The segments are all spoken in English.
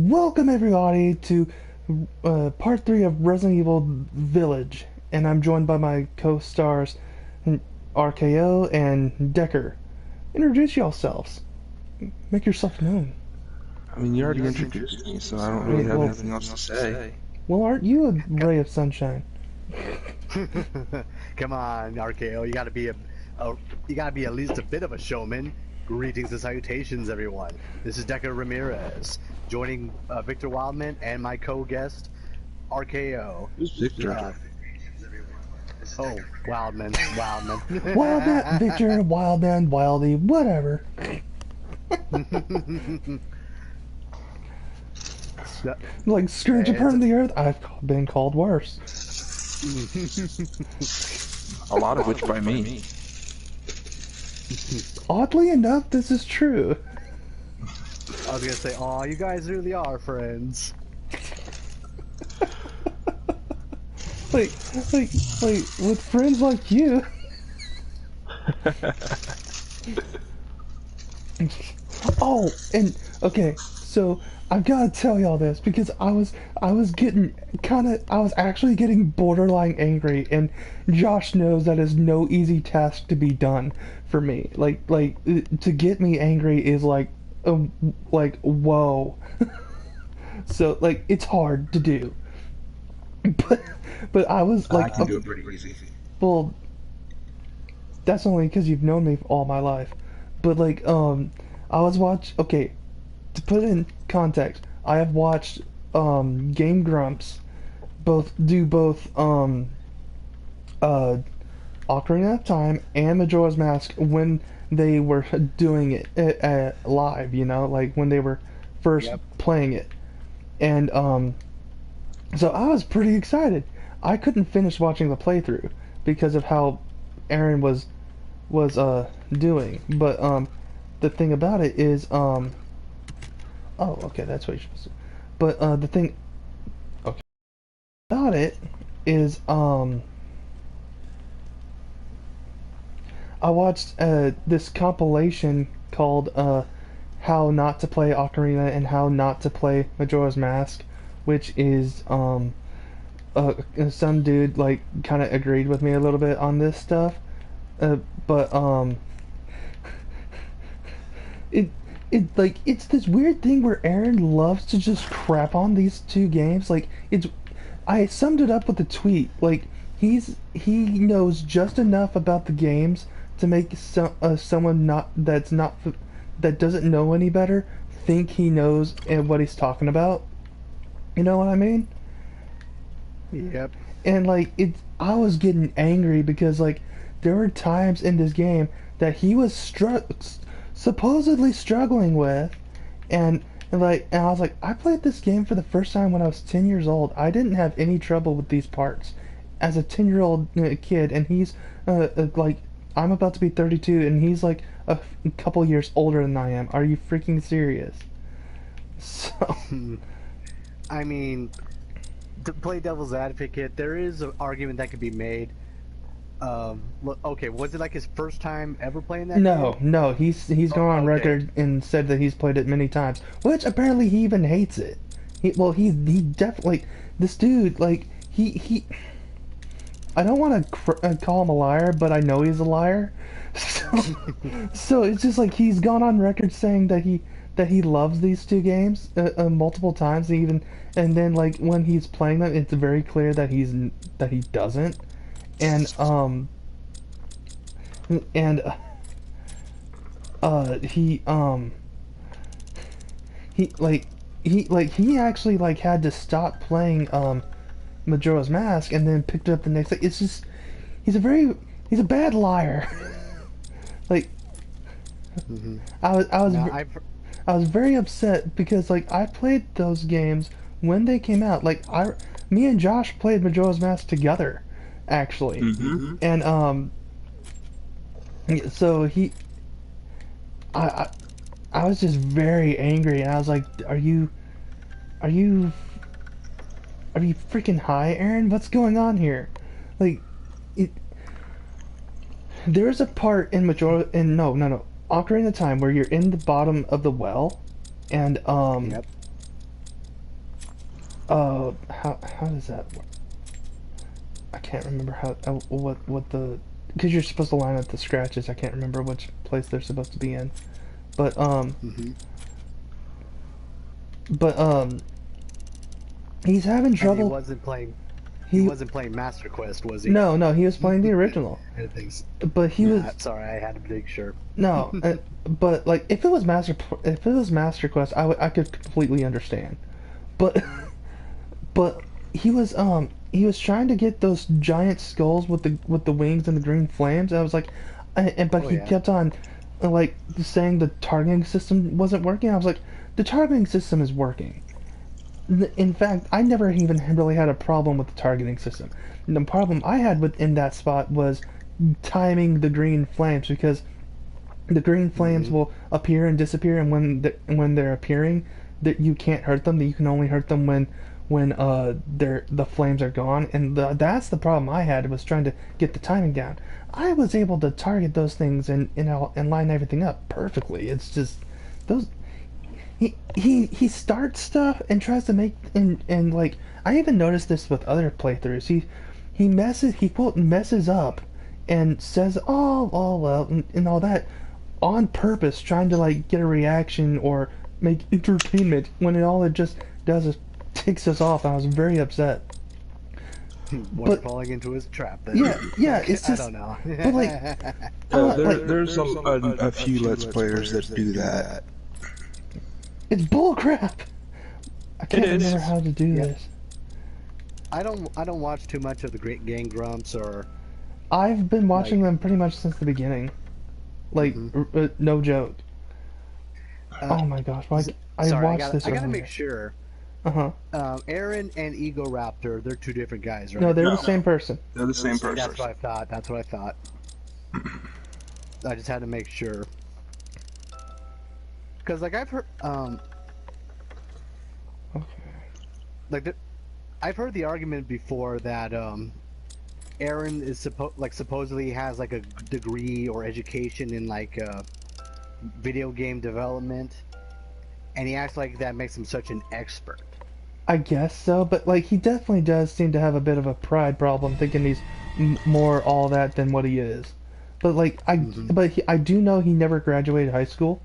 Welcome everybody to part 3 of Resident Evil Village, and I'm joined by my co-stars RKO and Decker. Introduce yourselves. Make yourself known. I mean, you already introduced me, so I don't really have anything else to say. Well, aren't you a ray of sunshine? Come on, RKO, you gotta be you gotta be at least a bit of a showman. Greetings and salutations, everyone. This is Decker Ramirez, joining Victor Wildman and my co-guest, RKO. Who's Victor? Wildman. Wildman, Victor, Wildman, Wildy, whatever. Like Scourge upon the earth, I've been called worse. A lot of which by me. Oddly enough, this is true. I was gonna say, aw, you guys really are friends. like, with friends like you. Oh, and okay, so I've got to tell y'all this because I was actually getting borderline angry, and Josh knows that is no easy task to be done for me. Like to get me angry is like whoa. So like it's hard to do. But I was like, I can do it pretty easy. well, that's only because you've known me all my life. But like I was okay, to put it in context, I have watched Game Grumps do both Ocarina of Time and Majora's Mask when they were doing it live, you know, like when they were first playing it. And so I was pretty excited. I couldn't finish watching the playthrough because of how Aaron was doing. But the thing about it is oh, okay, that's what you're supposed to do. But the thing about it is I watched this compilation called How Not to Play Ocarina and How Not to Play Majora's Mask, which is some dude like kind of agreed with me a little bit on this stuff, but it's this weird thing where Aaron loves to just crap on these two games. Like I summed it up with a tweet. Like he knows just enough about the games to make someone that doesn't know any better think he knows what he's talking about. You know what I mean? Yep. And like I was getting angry because like there were times in this game that he was supposedly struggling with, and I was like, I played this game for the first time when I was 10 years old. I didn't have any trouble with these parts as a 10-year-old kid, and he's like, I'm about to be 32 and he's like a couple years older than I am. Are you freaking serious? So I mean, to play devil's advocate, there is an argument that could be made. Okay, was it like his first time ever playing that game? No, he's gone on record and said that he's played it many times, which apparently he even hates it. He definitely, this dude, like, he I don't want to call him a liar, but I know he's a liar. So it's just like he's gone on record saying that he loves these two games multiple times, and then like when he's playing them, it's very clear that he doesn't. And he actually like had to stop playing Majora's Mask and then picked it up the next day. It's just he's a bad liar. Like I was very upset because like I played those games when they came out. Like me and Josh played Majora's Mask together, actually. And so I was just very angry, and I was like, are you freaking high, Aaron? What's going on here? Like there's a part in Ocarina of Time where you're in the bottom of the well, and how does that work? I can't remember how what the because you're supposed to line up the scratches. I can't remember which place they're supposed to be in, but he's having trouble. And he wasn't playing. He wasn't playing Master Quest, was he? No, he was playing the original. But he was. Sorry, I had to make sure. No, but like if it was Master Quest, I could completely understand. But he was trying to get those giant skulls with the wings and the green flames. And I was like, he kept on like saying the targeting system wasn't working. I was like, the targeting system is working. In fact, I never even really had a problem with the targeting system. The problem I had within that spot was timing the green flames, because the green flames will appear and disappear, and when they're appearing, that you can't hurt them. That you can only hurt them when the flames are gone, and that's the problem I had, was trying to get the timing down. I was able to target those things and line everything up perfectly. It's just those. He starts stuff and tries to make and like I even noticed this with other playthroughs. He messes up and says well and all that on purpose, trying to like get a reaction or make entertainment, when all it just does is ticks us off. I was very upset. But falling into his trap then. Yeah, it's just, I don't know. But like, there's a few Let's Players that do that. It's bullcrap. I can't remember how to do this. I don't watch too much of the Great Gang Grumps or. I've been watching them pretty much since the beginning. Like, no joke. Oh my gosh! I watched this. I gotta make sure. Aaron and Ego Raptor, they're two different guys, right? No, they're the same person. They're the same person. That's what I thought. I just had to make sure. Because, like, I've heard, I've heard the argument before that, Aaron is supposedly has, like, a degree or education in, like, video game development, and he acts like that makes him such an expert. I guess so, but, like, he definitely does seem to have a bit of a pride problem, thinking he's more all that than what he is. But, like, I do know he never graduated high school.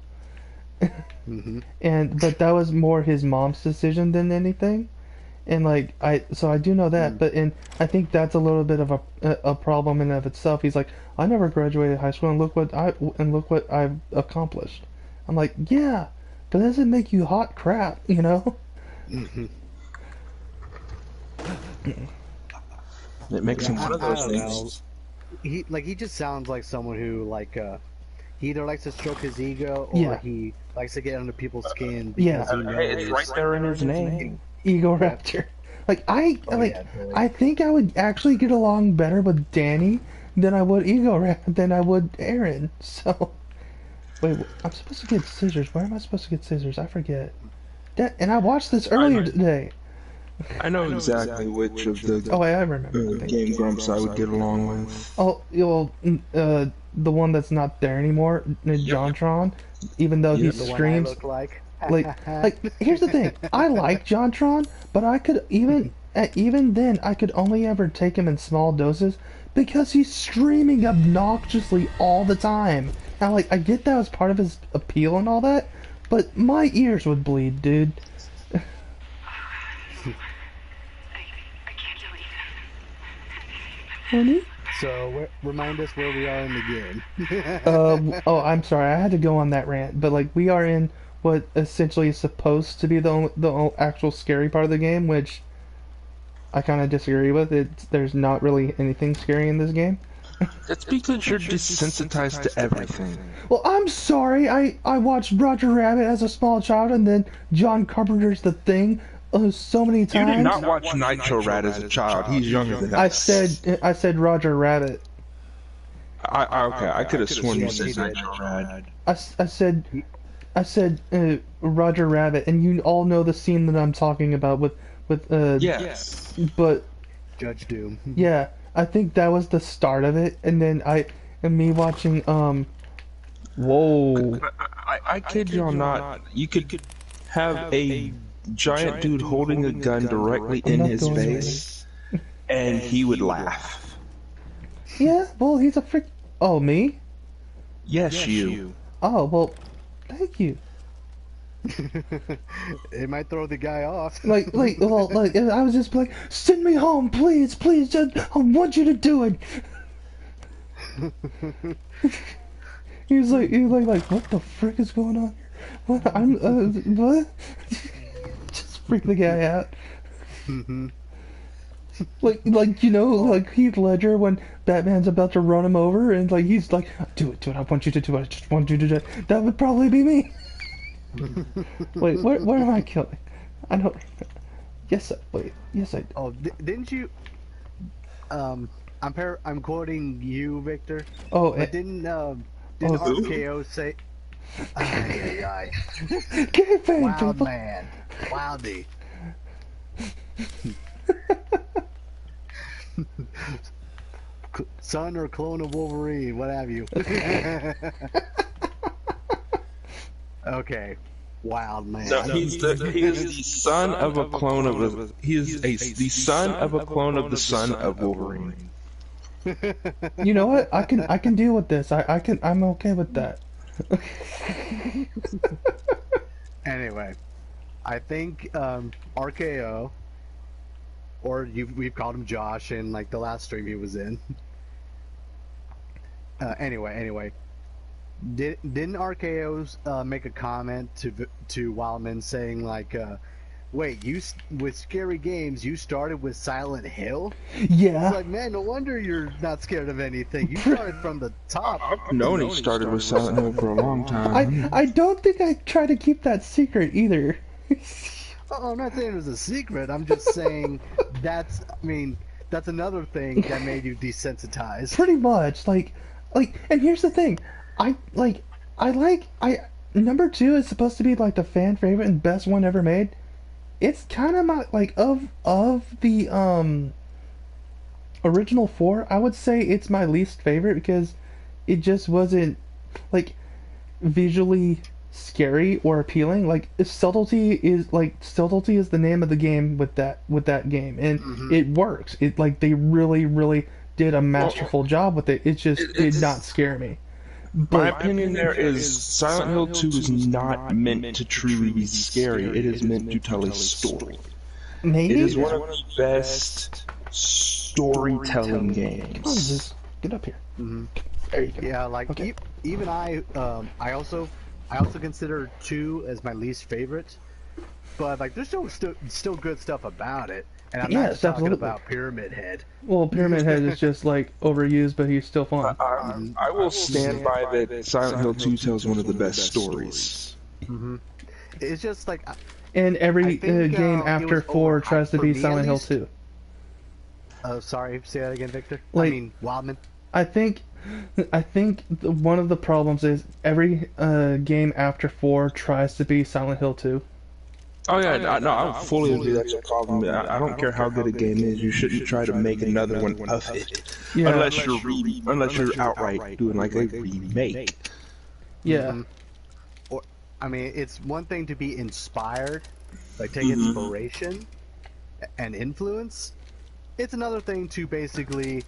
But that was more his mom's decision than anything, and like I do know that, but I think that's a little bit of a problem in and of itself. He's like, I never graduated high school, and look what I've accomplished. I'm like, yeah, but that doesn't make you hot crap, you know? It makes him one of those things. He just sounds like someone who he either likes to stroke his ego or he likes to get under people's skin. Yeah, it's right there in his name. Ego Raptor. Like I think I would actually get along better with Danny than I would Aaron. So wait, I'm supposed to get scissors. Where am I supposed to get scissors? I forget. And I watched this earlier today. I know exactly which of the I remember Game Grumps I would get along with. Oh, the one that's not there anymore, JonTron, even though he streams. Like here's the thing, I like JonTron, but I could even then I could only ever take him in small doses because he's streaming obnoxiously all the time. Now, like, I get that was part of his appeal and all that, but my ears would bleed, dude. Honey? So, remind us where we are in the game. I'm sorry, I had to go on that rant, but like we are in what essentially is supposed to be the actual scary part of the game, which I kind of disagree with. There's not really anything scary in this game. That's because you're desensitized to everything. Well, I'm sorry, I watched Roger Rabbit as a small child, and then John Carpenter's The Thing so many times. You did not watch Nitro Rat as a child. He's younger than us. I said Roger Rabbit. I could have sworn you said Nitro Rat. I said Roger Rabbit, and you all know the scene that I'm talking about with yes. But Judge Doom. Yeah, I think that was the start of it, and then me watching Whoa. I kid y'all not. You could have a giant dude holding a gun directly in his face, and he would laugh. Yeah, well, he's a frick. Oh, me? Yes, you. Oh, well, thank you. It might throw the guy off. Like, I was just like, send me home, please, just, I want you to do it. he was like, what the frick is going on here? What? What? Just freak the guy out. Like, you know, like Heath Ledger when Batman's about to run him over, and like, he's like, do it, I want you to do it, I just want you to do it. That would probably be me. Wait, where am I killing? I don't. Yes, wait. Yes, I. Oh, didn't you? I'm quoting you, Victor. Oh, but didn't RKO say? Ay. Wildman, Wildy. Son or clone of Wolverine, what have you? Okay, Wildman. No, he is the son of a clone of a. He is the son of a clone of the son of Wolverine. You know what? I can deal with this. I'm okay with that. Anyway, I think RKO, or we've called him Josh in like the last stream he was in. Anyway, didn't RKO make a comment to Wildman saying like, wait, with scary games you started with Silent Hill? Yeah. It's like, man, no wonder you're not scared of anything. You started from the top. I've known he started with Silent Hill for a long time. I don't think I try to keep that secret either. Oh, I'm not saying it was a secret. I'm just saying that's another thing that made you desensitized. Pretty much, like, and here's the thing, number 2 is supposed to be like the fan favorite and best one ever made. It's kind of my, like, of the original 4, I would say it's my least favorite because it just wasn't like visually scary or appealing. Like, subtlety is the name of the game with that game, and it works. It, like, they really did a masterful job with it. It just did not scare me. My opinion there is Silent Hill 2 is not meant to truly be scary. It is meant to tell a story. Maybe? It is one of the best storytelling games. Come on, just get up here. There you go. Yeah, like, okay. Even I also consider 2 as my least favorite, but like there's still good stuff about it. And I'm not just talking about Pyramid Head. Well, Pyramid Head is just like overused, but he's still fun. I will stand by that. Silent Hill 2 tells one of the best stories. It's just like, and every game after 4 tries to be Silent Hill 2. Oh, sorry. Say that again, Victor. Like, I mean, Wildman. I think one of the problems is every game after 4 tries to be Silent Hill 2. Oh yeah, no, I fully agree that's a problem. I don't care how good a game is, you shouldn't try to make another one of it, unless you're outright doing like a remake. Yeah. Or, I mean, it's one thing to be inspired, like take inspiration and influence. It's another thing to basically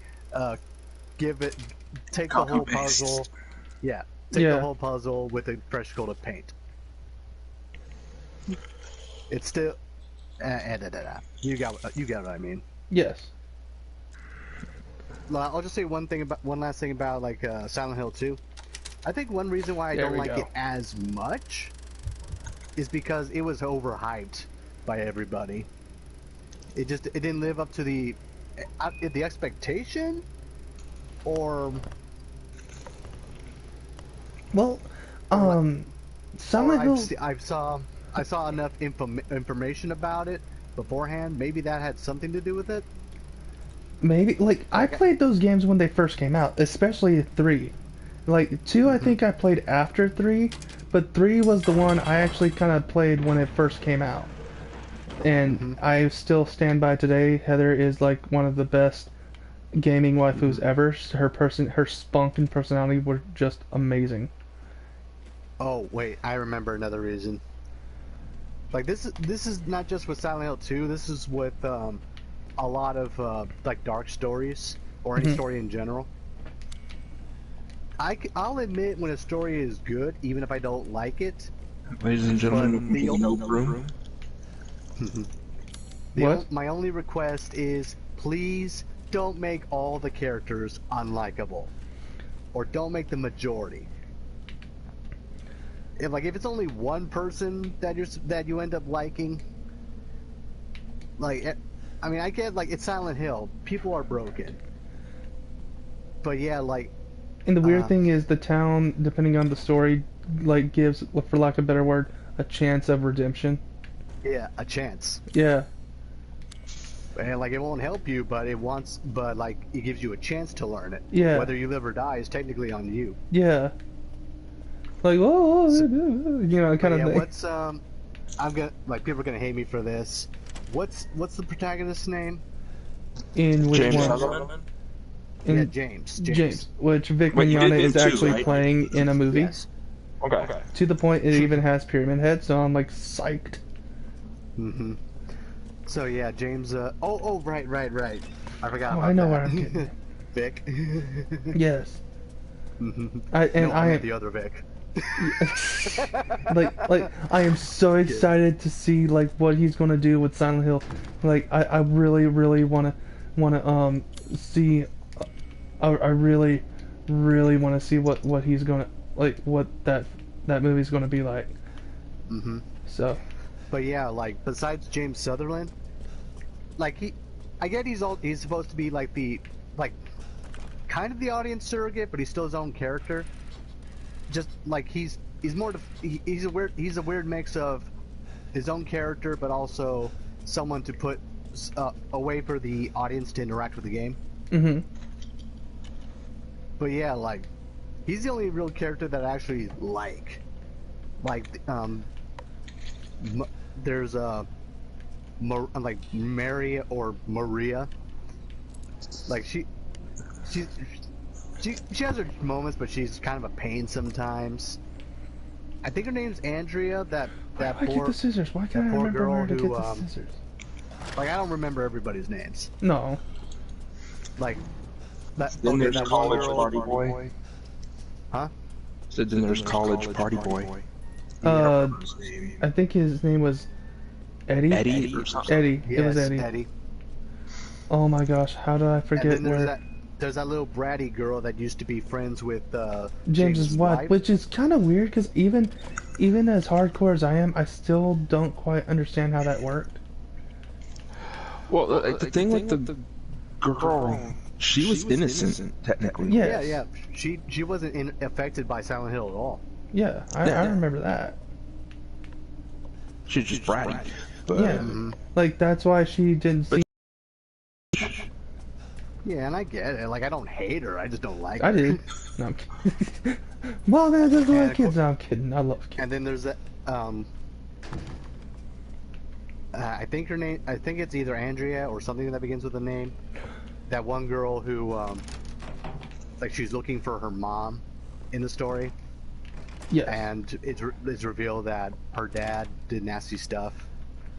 take the whole puzzle. Yeah, the whole puzzle with a fresh coat of paint. It's still, you got what I mean. Yes. I'll just say one last thing about like Silent Hill 2. I think one reason why I don't like it as much is because it was overhyped by everybody. It didn't live up to the expectation, or well, Silent Hill. I saw enough information about it beforehand. Maybe that had something to do with it. Maybe, like, I played those games when they first came out, especially 3. Like, 2 I think I played after 3, but 3 was the one I actually kind of played when it first came out. And I still stand by today, Heather is like one of the best gaming waifus ever. Her spunk and personality were just amazing. Oh, wait, I remember another reason. Like this is not just with Silent Hill 2. This is with a lot of like dark stories or any story in general. I'll admit when a story is good, even if I don't like it. Ladies and gentlemen, no room. My only request is, please don't make all the characters unlikable, or don't make the majority. If it's only one person that you end up liking, like, I mean, I get like it's Silent Hill, people are broken, but yeah, like. And the weird thing is, the town, depending on the story, like gives, for lack of a better word, a chance of redemption. Yeah, a chance. Yeah. And like it won't help you, but like it gives you a chance to learn it. Yeah. Whether you live or die is technically on you. Yeah. Like, oh, so, you know, kind of thing. What's I'm gonna people are gonna hate me for this. What's the protagonist's name? In which James one? Sutherland? Yeah, James. Which Vic Mignogna is actually playing in a movie. Yes. Okay. To the point it even has Pyramid Head, so I'm like psyched. Mm-hmm. So yeah, James. Right. I forgot. Oh, about I know that. where I'm getting. Vic. Yes. Mm-hmm. I am the other Vic. like I am so excited to see like what he's gonna do with Silent Hill. Like I really wanna see. I really want to see what he's gonna like, what that movie's gonna be like. Mm-hmm. So. But yeah, like besides James Sutherland, like I get he's supposed to be like kind of the audience surrogate, but he's still his own character. Just like he's a weird mix of his own character, but also someone to put a way for the audience to interact with the game. Mm-hmm. But yeah, like he's the only real character that I actually like. Like there's like Mary or Maria. Like she has her moments, but she's kind of a pain sometimes. I think her name's Andrea. That Why poor get the scissors? Why can't I remember girl where to who get the scissors? like I don't remember everybody's names. No. Like that. Then Okay, there's that college girl, party boy. Huh? So then there's college party boy. I think his name was Eddie. Eddie or something. Eddie. Yes, It was Eddie. Eddie. Oh my gosh, how did I forget And then where? there's that little bratty girl that used to be friends with James's wife, which is kind of weird because even as hardcore as I am, I still don't quite understand how that worked. Well, the thing with the girl, she was innocent technically. Yes. Yeah. She wasn't affected by Silent Hill at all. Yeah, I remember that. She's just bratty. But, Yeah, like that's why she didn't see. Yeah, and I get it. Like I don't hate her. I just don't like her. I did. No, I'm kidding. Well, man, there's a lot of kids. No, I'm kidding. I love kids. And then there's that. I think her name. I think it's either Andrea or something that begins with a name. That one girl who, like, she's looking for her mom in the story. Yes. And it's revealed that her dad did nasty stuff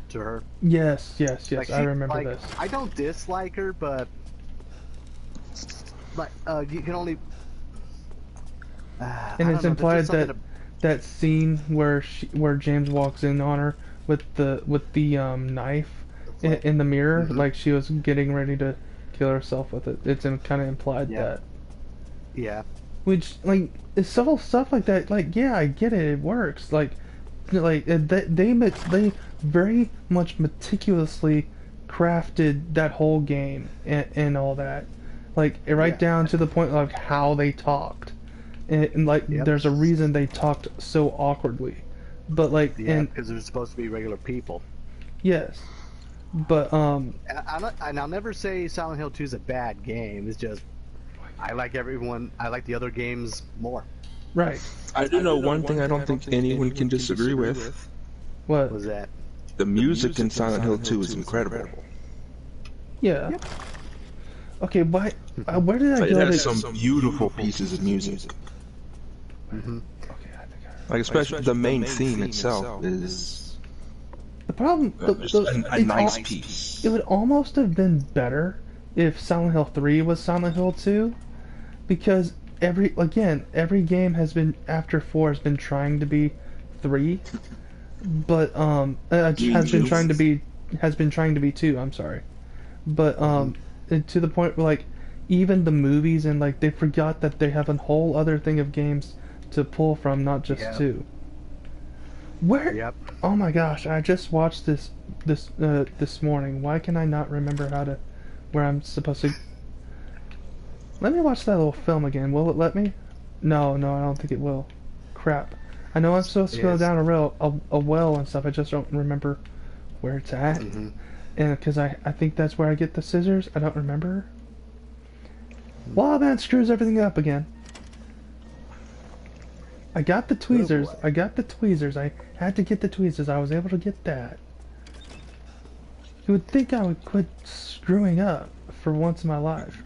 to her. Yes. Like, I remember like, this. I don't dislike her, but like you can only. And it's implied that that scene where James walks in on her with the knife in the mirror, like she was getting ready to kill herself with it. It's kind of implied that. Yeah. Which, like, it's subtle stuff like that. Like, yeah, I get it. It works. Like they very much meticulously crafted that whole game and all that. Like right down to the point of how they talked, and like there's a reason they talked so awkwardly, but like because they're supposed to be regular people. Yes, but and I'll never say Silent Hill 2 is a bad game. It's just I like the other games more. Right. I do know one thing I don't think anyone can disagree with. What was that? The music in Silent Hill 2 is incredible. Yeah. Okay, why? Where did I go? It has some beautiful pieces of music. Mm-hmm. Okay, I think like especially the main theme itself is The problem, a nice piece. It would almost have been better if Silent Hill 3 was Silent Hill 2, because every game has been after 4 has been trying to be 3, but has been trying to be 2. I'm sorry, but to the point where like even the movies and like they forgot that they have a whole other thing of games to pull from, not just 2. Where? Yep. Oh my gosh! I just watched this morning. Why can I not remember where I'm supposed to? Let me watch that little film again. Will it let me? No, I don't think it will. Crap. I know I'm supposed to go down a well and stuff. I just don't remember where it's at. And because I think that's where I get the scissors. I don't remember. Wildman screws everything up again. I got the tweezers. I had to get the tweezers. I was able to get that. You would think I would quit screwing up for once in my life.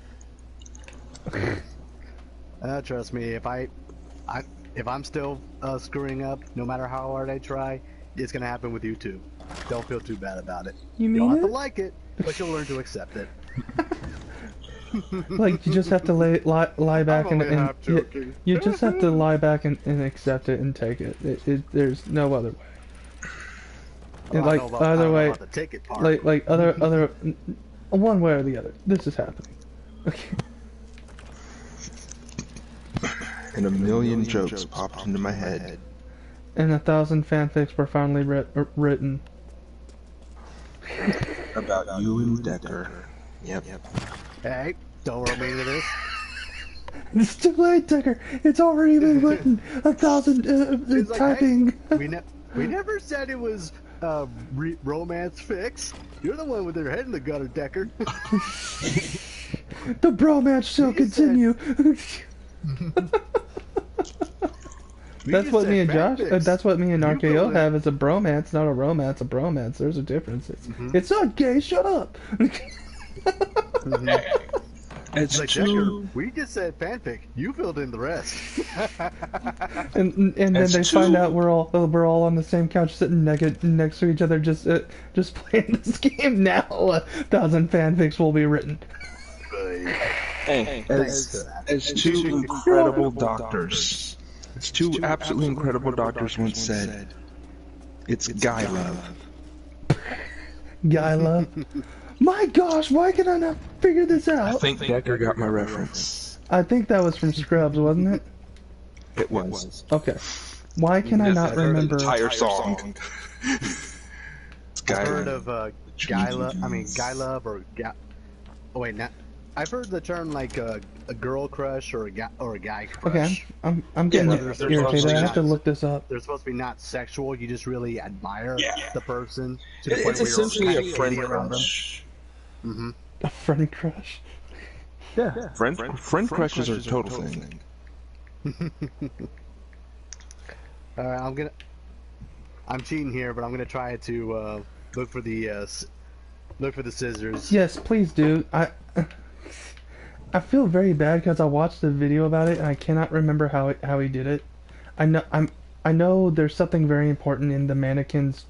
Trust me, if I'm still screwing up, no matter how hard I try, it's gonna happen with you too. Don't feel too bad about it. You mean you'll have to like it, but you'll learn to accept it. Like you just have to lie back and you just have to lie back and accept it and take it. There's no other way. Like other way, like other one way or the other. This is happening. Okay. And a million jokes popped into my head. And 1,000 fanfics were finally written. About you and Decker. Yep. Hey, don't roll me into this. It's too late, Decker. It's already been written. 1,000 typing. Like, we never said it was romance fix. You're the one with your head in the gutter, Decker. The bromance shall continue. That's what me and Josh. That's what me and RKO have. Is a bromance, not a romance. A bromance. There's a difference. It's not gay. Shut up. It's like, true. Decker, we just said fanfic. You filled in the rest. and then they find out we're all on the same couch sitting next to each other, just playing this game. Now 1,000 fanfics will be written. Hey, as two incredible doctors, as two absolutely incredible doctors once said, it's guy love. Guy love. My gosh, why can I not figure this out? I think Decker got my reference. I think that was from Scrubs, wasn't it? It was. Okay. Why can I not remember the entire song? It's I've heard of guy love or guy. Oh wait, not. I've heard the term like a girl crush or a guy crush. Okay, I'm getting irritated. I have to look this up. They're supposed to be not sexual. You just really admire the person to the the point it's where essentially you're a friend around crush. them. A friend crush. Yeah. Friend crushes are a total thing. Alright, I'm cheating here, but I'm gonna try to look for the scissors. Yes, please do. I feel very bad because I watched the video about it and I cannot remember how he did it. I know there's something very important in the mannequin's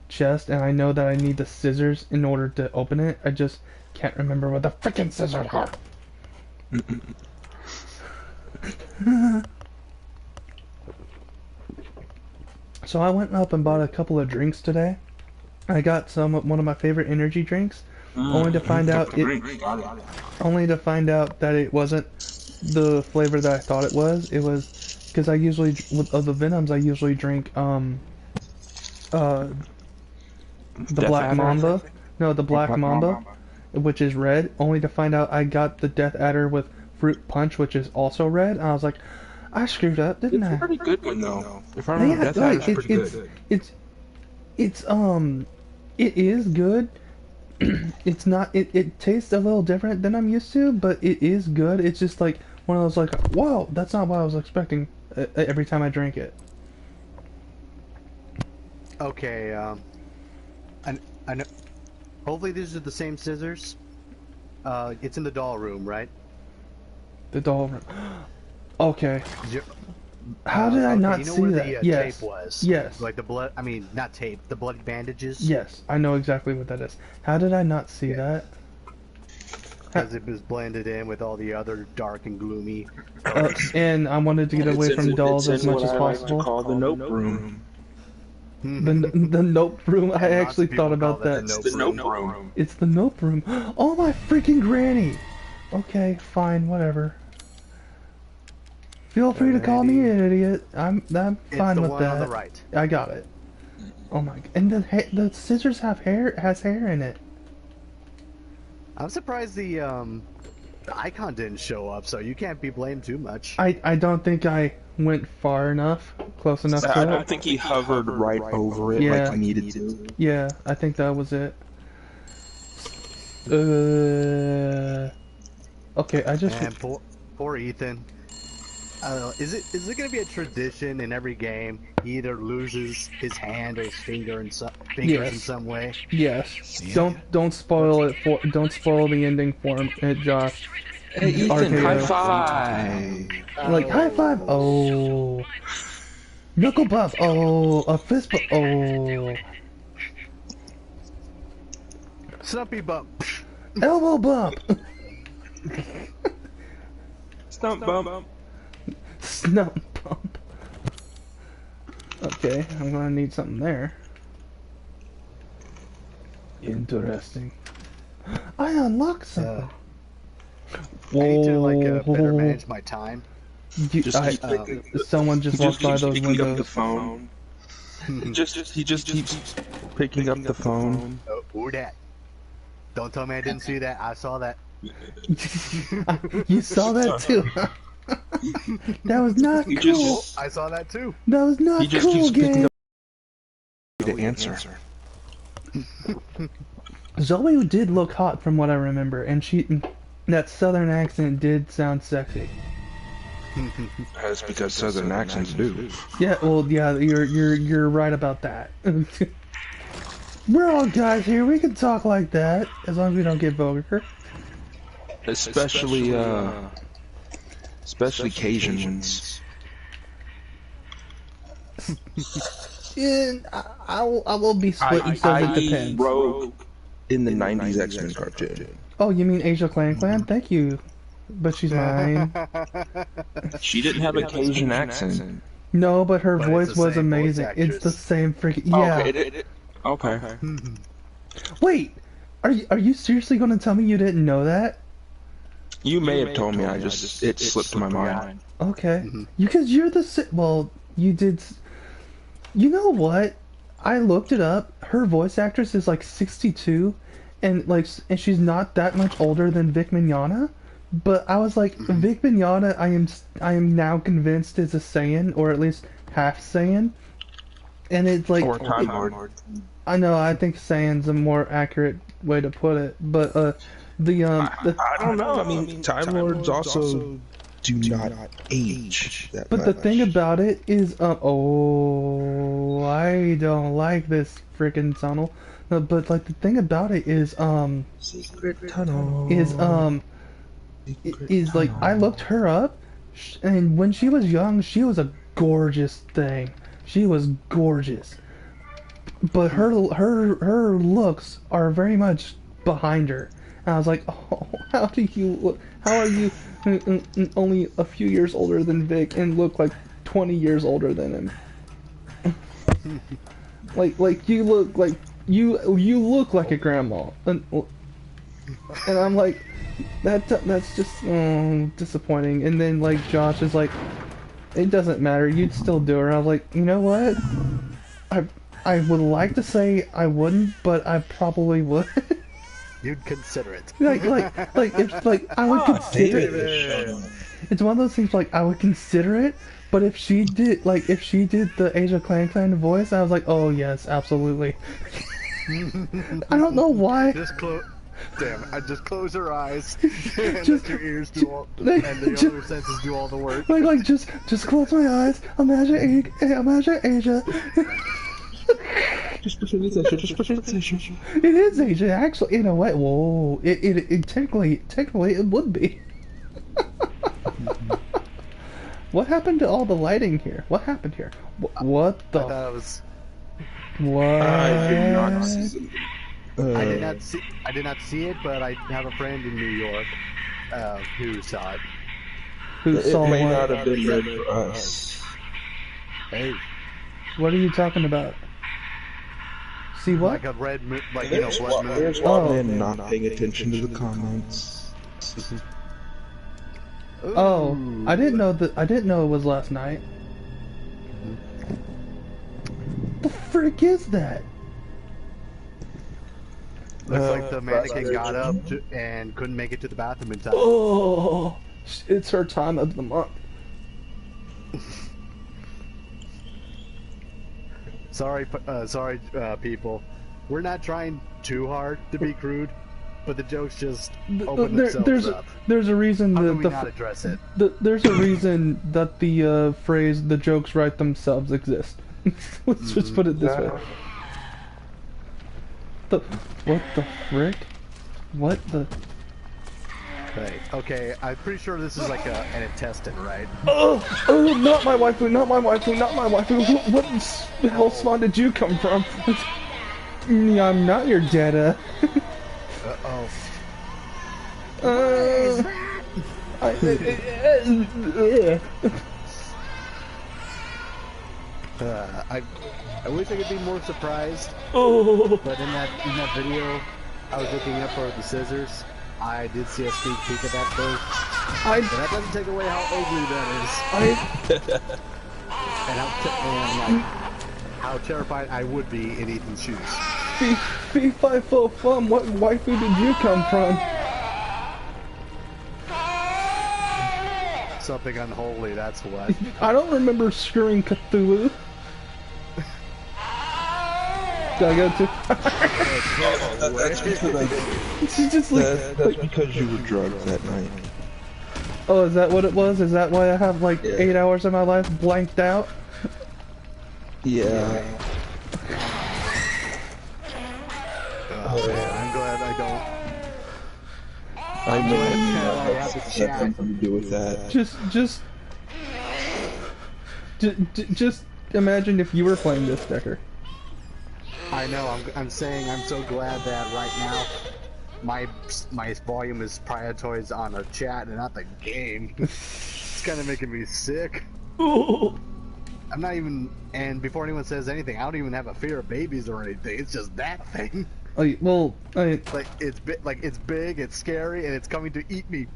chest, and I know that I need the scissors in order to open it. I just can't remember what the freaking scissors are. So I went up and bought a couple of drinks today. I got one of my favorite energy drinks, only to find out that it wasn't the flavor that I thought it was. It was because I usually of the Venoms I usually drink the Black Mamba. No, the Black Mamba, which is red. Only to find out I got the Death Adder with Fruit Punch, which is also red. And I was like, I screwed up, didn't I? It's a pretty good one though. If I remember, Death Adder's pretty good. It is good. It's not. It tastes a little different than I'm used to, but it is good. It's just like one of those like, wow, that's not what I was expecting every time I drink it. Okay, I know. Hopefully these are the same scissors. It's in the doll room, right? The doll room. Okay. How did I not you know see where that? the Yes. tape was? Yes. Like the blood. I mean, not tape. The bloody bandages. Yes, I know exactly what that is. How did I not see that? Because it was blended in with all the other dark and gloomy. And I wanted to get away from dolls as much as possible. Like to call the nope room. The nope room. I actually thought about that. It's the nope room. It's the nope room. Oh my freaking granny! Okay, fine, whatever. Feel free to call me an idiot. I'm fine It's the with one that. on the right. I got it. Oh my! And the scissors have hair. Has hair in it. I'm surprised the icon didn't show up, so you can't be blamed too much. I don't think I went far enough, close enough to I it. don't think he hovered right over it Yeah. like he needed to. Yeah, I think that was it. Okay, I just. And poor Ethan. I don't know. Is it gonna be a tradition in every game? He either loses his hand or his finger in fingers in some way. Yes. Don't spoil it for. Don't spoil the ending for him, Josh. Hey Ethan, RKO. high five! Like high five. Oh. Knuckle buff. Oh. A fist bump. Oh. Snumpy bump. Elbow bump. Stump bump. Snub bump. Okay, I'm gonna need something there. Interesting. I unlocked something. I need to better manage my time. Someone just walked by those picking up the windows. phone. He just keeps picking up the phone. Oh, who that? Don't tell me I didn't see that. I saw that. You saw that too. That was not cool. I saw that too. That was not He just cool, keeps picking game. up to answer. Zoe did look hot from what I remember, and that southern accent did sound sexy. That's because southern accents do. Yeah, well, yeah, you're right about that. We're all guys here. We can talk like that as long as we don't get vulgar. Especially Cajun ones. Yeah, I will be split because it depends. Rogue in the 90s X-Men cartoon. Oh, you mean Asia Clan? Thank you. But she's mine. She didn't have a Cajun accent. No, but her But voice it's the was same voice amazing. It's the actress. same freaking yeah. Okay. Wait, are you seriously going to tell me you didn't know that? You may have told me. It slipped my mind. Okay, because you're well, you did. You know what? I looked it up. Her voice actress is like 62, and she's not that much older than Vic Mignogna. But I was like, Vic Mignogna, I am now convinced is a Saiyan, or at least half Saiyan. And it's like, Or Time Lord. I know, I think Saiyan's a more accurate way to put it. But I don't know. I mean, Time Lords also do not age that But much. the thing about it is, oh, I don't like this freaking tunnel. But like the thing about it is, Secret tunnel. is like I looked her up, and when she was young, she was a gorgeous thing. She was gorgeous, but her looks are very much behind her. And I was like, oh, how do you look? How are you only a few years older than Vic and look like 20 years older than him? like you look like you look like a grandma, and I'm like, that's just disappointing. And then like Josh is like, it doesn't matter, you'd still do her. I was like, you know what? I would like to say I wouldn't, but I probably would. You'd consider it. like if I would consider it. It's one of those things like I would consider it, but if she did the Asia Clan voice, I was like, oh yes, absolutely. I don't know why. Just close your eyes and Just- let your ears do all, like, and the just- other senses do all the work. Like just close my eyes. Imagine Asia. Just push it. It is Asia, actually, in a way. Whoa, it technically it would be. What happened to all the lighting here? What happened here? What the? I thought it was. What? I did not see I did not see it, but I have a friend in New York who saw it. Who saw it may what? not have been red for us. Hey, What are you talking about? See what? like a red, like There's blood moon. there's Wildman not paying attention to the comments. Oh, I didn't know that. I didn't know it was last night. The frick is that? Looks like the mannequin got up and couldn't make it to the bathroom in time. Oh, it's her time of the month. Sorry, people. We're not trying too hard to be crude, but the jokes just open themselves up. There's a reason How that can we not address it? there's a reason that the phrase "the jokes write themselves" exists. Let's just put it this way. What the frick? What the? Right. Okay, I'm pretty sure this is like an intestine, right? Oh, not my waifu, not my waifu, not my waifu. What the hell spawn did you come from? I'm not your data. Uh-oh. I wish I could be more surprised, Oh, but in that video, I was looking up for the scissors. I did see a sneak peek of that thing, but that doesn't take away how ugly that is, and how terrified I would be in Ethan's shoes. Fee fi fo fum, what waifu did you come from? Something unholy, that's what. I don't remember screwing Cthulhu. Did I go to? That's because She's just like, that's because you were drugged that night. oh, is that what it was? Is that why I have like 8 hours of my life blanked out? Yeah. Oh man, I'm glad I don't. I know I it have the has chat. nothing to do with that. Just imagine if you were playing this, Decker. I know. I'm saying I'm so glad that right now my volume is prioritized on a chat and not the game. It's kind of making me sick. I'm not even. And before anyone says anything, I don't even have a fear of babies or anything. It's just that thing. Well, Like it's big, it's scary, and it's coming to eat me.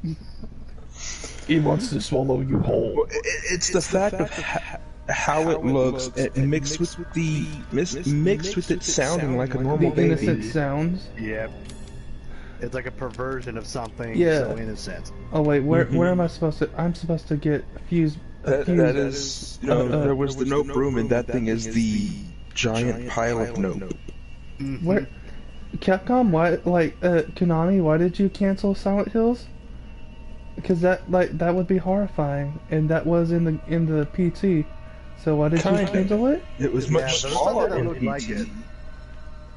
he wants to swallow you whole. It's the fact of how it looks mixed with it sounding like a normal The baby. innocent sounds. Yep. It's like a perversion of something Yeah. so innocent. Oh wait, where am I supposed to? I'm supposed to get fused. That is, there was the note broom, and that thing is the giant pile of note. Where? Capcom, why, Konami, why did you cancel Silent Hills? Because that would be horrifying, and that was in the PT. So why did you cancel it? It was much Yeah, smaller that in looked like it. PT.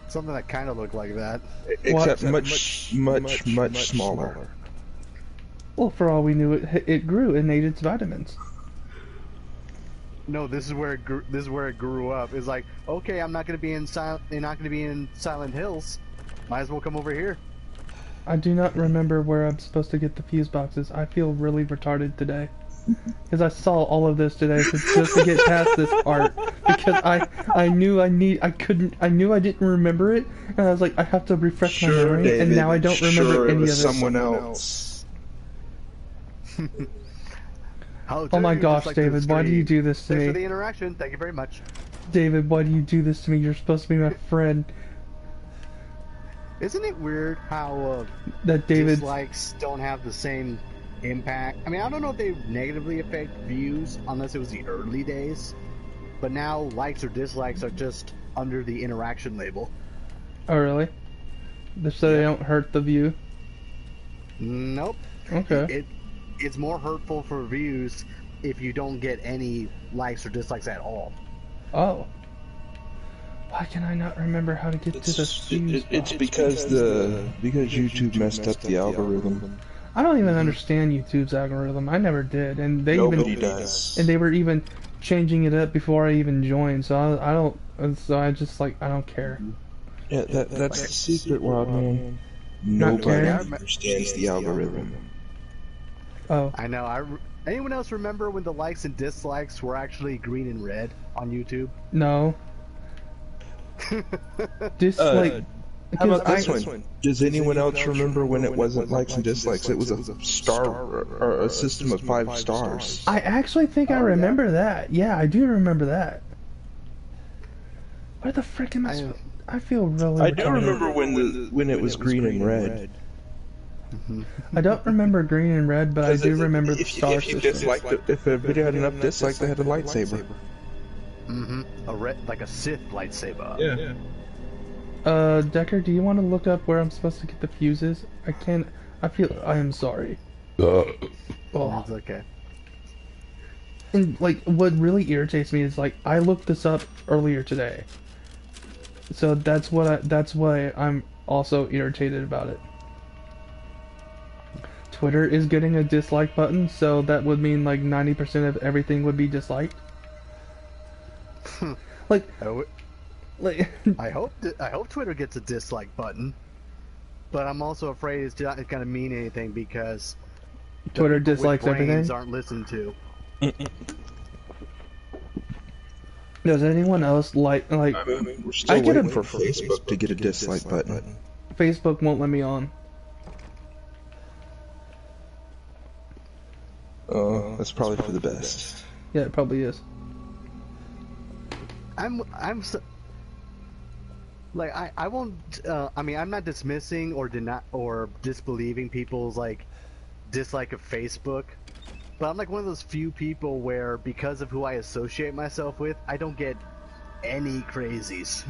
Something that kind of looked like that. Except much smaller. Well, for all we knew, it grew and ate its vitamins. No, this is where it grew up. It's like, okay, I'm not gonna be in Silent Hills. Might as well come over here. I do not remember where I'm supposed to get the fuse boxes. I feel really retarded today. Because I saw all of this today just to get past this part. Because I knew I knew I didn't remember it. And I was like, I have to refresh my memory. David, and now I don't remember any of it. Someone else. Oh my gosh, David, why do you do this to Thanks me? for the interaction. Thank you very much. David, why do you do this to me? You're supposed to be my friend. Isn't it weird how That David... dislikes don't have the same impact? I mean, I don't know if they negatively affect views unless it was the early days, but now likes or dislikes are just under the interaction label. Oh, really? So they don't hurt the view? Nope. Okay. It's more hurtful for views if you don't get any likes or dislikes at all. Oh. Why can I not remember how to get to the fuse It's box? because YouTube messed up the algorithm. I don't even understand YouTube's algorithm. I never did, and Nobody does. And they were even changing it up before I even joined. So I don't. So I just like I don't care. Yeah, that's the secret, Wildman. Nobody understands the algorithm. Oh. I know. Anyone else remember when the likes and dislikes were actually green and red on YouTube? No. Dislike. How about this one? Does anyone else remember when it wasn't likes and dislikes? It was a star or a system of 5 stars. I actually think I remember that. Yeah, I do remember that. Where the frick am I? I feel really. I do remember when it was green and red. I don't remember green and red, but I do remember the star system. If a video had enough dislikes, they had a lightsaber. A red, like a Sith lightsaber. Yeah. Decker, do you want to look up where I'm supposed to get the fuses? I can't. I am sorry. Oh, it's okay. And like, what really irritates me is like I looked this up earlier today, so that's why I'm also irritated about it. Twitter is getting a dislike button, so that would mean like 90% of everything would be disliked. like I hope Twitter gets a dislike button, but I'm also afraid it's not going to mean anything because Twitter dislikes everything. Aren't listened to. Does anyone else like? We're still waiting for Facebook to get a dislike button. Facebook won't let me on. Oh, that's probably for the best. Yeah, it probably is. I'm so, like I won't. I mean, I'm not dismissing or disbelieving people's like dislike of Facebook, but I'm like one of those few people where because of who I associate myself with, I don't get any crazies.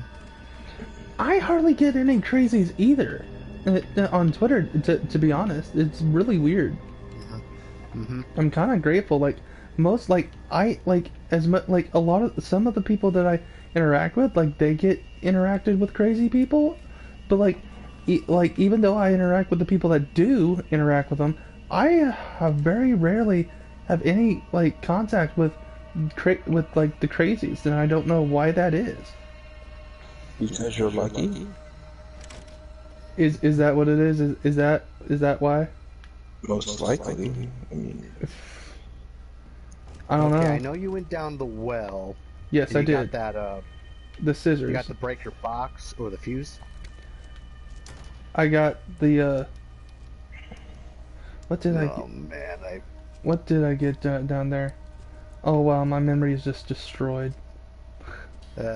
I hardly get any crazies either on Twitter. To be honest, it's really weird. I'm kind of grateful. Like most, like I like as much like a lot of some of the people that I interact with, like they get interacted with crazy people, but like even though I interact with the people that do interact with them, I have very rarely have any like contact with like the crazies, and I don't know why that is. Because you're lucky. Is that what it is? Is that why? Most likely. I mean, I don't know. I know you went down the well. Yes, I did. Got that. The scissors. You got the breaker box or the fuse. I got the. What did I get? Oh man, What did I get down there? Oh wow, my memory is just destroyed.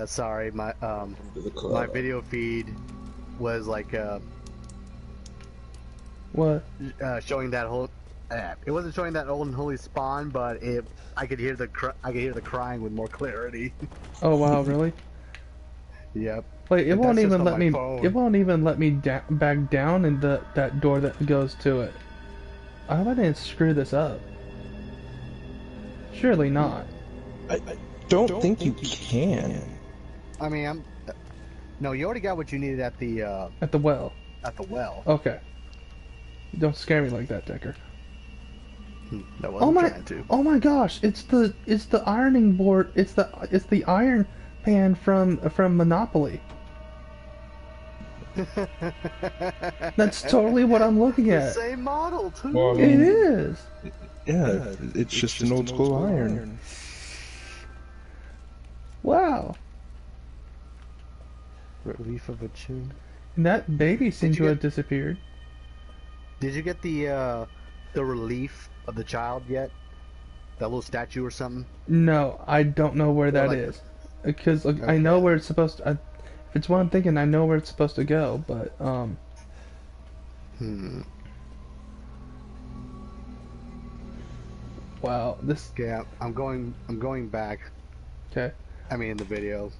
Sorry, my video feed was like What? Showing that whole. It wasn't showing that old and holy spawn, but I could hear the crying with more clarity. Oh wow, really? Yep. Like it won't even let me. It won't even let me back down in that door that goes to it. I hope I didn't screw this up. Surely not. I don't think you can. I mean, no, you already got what you needed at the well. At the well. Okay. Don't scare me like that, Decker. That wasn't trying to. Oh my gosh! It's the ironing board. It's the iron pan from Monopoly. That's totally what I'm looking at. The same model too. Well, it is. Yeah, it's just an old school iron. Wow. Relief of a tune. And that baby seemed to have disappeared. Did you get the relief of the child yet? That little statue or something? No, I don't know where that is. Because okay. I know where it's supposed to. If it's what I'm thinking, I know where it's supposed to go. But Wow, this. Yeah, I'm going back. Okay. I mean, in the video.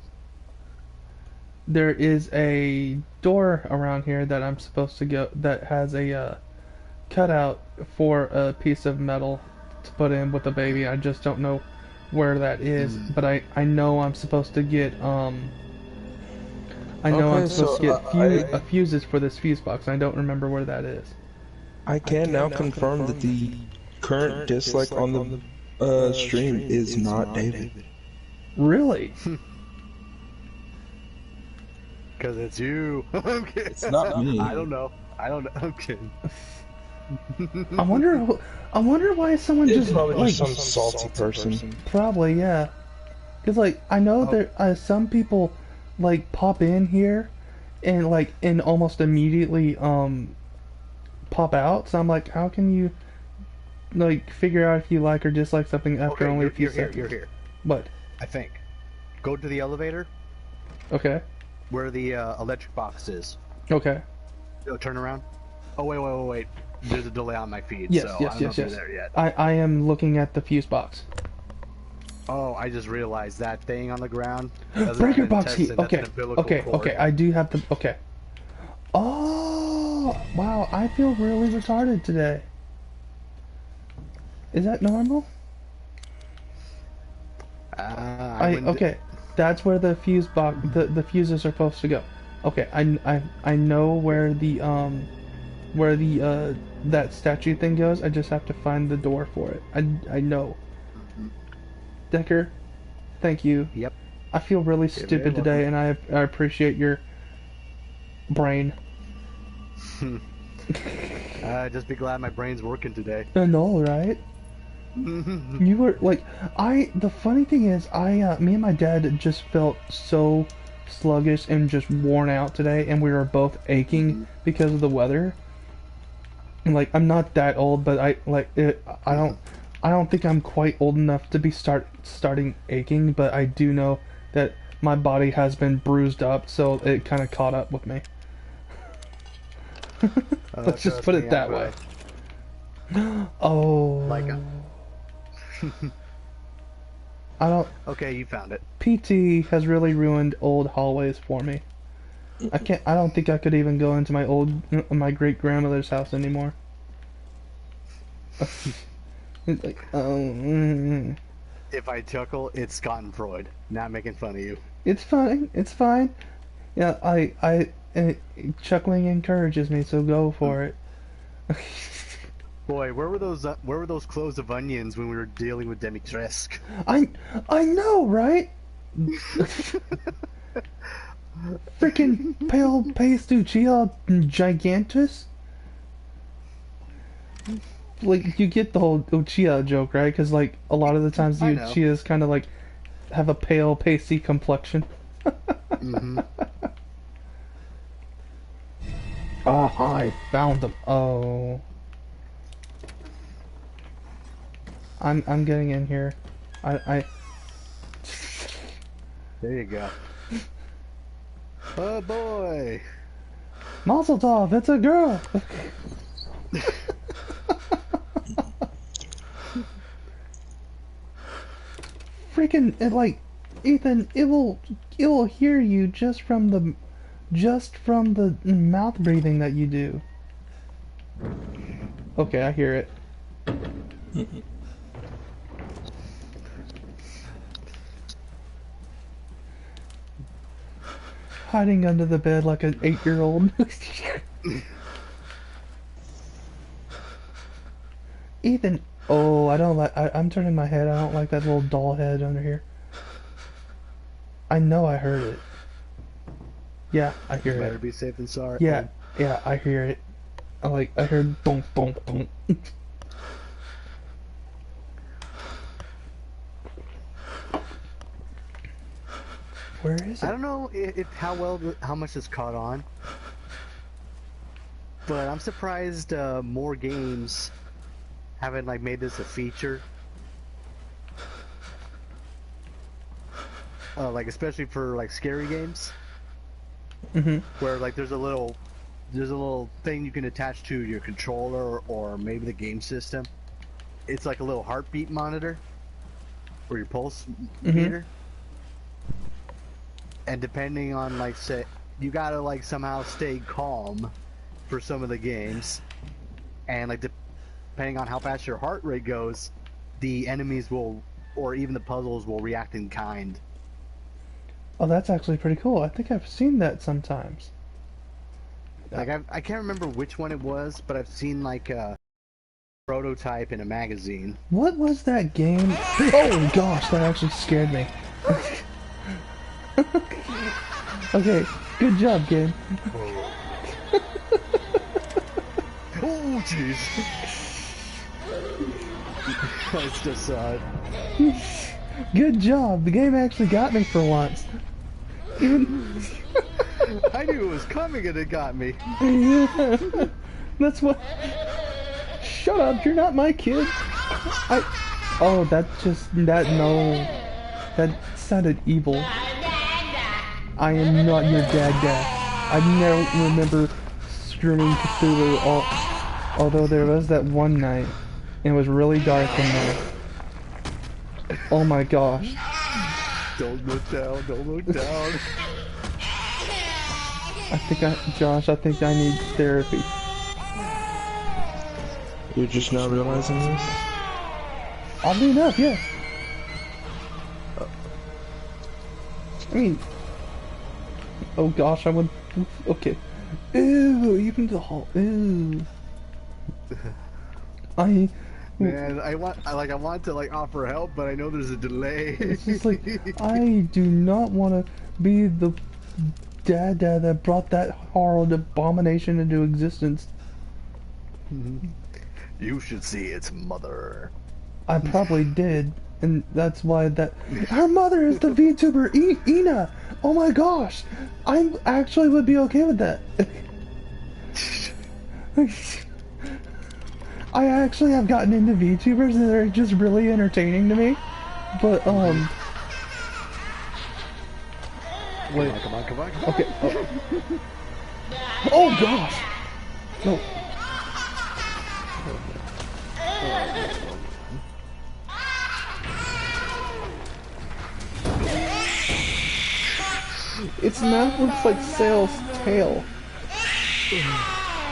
There is a door around here that I'm supposed to go. That has a cutout for a piece of metal to put in with the baby. I just don't know where that is, but I know I'm supposed to get I know I'm supposed to get fuses for this fuse box. I don't remember where that is. I can now confirm that the current dislike on the stream is not David. Really? Because it's you. I'm kidding. It's not me. I don't know. I'm kidding. I wonder why someone It's just probably like just some salty person. probably, yeah. Because like I know there some people like pop in here and almost immediately pop out. So I'm like, how can you like figure out if you like or dislike something after only a few seconds? You're here. What? I think. Go to the elevator Okay. where the electric box is. Okay. Turn around. Oh wait. There's a delay on my feed, Yes, so yes, I don't know yes, if you're yes. there yet. I am looking at the fuse box. Oh, I just realized that thing on the ground. That's Breaker not an box heat. intestine, that's Okay. an umbilical Okay. cord. Okay. I do have the. Okay. Oh wow! I feel really retarded today. Is that normal? Okay. That's where the fuse box, the fuses are supposed to go. Okay. I know where the that statue thing goes. I just have to find the door for it. I know. Decker, thank you. Yep. I feel really stupid today, and I appreciate your brain. Just be glad my brain's working today. I know, right? You were like, the funny thing is, me and my dad just felt so sluggish and just worn out today, and we were both aching because of the weather. And like, I'm not that old, but I don't think I'm quite old enough to be starting aching, but I do know that my body has been bruised up, so it kind of caught up with me. Let's just put it that way. Oh. Like I don't. Okay, you found it. PT has really ruined old hallways for me. I don't think I could even go into my great grandmother's house anymore. It's like, If I chuckle, it's Schadenfreude. Not making fun of you. It's fine. It's fine. Yeah, chuckling encourages me, so go for it. Boy, where were those cloves of onions when we were dealing with Dimitrescu? I know, right? Freaking pale paste Uchiha gigantus. Like, you get the whole Uchiha joke, right? Because like a lot of the times the Uchihas kind of like have a pale pasty complexion. Mm-hmm. I found them. Oh. I'm getting in here. I There you go. Oh boy. Mazel tov, it's a girl. Freaking like Ethan, it will hear you just from the mouth breathing that you do. Okay, I hear it. Hiding under the bed like an 8-year-old. Ethan, oh, I don't like. I'm turning my head. I don't like that little doll head under here. I know I heard it. Yeah, I hear it. Better be safe than sorry. Yeah, yeah, I hear it. I heard boom, boom, boom. Where is it? I don't know how much it's caught on, but I'm surprised more games haven't like made this a feature. Like especially for like scary games, where like there's a little thing you can attach to your controller or maybe the game system. It's like a little heartbeat monitor or your pulse meter. And depending on like say you gotta like somehow stay calm for some of the games, and like depending on how fast your heart rate goes, the enemies will or even the puzzles will react in kind. Oh, that's actually pretty cool. I think I've seen that sometimes. Like I can't remember which one it was, but I've seen like a prototype in a magazine. What was that game? Oh gosh, that actually scared me. Okay, good job, game. Oh jeez. I just saw it. Good job. The game actually got me for once. Even I knew it was coming and it got me. yeah, that's what. Shut up! You're not my kid. Oh, that no. That sounded evil. I am not your dad. I never remember screaming Cthulhu. Although there was that one night, and it was really dark in there. Oh my gosh. Don't look down, don't look down. Josh, I think I need therapy. You're just now realizing this? Oddly enough, yes. I mean, oh gosh, I would. Okay. Ew, even the whole. Ew. Man, I want to like offer help, but I know there's a delay. It's just like, I do not want to be the dad that brought that horrible abomination into existence. You should see its mother. I probably did, and that's why her mother is the VTuber Ina. Oh my gosh, I actually would be okay with that. I actually have gotten into VTubers and they're just really entertaining to me. But wait. Come on. Okay. Oh gosh. No. Its mouth looks like Sail's tail.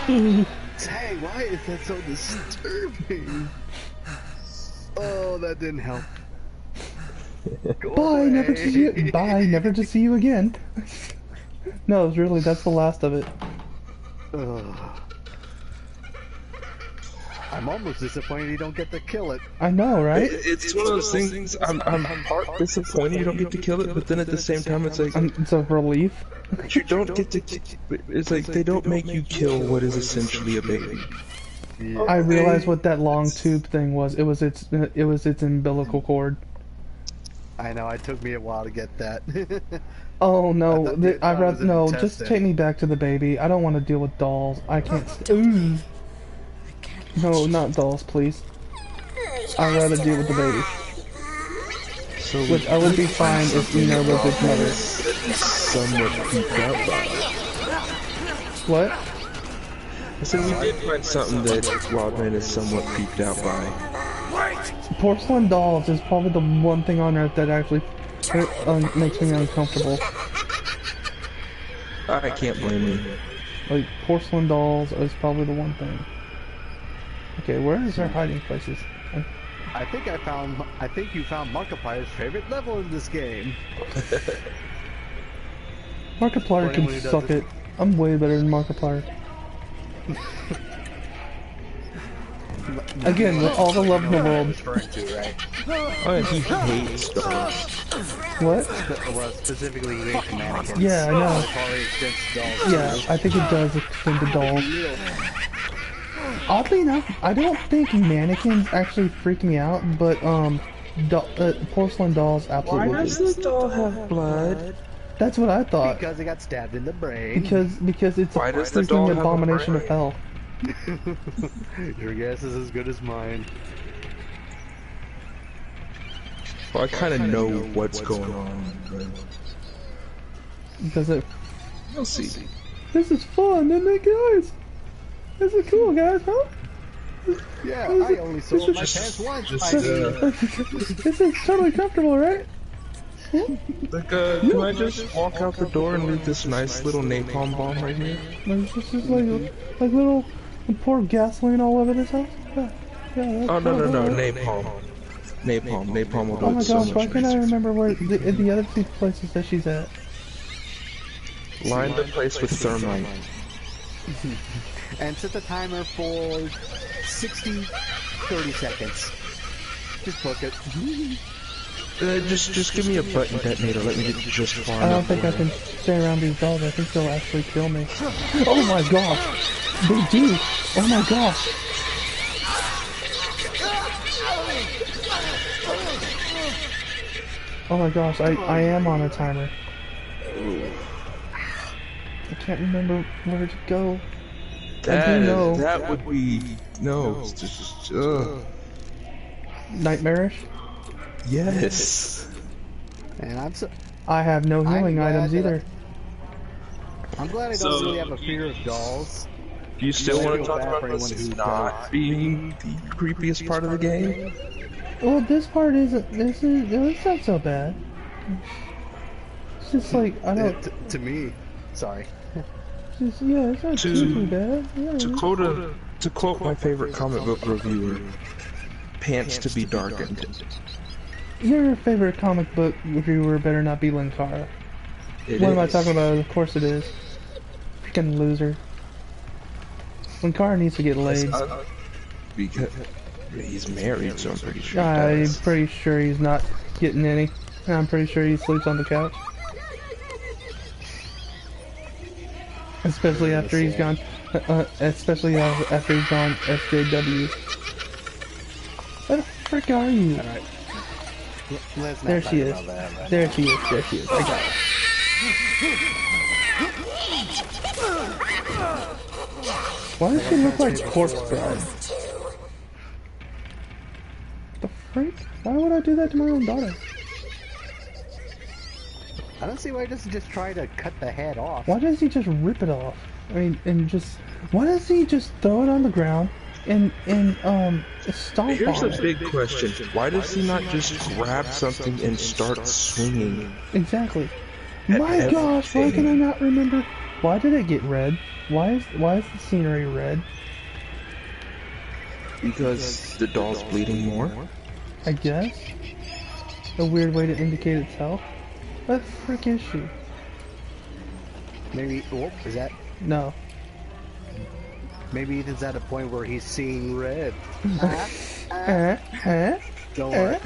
Dang, why is that so disturbing? Oh, that didn't help. Bye, never to see you. Bye, never to see you again. No, really, that's the last of it. I'm almost disappointed you don't get to kill it. I know, right? It's one of those things. I'm part disappointed you don't get to kill it, but then at the same time, it's like It's a relief. you don't get to. It's like they don't make you kill what is essentially a baby. Yeah. I realized what that long tube thing was. It was its umbilical cord. I know. It took me a while to get that. Oh no! I thought it was an Just intestine. take me back to the baby. I don't want to deal with dolls. I can't. Ooh. No, not dolls, please. I'd rather deal with the baby. So Which I would be fine if Ina was its mother. somewhat creeped out by. What? I said we did find something that Wildman is somewhat creeped out by. Porcelain dolls is probably the one thing on earth that actually makes me uncomfortable. I can't blame you. Like, porcelain dolls is probably the one thing. Okay, where is our hiding places? I think you found Markiplier's favorite level in this game. Markiplier can suck it. I'm way better than Markiplier. Again, with all the love in the world. Oh, and he hates dolls. What? Well, specifically he hates mannequins. Yeah, I know. It probably extends to dolls. Yeah, I think it does extend to dolls. Oddly enough, I don't think mannequins actually freak me out, but porcelain dolls absolutely. Why does this doll have blood? That's what I thought. Because it got stabbed in the brain. Because it's Why a does the doll freaking have a abomination of brain? hell. Your guess is as good as mine. Well, I kind of know what's going on. Does it? We'll see. This is fun, isn't it, guys? This is cool, guys, huh? Yeah, I only sold my pants once. This is totally comfortable, right? Like, can I just walk out the door and leave this nice little napalm bomb right here? Like, this is like little pour gasoline all over this house. Yeah, that's Oh, no, cool. napalm. Napalm will do Oh my it so gosh, why much can't I nicer. remember where the other two places that she's at? Line the place with thermite. And set the timer for 30 seconds. Just book it. Just give me a button detonator. Let me get just far enough. I don't think I can stay around these dolls. I think they'll actually kill me. Oh my gosh! They do! Oh my gosh! Oh my gosh, I am on a timer. I can't remember where to go. I do know. That would be... No, it's just... Nightmarish? Yes. And I have no healing items either. I'm glad I don't really have a fear of dolls. Do you still want to talk about this not being the creepiest part of the game? Well, this part isn't. It's not so bad. It's just like I don't. To me, sorry. It's not too bad. Yeah, To quote my favorite comic book reviewer, pants to be darkened. Your favorite comic book reviewer better not be Linkara. What am I talking about? Of course it is. Freaking loser. Linkara needs to get laid. Because he's married, so I'm pretty sure. I'm pretty sure he's not getting any. And I'm pretty sure he sleeps on the couch. Especially after he's gone. Especially after he's gone SJW. Where the frick are you? Alright. There she is. There she is. There she is. I got her. Why does she look like Corpse Bride? The freak? Why would I do that to my own daughter? I don't see why he doesn't just try to cut the head off. Why does he just rip it off? I mean, and just... Why does he just throw it on the ground and stomp Here's on a it? big question. Why does he not just grab something and start swinging? Exactly. My gosh, why can I not remember? Why did it get red? Why is the scenery red? Because the doll's bleeding more? I guess. A weird way to indicate itself. What the frick is she? Maybe, oh, is that? No. Maybe Ethan's at a point where he's seeing red. Don't worry.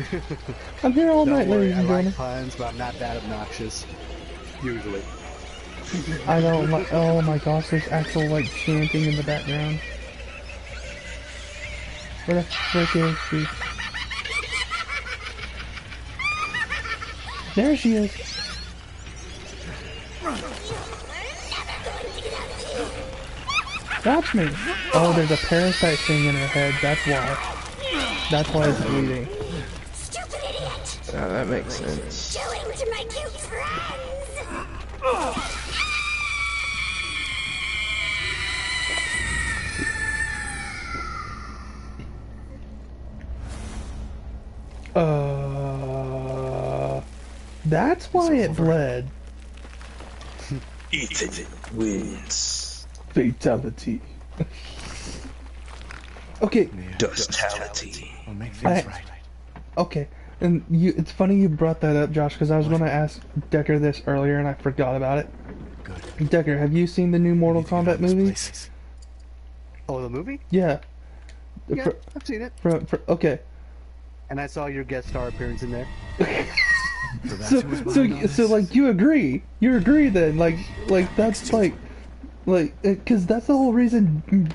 I'm here all Don't night, worry, ladies I and like gentlemen. puns, but I'm not that obnoxious. Usually. I don't like. Oh my gosh, there's actual like chanting in the background. Where the frick is she? There she is. Watch me. Oh, there's a parasite thing in her head. That's why. That's why it's bleeding. Stupid idiot! That makes sense. Doing to my cute friends! That's why it bled. Ethan wins. Fatality. Okay. Dustality. I'll make things right. Okay. And it's funny you brought that up, Josh, because I was going to ask Decker this earlier and I forgot about it. Good. Decker, have you seen the new Mortal Kombat movie? Oh, the movie? Yeah. Yeah, I've seen it. Okay. And I saw your guest star appearance in there. So like you agree then, like that's like because that's the whole reason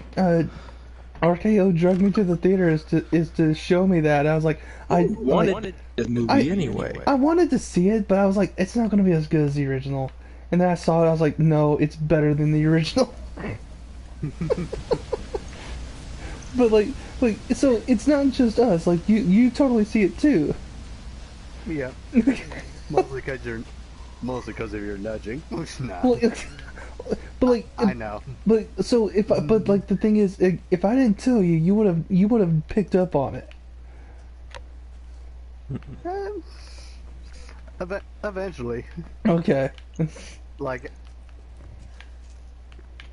RKO drugged me to the theater is to show me that. I was like, I wanted the movie anyway. I wanted to see it, but I was like, it's not gonna be as good as the original. And then I saw it, I was like, no, it's better than the original. But like so it's not just us, like you totally see it too. Yeah. Mostly because of your nudging. Nah. Well, but like I know. But so but like the thing is, if I didn't tell you, you would have picked up on it. Eventually. Okay. Like,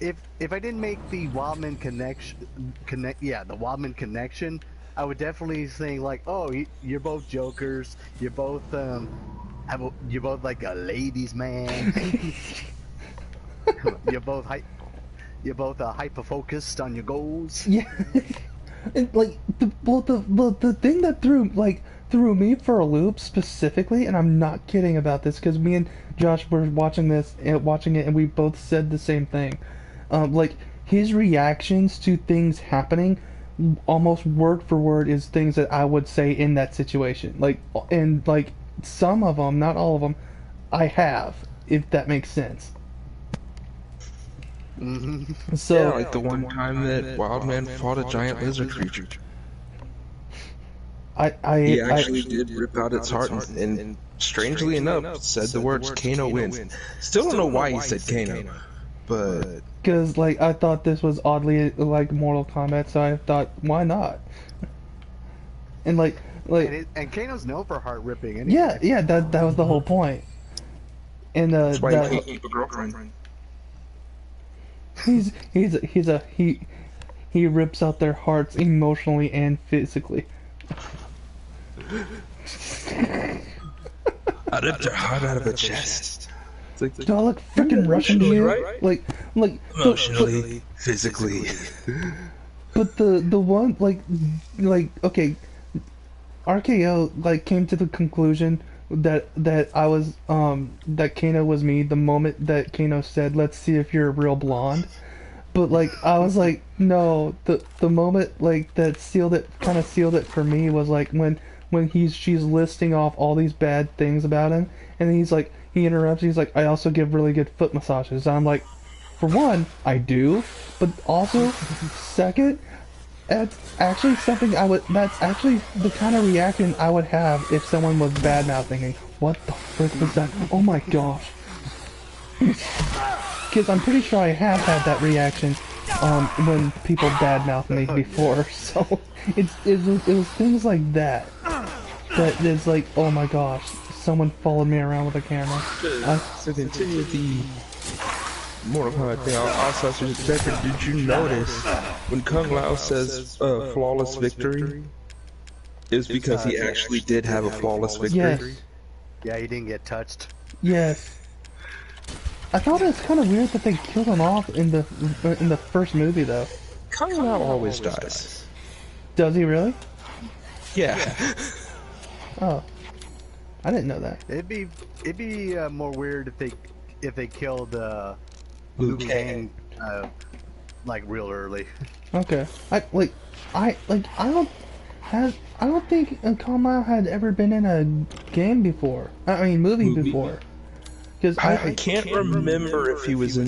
if I didn't make the Wildman the Wildman connection, I would definitely think like, oh, you're both jokers. You're both you're both like a ladies' man. you're both You're both hyper focused on your goals. Yeah. And like the thing that threw me for a loop specifically, and I'm not kidding about this because me and Josh were watching it, and we both said the same thing. Like his reactions to things happening, almost word for word, is things that I would say in that situation. Like, and like some of them, not all of them, I have, if that makes sense. So yeah, like the one time that Wildman fought a giant lizard creature. He actually did rip out its heart and strangely enough said the words Kano wins. Still don't know why he said Kano, but because like I thought this was oddly like Mortal Kombat, so I thought why not? And and Kano's known for heart ripping. Anyway. Yeah, that was the whole point. And that's why he can't keep a girlfriend. He rips out their hearts emotionally and physically. I ripped their heart out of her chest. Like, do I look freaking Russian to you? Right? Like emotionally, physically. But the one like okay, RKO like came to the conclusion that I was that Kano was me the moment that Kano said, "Let's see if you're a real blonde." But like I was like, no. The moment like that kind of sealed it for me was like when she's listing off all these bad things about him, and then he interrupts. He's like, I also give really good foot massages. And I'm like, for one, I do, but also second, that's actually something that's actually the kind of reaction I would have if someone was bad mouthing me. What the frick was that? Oh my gosh. Because I'm pretty sure I have had that reaction when people badmouth me before. So it was things like that is like, oh my gosh, someone followed me around with a camera. To continue the Mortal Kombat thing, also did you notice when Kung Lao says flawless victory is because he actually did have a flawless victory? Yes. Yeah, he didn't get touched. Yes. I thought it was kind of weird that they killed him off in the first movie, though. Kung Lao always dies. Does he really? Yeah. Oh, I didn't know that. It'd be more weird if they killed Liu Kang like real early. Okay. I don't think Kung Lao had ever been in a game before. I mean, movie before. Because I can't remember if he was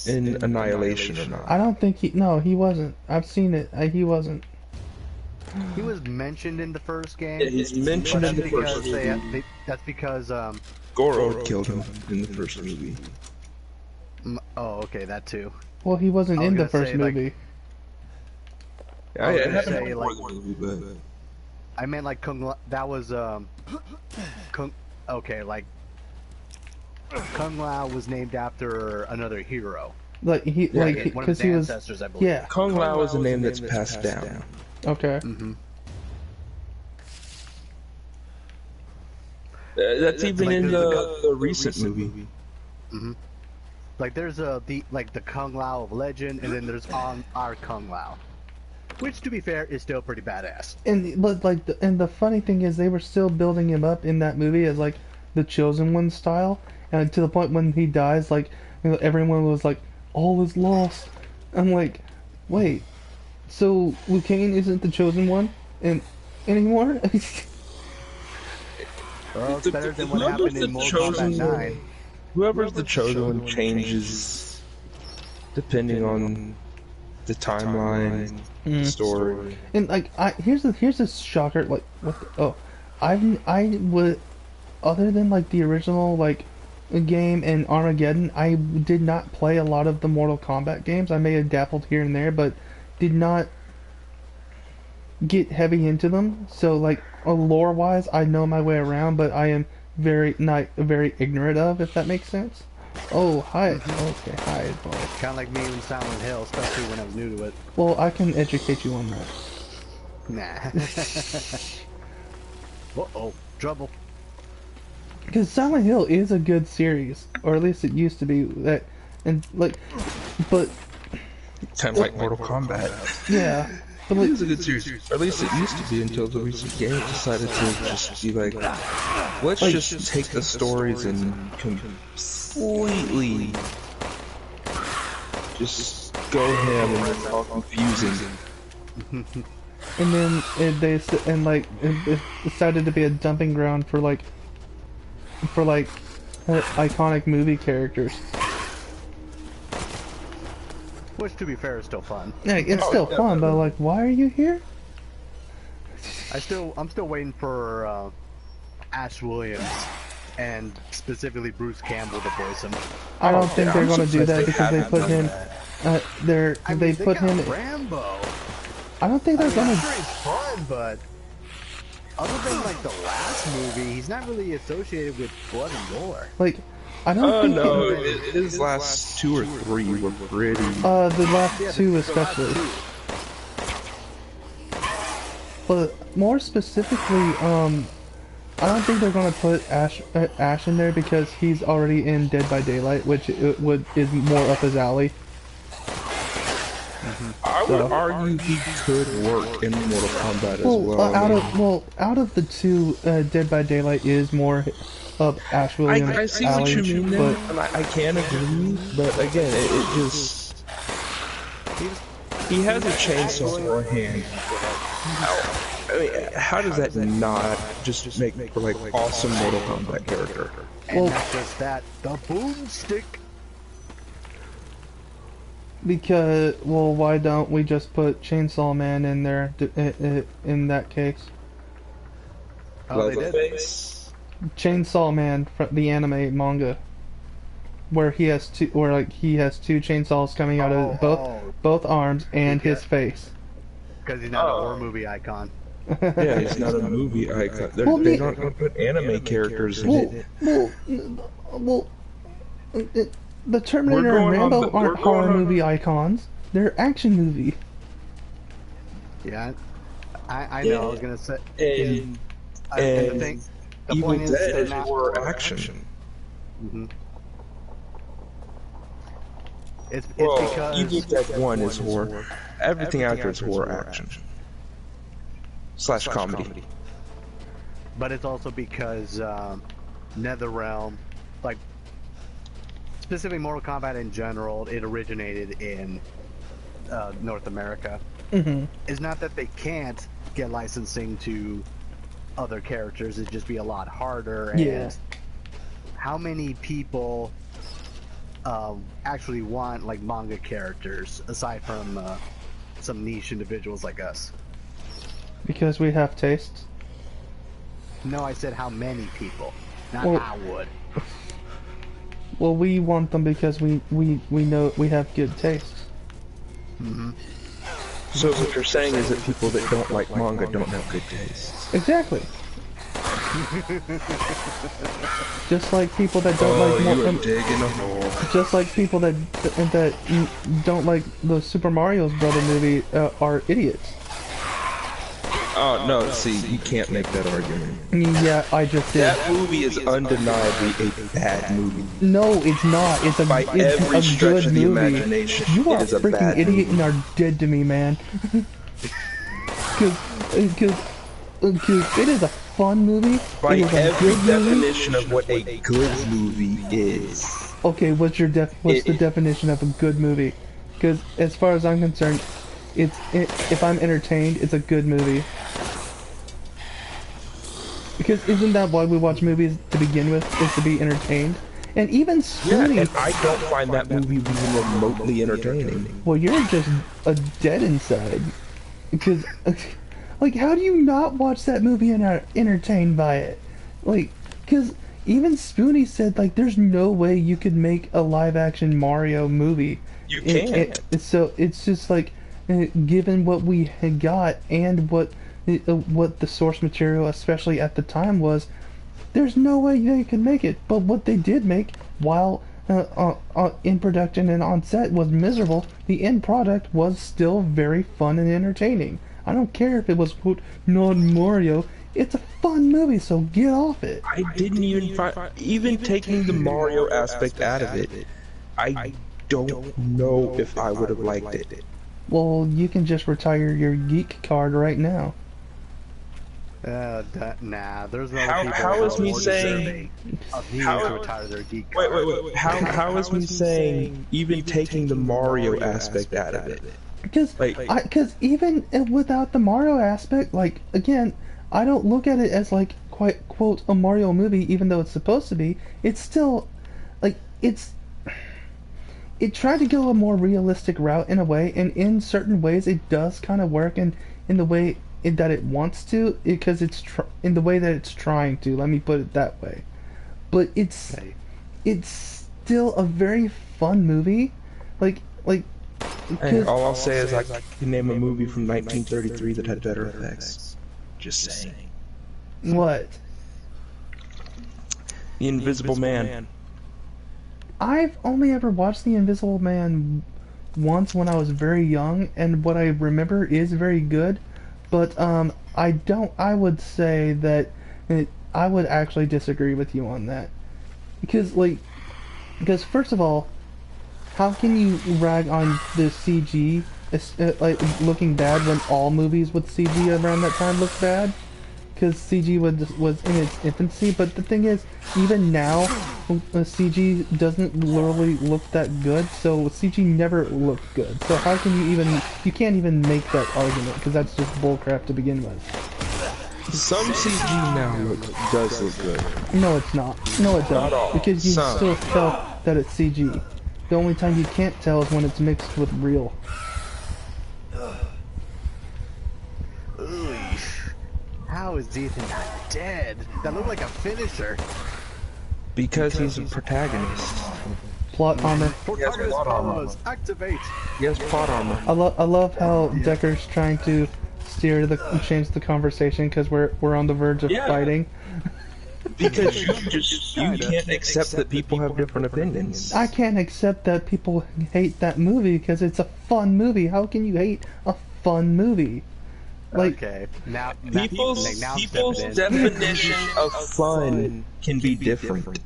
in Annihilation or not. I don't think he wasn't. I've seen it. He wasn't. He was mentioned in the first game. Yeah, he's mentioned in the first movie. That's because Goro killed him in the first movie. Oh, okay, that too. Well, he wasn't in the first movie. I meant like Kung Lao. That was okay, like Kung Lao was named after another hero. Like one of his ancestors, I believe. Yeah. Kung Lao is a name that's passed down. Okay. That's even like in the recent movie. Like there's the Kung Lao of legend, and then there's our Kung Lao, which to be fair is still pretty badass. And the funny thing is they were still building him up in that movie as like the Chosen One style, and to the point when he dies, like everyone was like, all is lost. I'm like, wait, so Liu Kang isn't the Chosen One anymore? Well, it's better than what happened in Mortal Kombat 9. Whoever's the Chosen One changes depending on the timeline, the story. And like, here's the shocker. Like, I would, other than like the original like game and Armageddon, I did not play a lot of the Mortal Kombat games. I may have dabbled here and there, but did not get heavy into them. So like, lore wise, I know my way around, but I am very ignorant of, if that makes sense. Oh, hi. Okay, hi, boy. Kind of like me in Silent Hill, especially when I was new to it. Well, I can educate you on that. Nah. Uh-oh, trouble. Because Silent Hill is a good series, or at least it used to be. But Kind of like Mortal Kombat. Yeah. But It like, is a good series. Or at least it used to be until the recent game decided to just be like, let's just take the stories and completely just go ham and make it all confusing. and then it decided to be a dumping ground for iconic movie characters. Which, to be fair, is still fun. Yeah, it's still fun, but like, why are you here? I'm still waiting for Ash Williams and specifically Bruce Campbell to voice him. I don't think yeah, they're I'm going to do that surprised they because they put him. They put him. Rambo. I don't think they're I'm going sure to. he's fun, but other than like the last movie, he's not really associated with blood and gore. Like, I don't think. No, his last 2 or 3 were pretty. The last two especially. But more specifically, I don't think they're gonna put Ash in there because he's already in Dead by Daylight, which is more up his alley. I would argue he could work in Mortal Kombat as well. Out of the two, Dead by Daylight is more up Ash Williams' I see alley, what you mean there, but and I can agree, but again, it just... He has a chainsaw in one hand. I mean, how does that not just make for like awesome Mortal Kombat character? And not just that, the boomstick. because why don't we just put Chainsaw Man in there in that case? Oh, they did. Chainsaw Man from the anime manga, where he has two chainsaws coming out of both arms and his face. Because he's not a horror movie icon. Yeah, he's not a movie icon. They're not going to put anime characters in it. The Terminator and Rambo aren't horror movie icons. They're action movie. Yeah, I know. I was gonna say. And the Evil point is, Dead they're is not horror action. Mm-hmm. It's Well, because Evil Dead 1 is horror. Everything after is horror action. / comedy. But it's also because NetherRealm, like specifically Mortal Kombat in general, it originated in North America. Mm-hmm. It's not that they can't get licensing to other characters; it'd just be a lot harder. And Yeah. how many people actually want like manga characters aside from some niche individuals like us? Because we have tastes. No, I said how many people, not Well- I would. Well, we want them because we know we have good tastes. Mm-hmm. So what you're saying is that people that don't like manga don't have good taste. Exactly. Just like people that don't like digging a hole. just like people that don't like the Super Mario Brother movie are idiots. Oh, no, see, you can't make that argument. Yeah, I just did. That movie is undeniably a bad movie. No, it's not. It's By every a stretch good of the movie. imagination, You are it is a a freaking bad idiot movie. and are dead to me, man. Because it is a fun movie. By It is a every good movie. definition of what a good movie is. Okay, what's the definition of a good movie? Because as far as I'm concerned, if I'm entertained, it's a good movie. Because isn't that why we watch movies to begin with? Is to be entertained? And even Yeah, Spoonie. and I don't find that movie even remotely entertaining. Well, you're just a dead inside. Because, like, how do you not watch that movie and are entertained by it? Like, because even Spoonie said, like, there's no way you could make a live-action Mario movie. You can't. So it's just like, given what we had got and what the source material, especially at the time, was, there's no way they could make it. But what they did make, while in production and on set, was miserable. The end product was still very fun and entertaining. I don't care if it was, quote, not Mario. It's a fun movie, so get off it. I didn't even find, even taking the Mario aspect out of it, I don't know if I would have liked it. Well, you can just retire your geek card right now. Nah, there's no How is me saying of needing to retire their geek wait, card. wait. How is me saying even taking the Mario aspect out of it? Because even without the Mario aspect, like, again, I don't look at it as like quite quote a Mario movie, even though it's supposed to be. It's still like it tried to go a more realistic route in a way, and in certain ways it does kind of work in the way that it wants to, because it's in the way that it's trying to. Let me put it that way. But it's still a very fun movie. Hey, all I'll say is I can name a movie from 1933 that had better effects. Just saying. What? The Invisible Man. I've only ever watched The Invisible Man once when I was very young, and what I remember is very good. But I would say that I would actually disagree with you on that. Because first of all, how can you rag on the CG like looking bad when all movies with CG around that time looked bad? Because CG was in its infancy. But the thing is, even now, CG doesn't literally look that good. So CG never looked good. So how can you can't even make that argument, because that's just bullcrap to begin with. Some CG now does look good. No, it's not. No, it Not doesn't. all. Because you Some. still tell that it's CG. The only time you can't tell is when it's mixed with real. Ooh, how is Ethan not dead? That looked like a finisher. Because he's a protagonist. Plot armor. Protagonist plot armor. powers, activate. He has plot armor. I love how Decker's trying to change the conversation because we're on the verge of fighting. Because you can't accept that people have different opinions. I can't accept that people hate that movie because it's a fun movie. How can you hate a fun movie? Like, Okay, now People's stepping in. definition of fun can be different.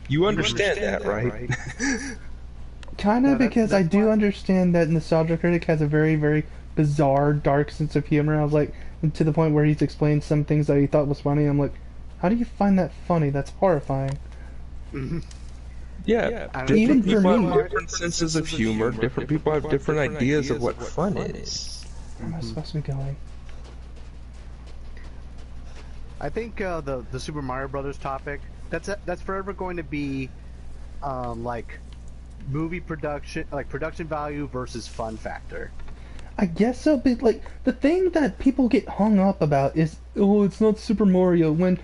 You understand that, right? kind of, because I do understand that Nostalgia Critic has a very, very bizarre, dark sense of humor. I was like, to the point where he's explained some things that he thought was funny. I'm like, how do you find that funny? That's horrifying. Yeah, Even different for people me. have different senses of humor. Different people have different ideas of what fun is. Where am I supposed to be going? I think the Super Mario Brothers topic that's forever going to be like movie production, like production value versus fun factor. I guess so, but like the thing that people get hung up about is, oh, it's not Super Mario, when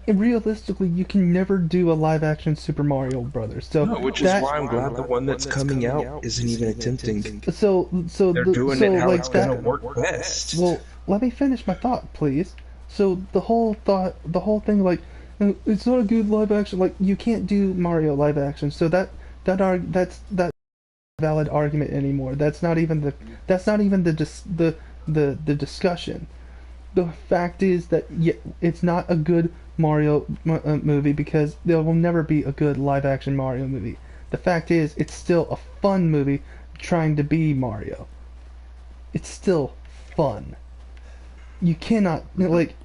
realistically you can never do a live action Super Mario Brothers. So Which is why I'm glad the one that's coming out isn't even attempting. So They're doing it how like it's gonna that. work best. Well, let me finish my thought, please. So the whole thing, like, it's not a good live action. Like, you can't do Mario live action. So that's valid argument anymore. That's not even the discussion. The fact is that it's not a good Mario movie because there will never be a good live action Mario movie. The fact is, it's still a fun movie trying to be Mario. It's still fun. You cannot like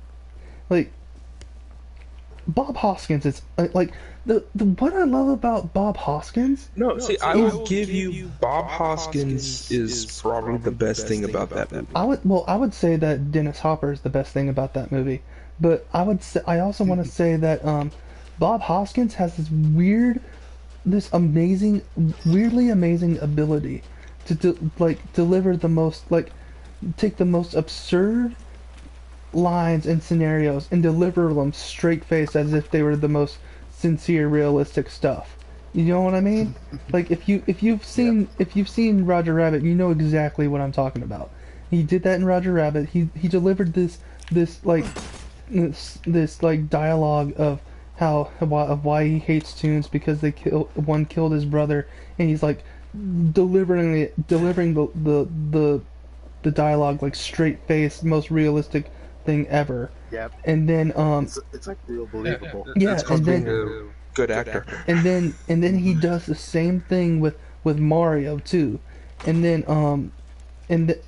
Bob Hoskins is like the what I love about Bob Hoskins. No, see, I will give you Bob Hoskins is probably the best thing about that movie. I would say that Dennis Hopper is the best thing about that movie, but I also want to say that Bob Hoskins has weirdly amazing ability to deliver the most, take the most absurd lines and scenarios and deliver them straight faced as if they were the most sincere, realistic stuff. You know what I mean? Like if you've seen Roger Rabbit, you know exactly what I'm talking about. He did that in Roger Rabbit. He delivered this dialogue of why he hates Toons because one killed his brother, and he's like delivering the dialogue like straight faced, most realistic thing ever. Yep. And then It's like real believable. yeah, That's 'cause and being then a good actor. and then he does the same thing with with Mario too, and then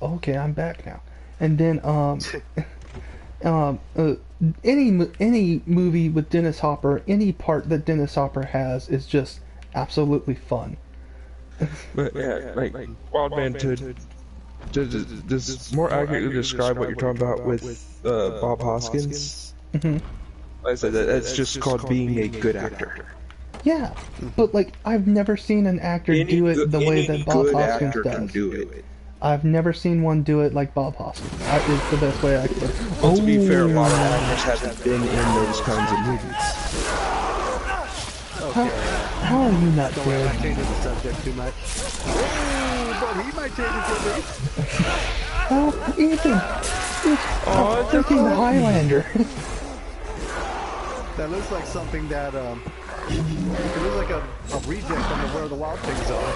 okay, I'm back now, and then any movie with Dennis Hopper, any part that Dennis Hopper has is just absolutely fun. But yeah, like Wildman to just more accurately describe what you're talking about with Bob Hoskins. Hmm. Like I said, that's just called being a good actor. Yeah, but like I've never seen an actor do it the way that Bob Hoskins does. Do it. I've never seen one do it like Bob Hoskins. It's the best way I can. Well, to be fair, a lot of actors haven't been in those kinds of movies. How are you not Don't worry, I'm dead? not changing the subject too much. Oh, but he might change it to me. Oh, Ethan! It's a freaking Highlander! That looks like something that, it looks like a reject from Where the Wild Things Are.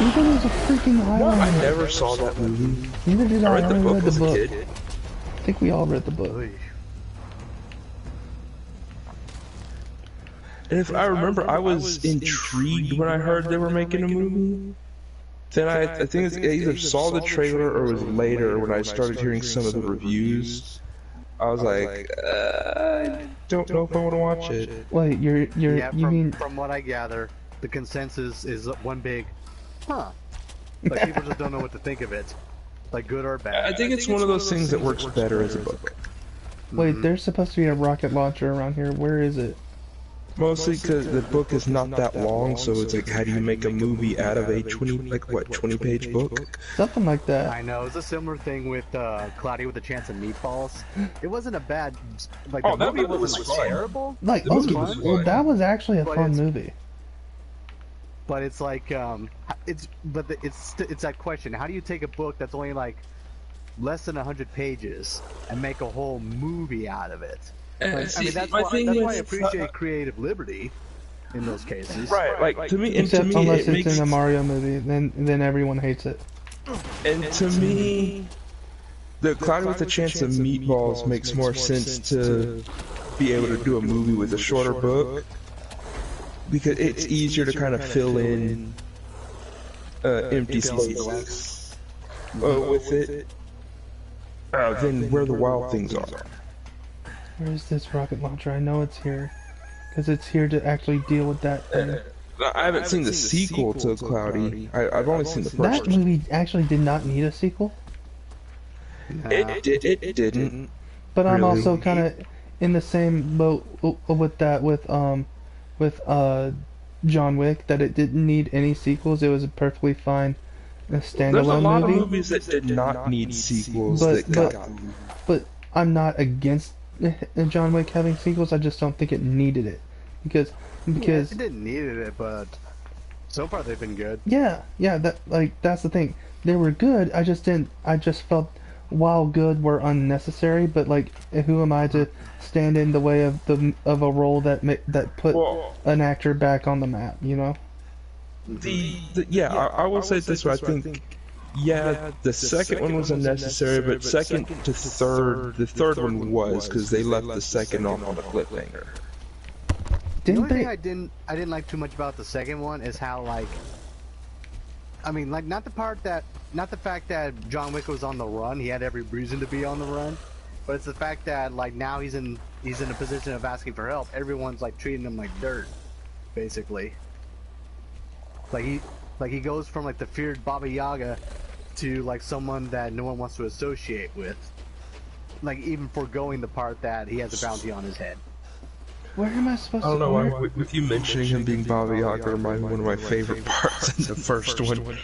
Ethan is a freaking I Highlander. never saw that movie. Neither did I. I read the book read as the a book. kid. I think we all read the book. Oy. And if I remember, I was intrigued when I heard they were making a movie. Then I think I either saw the trailer or it was later when I started hearing some of the reviews. I was like, I don't know if I want to watch it. Wait, Yeah, you mean? from what I gather, the consensus is one big, huh? Like people just don't know what to think of it, like good or bad. I think it's one of those things that works better as a book. Wait, there's supposed to be a rocket launcher around here. Where is it? Mostly because the book is not that long, so it's like, how do you make a movie out of a 20-page book? Something like that. I know, it's a similar thing with Cloudy with a Chance of Meatballs. It wasn't a bad, like the that movie movie wasn't was like fun. terrible, Like, The movie okay, was well, fun. that was actually a But fun it's- movie. but it's like it's that question: how do you take a book that's only like less than 100 pages and make a whole movie out of it? Like, I mean, that's why I appreciate creative liberty in those cases. Right, like to me, Except unless it it's makes, in a Mario movie, then everyone hates it. and to me, the Cloudy with a Chance of Meatballs makes more sense to be able to do a movie with a shorter book because it's easier to kind of fill in empty spaces with it than Where the Wild Things Are. Where is this rocket launcher? I know it's here. Because it's here to actually deal with that thing. I haven't seen the sequel to Cloudy. I've only seen the That first one. movie actually did not need a sequel. It didn't. But I'm Really? also kind of in the same boat with that with John Wick, that it didn't need any sequels. It was a perfully fine There's a standalone lot movie. of movies that did not need sequels But- that but- got But I'm not against John Wick having sequels. I just don't think it needed it because It didn't need it, but so far they've been good. yeah, that's the thing. They were good. I just felt while good were unnecessary. But like, who am I to stand in the way of a role that put Well, an actor back on the map? You know. I will say it this way. I think, the second one was unnecessary, but second to third, the third one was because they left the second off on a cliffhanger. The Didn't only thing they? I didn't like too much about the second one is how like, I mean, like not the fact that John Wick was on the run. He had every reason to be on the run, but it's the fact that like now he's in a position of asking for help. Everyone's like treating him like dirt, basically. Like he goes from like the feared Baba Yaga to like someone that no one wants to associate with. Like even foregoing the part that he has a bounty on his head. Where am I supposed I don't to? know why. With you mentioning him being Baba Yaga reminded me of one of my favorite parts in the first one.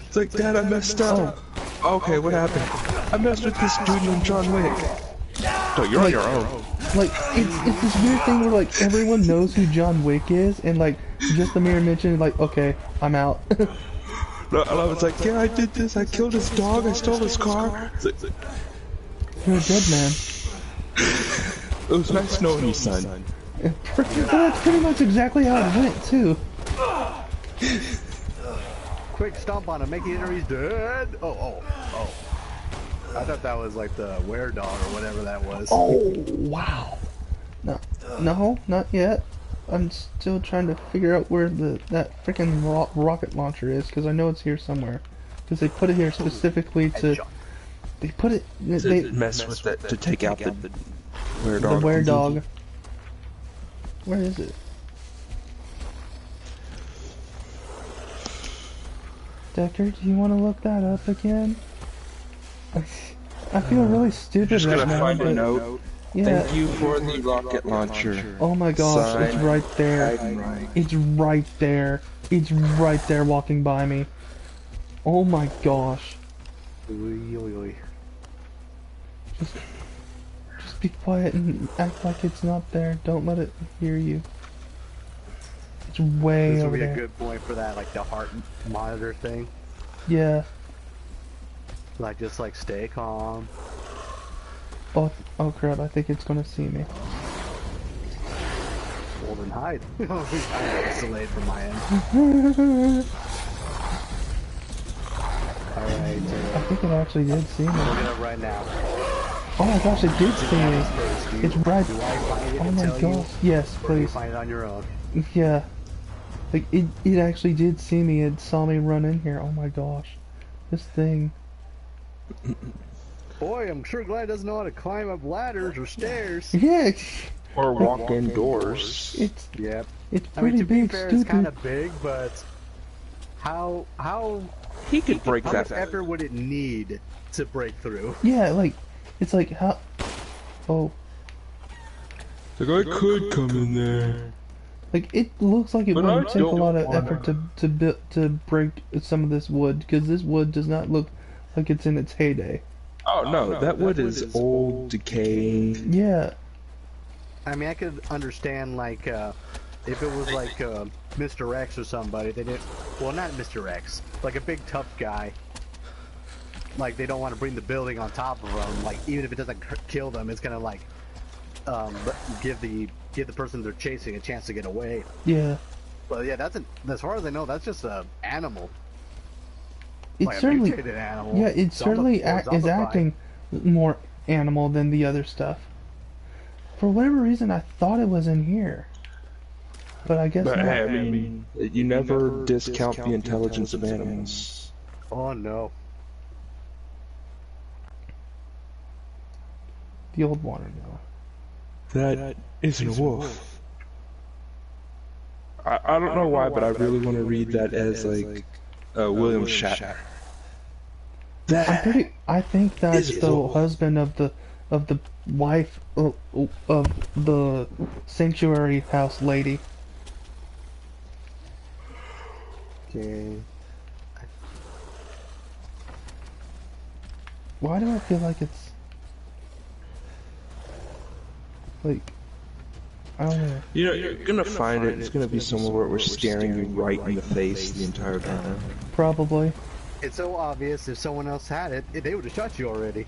It's like, Dad, I messed up. Okay, what happened? I messed with this dude named John Wick. No, you're on your own. Like, it's this weird thing where like everyone knows who John Wick is, and like just the mere mention, like, okay, I'm out. No, and I was like, yeah, I did this. I killed his dog. I stole his car. It's like, You're a dead man. it was nice knowing you, son. Well, that's pretty much exactly how it went too. Quick stomp on him, make it or he's dead. Oh. I thought that was like the were-dog or whatever that was. Oh wow. No, not yet. I'm still trying to figure out where that freaking rocket launcher is, because I know it's here somewhere. Because they put it here specifically to. They put it. They mess with that to take out the were the dog. were dog. Where is it? Decker, do you want to look that up again? I feel really stupid Just right gonna now. find a But note. yeah. Thank you for the rocket launcher. Oh my gosh, it's Sign, right there. right. It's right there. It's right there walking by me. Oh my gosh. Just be quiet and act like it's not there. Don't let it hear you. It's way This would over be there. a good point for that, like the heart monitor thing. Yeah. Like, just like stay calm. Oh crap, I think it's gonna see me. Hold and hide. Oh, it's delayed from my end. Alright, I think it actually did see me. look it up right now. Oh my gosh, it did see me. It's right. Do I find it Oh and my tell you, gosh. Yes, or do you please. find it on your own? Yeah. Like, it actually did see me. It saw me run in here. Oh my gosh. This thing. Boy, I'm sure glad it doesn't know how to climb up ladders or stairs. Yeah. Or walk indoors. It's Yep. it's I mean, pretty to be big, fair, stupid. it's kind of big, but how He could break how that. much effort would it need to break through? Yeah, like, it's like how. Oh, The guy could come in there. like it looks like it But wouldn't I take a don't lot of wanna- effort to break some of this wood, because this wood does not look like it's in its heyday. Oh no, that wood is old, decaying. Yeah. I mean, I could understand, like, if it was like Mr. X or somebody, they didn't. Well, not Mr. X, like a big tough guy. Like, they don't want to bring the building on top of them. Like, even if it doesn't kill them, it's gonna like give the person they're chasing a chance to get away. Yeah. But yeah, as far as I know, that's just a animal. It Like a certainly. mutated animal. Yeah, it certainly is zombified. acting more animal than the other stuff. For whatever reason, I thought it was in here. But I guess But not. hey, I mean, you never discount the intelligence of animals. Oh no. The old water mill. That isn't a wolf. I don't know why, but I really want to read that as like William Shatner. I think that's is the wolf. husband of the wife of the sanctuary house lady. Okay. Why do I feel like it's like I don't know. You know, you're gonna find it. It's gonna be somewhere where we're staring you right in the face the entire time. Probably. It's so obvious. If someone else had it, they would have shot you already.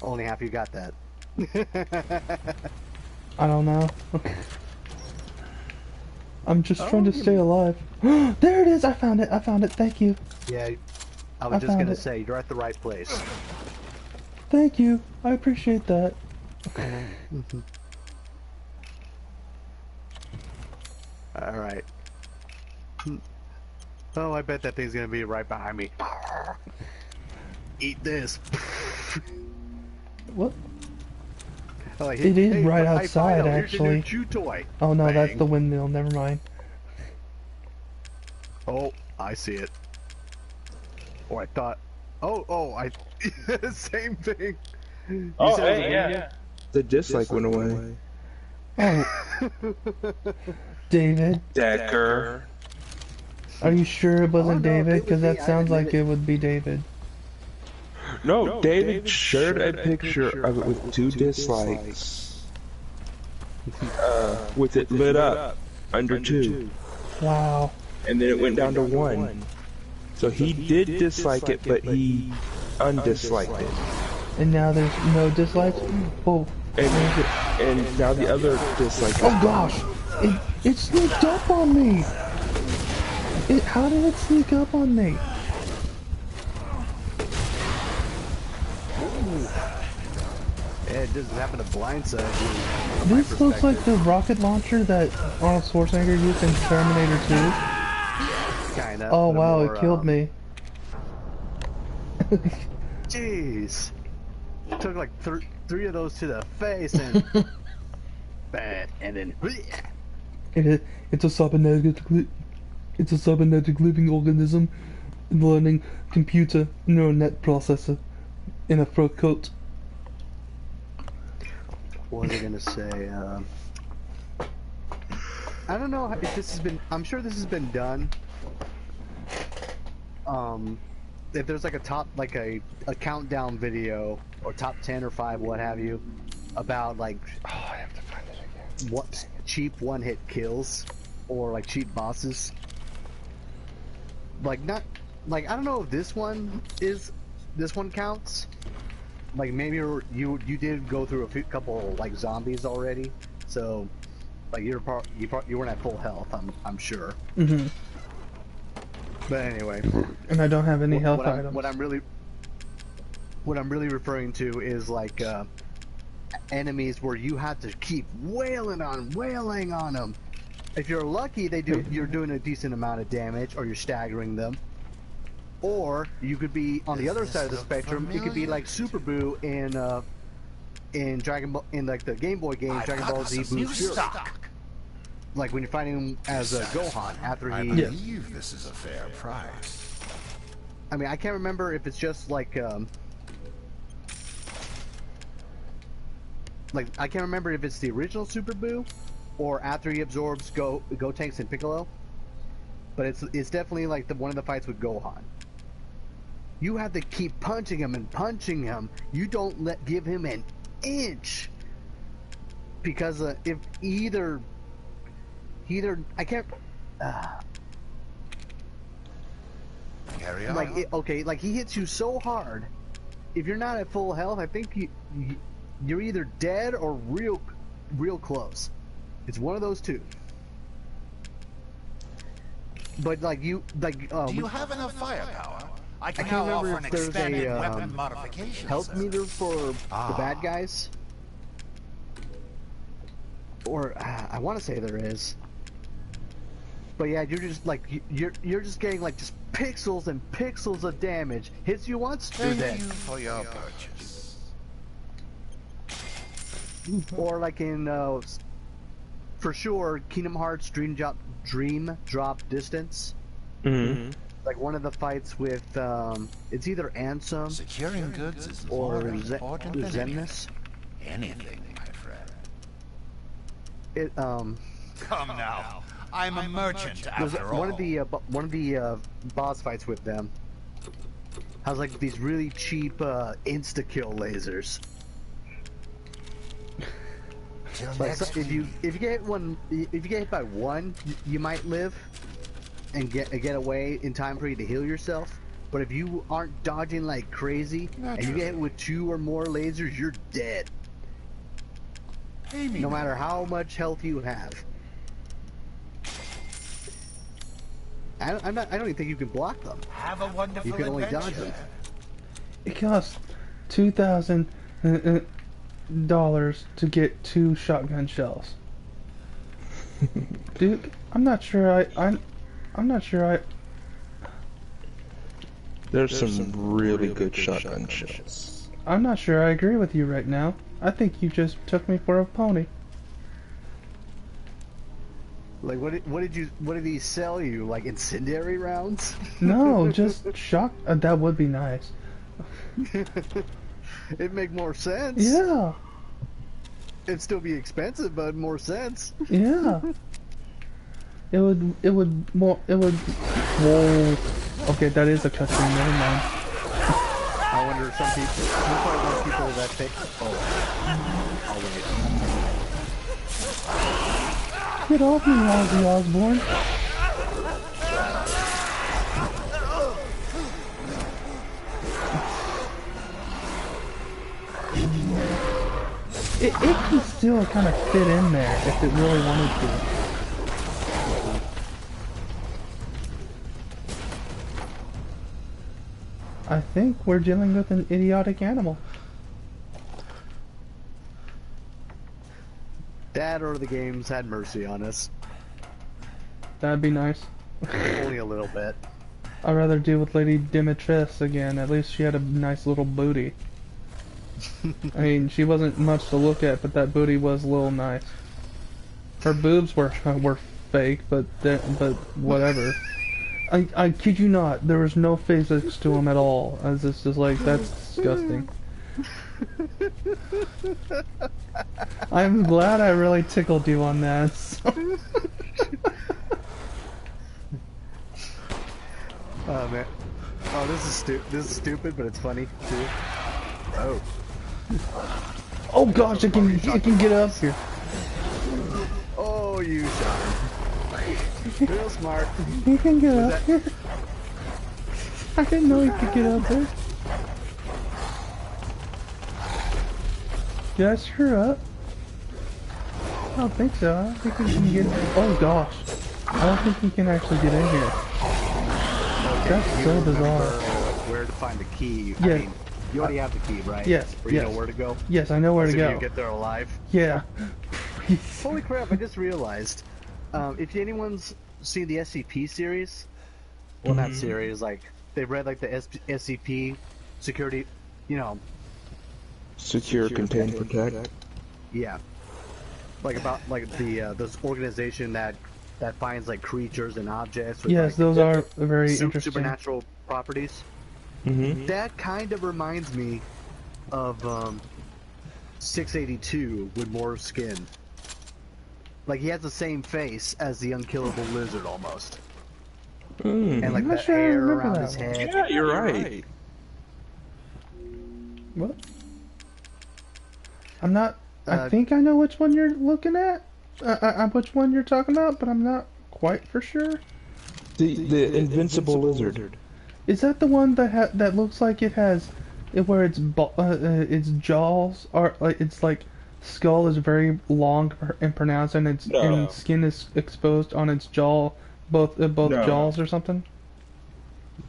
Only half you got that. I don't know. I'm just trying to stay alive. There it is! I found it! I found it! Thank you! Yeah, I I was just found gonna it. say you're at the right place. Thank you! I appreciate that. All right. Oh, I bet that thing's gonna be right behind me. Eat this. What? Oh, like, It is hey, right hey, outside, Fido, here's your new actually. chew toy. Oh no, that's Bang. the windmill. Never mind. Oh, I see it. Oh, I thought. Oh, I. Same thing. You said it was a The dislike went away. Oh, David, Decker. are you sure it wasn't Oh, no, David? it was Because me, that I sounds admit like it. it would be David. No, David shared a picture of it with 2 dislikes. With it lit up under 2. Wow. And then it went down to 1. So he did dislike it, but he undisliked it. And now there's no dislikes? Oh. And now the other dislike. Oh gosh! It sneaked up on me! How did it sneak up on me? doesn't happen to blindside you. From my This looks like the perspective. rocket launcher that Arnold Schwarzenegger used in Terminator 2. Kinda. Oh but wow, more, it killed me. Jeez. Took like three of those to the face and bad, and then It's a cybernetic living organism learning computer neural net processor in a fur coat. what was I gonna say? I don't know if this has been. I'm sure this has been done. If there's like a countdown video or top 10 or 5, what have you, about like Oh, I have to find it again. what cheap one-hit kills or like cheap bosses. Like not like I don't know if this one counts. Like maybe you did go through couple like zombies already, so like you weren't at full health. I'm sure. Mhm. But anyway, And I don't have any health items. what I'm really referring to is like enemies where you have to keep wailing on them. If you're lucky, you're doing a decent amount of damage, or you're staggering them. Or you could be on the other side of the spectrum. It could be like Super Boo in Dragon Ball, in like the Game Boy game, Dragon Ball Z Boo's Fury. Like when you're fighting him as Gohan after he. I believe this is a fair price. I mean, I can't remember if it's just like I can't remember if it's the original Super Boo, or after he absorbs Gotenks and Piccolo. But it's definitely like one of the fights with Gohan. You have to keep punching him and punching him. You don't give him an inch, because if either I can't. Carry on. Like he hits you so hard. If you're not at full health, I think you're either dead or real close. It's one of those two. But Do you have enough firepower? I can't now remember offer an if there's expanded a, weapon modification. health sir. meter for the bad guys, or I want to say there is. But yeah, you're just like you're just getting like just pixels and pixels of damage. Hits you once, you're Thank dead. you for your purchase. Or like in for sure Kingdom Hearts Dream Drop Distance. Mm-hmm. Like one of the fights with it's either Ansem Securing goods is or more important than Zenmus. anything, my friend. It Come now. I'm a merchant there's after all. one of the boss fights with them has like these really cheap insta kill lasers. Till Like next if you get hit by one, you might live and get away in time for you to heal yourself. But if you aren't dodging like crazy and you get hit with 2 or more lasers, you're dead. Pay me No matter how much health you have. I don't even think you can block them. Have a wonderful You can only adventure. dodge them. It costs $2,000 to get 2 shotgun shells. Dude, I'm not sure There's some really good shotgun shells. I'm not sure I agree with you right now. I think you just took me for a pony. Like what did he sell you? Like incendiary rounds? No, just shock. That would be nice. It'd make more sense. Yeah, It'd still be expensive, but more sense. yeah. It would. Whoa. Okay, that is a cutscene. Never mind. I wonder if some people. There's probably more people that think. Oh, I'll wait. Get off me, Ozzy Osbourne. It can still kind of fit in there if it really wanted to. I think we're dealing with an idiotic animal. that or the games had mercy on us. That'd be nice. Only a little bit. I'd rather deal with Lady Dimitrescu again. At least she had a nice little booty. I mean, she wasn't much to look at, but that booty was a little nice. Her boobs were fake, but whatever. I kid you not, there was no physics to them at all. I was just like, that's disgusting. I'm glad I really tickled you on that. So. Oh man. Oh, this is stupid, but it's funny too. Oh. Oh gosh, I can get up here. Oh, you shot him. Real smart. You can get up here. I didn't know you could get up there. Did I screw up? I don't think so. I don't think we can get. Oh gosh. I don't think we can actually get in here. That's so bizarre. Where to find the key? Yeah. I mean, you already have the key, right? Yes. Or you Yes. know where to go? Yes, I know where to So go. you get there alive? Yeah. Holy crap, I just realized. If anyone's seen the SCP series, well, not series, like, they've read, like, the SCP security, you know. Secure, contain, protect. Yeah. Like, about, like, this organization that finds, like, creatures and objects. With, Yes, like, those are very interesting. supernatural properties. Mm-hmm. That kind of reminds me of 682 with more skin. Like, he has the same face as the unkillable lizard almost. And like I'm not the sure I hair remember around that his one. head. Yeah, you're right. What? I'm not. I Uh, think I know which one you're looking at. Which one you're talking about, but I'm not quite for sure. The invincible lizard. Is that the one that looks like it has, where its jaws are like it's like skull is very long and pronounced, and its No. and skin is exposed on its jaw, both No. jaws or something.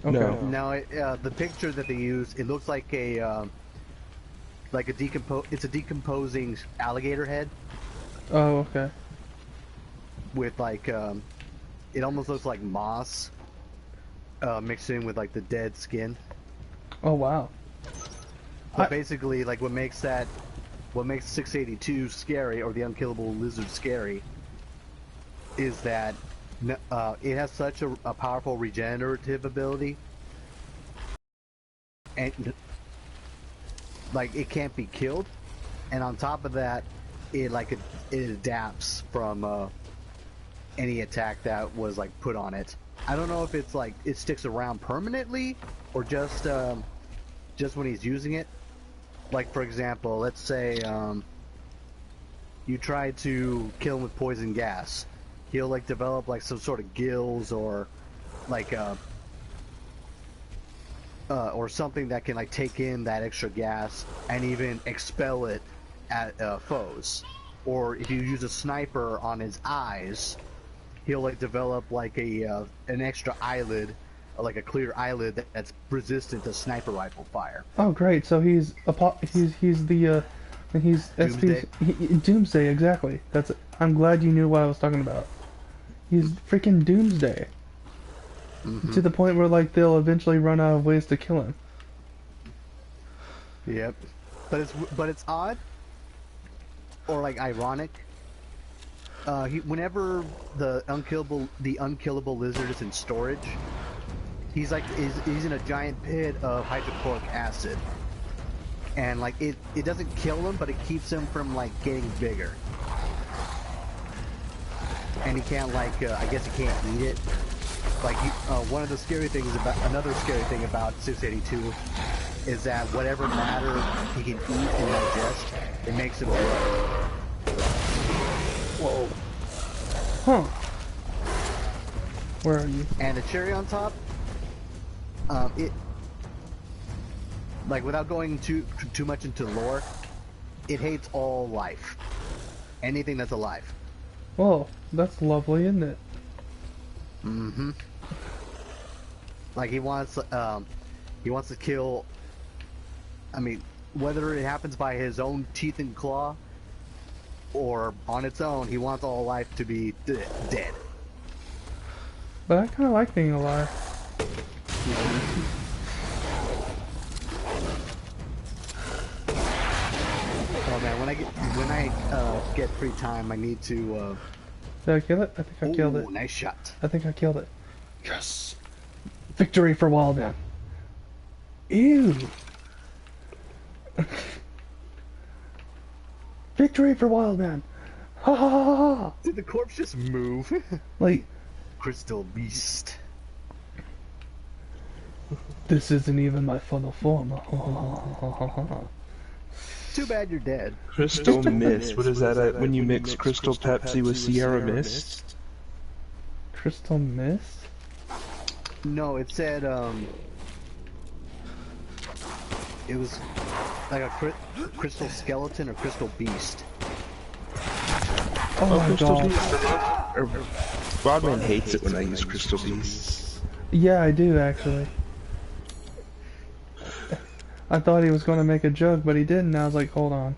Okay. No. No, the picture that they use, it looks like it's a decomposing alligator head Oh, okay. with like it almost looks like moss mixed in with like the dead skin. Oh wow. But basically, like what makes 682 scary, or the unkillable lizard scary, is that it has such a powerful regenerative ability, and like it can't be killed, and on top of that, it adapts from any attack that was like put on it. I don't know if it's like it sticks around permanently or just when he's using it. Like for example, let's say you try to kill him with poison gas. He'll like develop like some sort of gills or like or something that can like take in that extra gas and even expel it at foes. Or if you use a sniper on his eyes, he'll like develop like an extra eyelid, like a clear eyelid that's resistant to sniper rifle fire. Oh great! So he's Doomsday? Doomsday, exactly. I'm glad you knew what I was talking about. He's freaking Doomsday. To the point where like they'll eventually run out of ways to kill him. Yep. But it's odd, or like ironic. Whenever the unkillable lizard is in storage, he's in a giant pit of hydrochloric acid, and like it doesn't kill him, but it keeps him from like getting bigger. And he can't like I guess he can't eat it. Like another scary thing about 682 is that whatever matter he can eat and digest, it makes him grow. Whoa. Huh. Where are you? And the cherry on top, it, like without going too much into lore, it hates all life, anything that's alive. Whoa, that's lovely, isn't it? Mm-hmm. Like he wants to kill. I mean, whether it happens by his own teeth and claw, or on its own, he wants all life to be dead. But I kind of like being alive. Oh man, when I get free time, I need to. Did I kill it? I think I killed it. Nice shot. I think I killed it. Yes! Victory for Wildman. Ew! Victory for Wildman! Ha ha ha ha! Did the corpse just move? Like, Crystal Beast. this isn't even my final form. Too bad you're dead. Crystal Mist. What is that when you mix Crystal Pepsi with Sierra Mist? Crystal Mist? No, it said it was like a crystal skeleton or crystal beast. Oh my Crystal god. Beast. Wildman hates it when I use Crystal Beast. Yeah, I do actually. I thought he was going to make a joke, but he didn't. And I was like, hold on.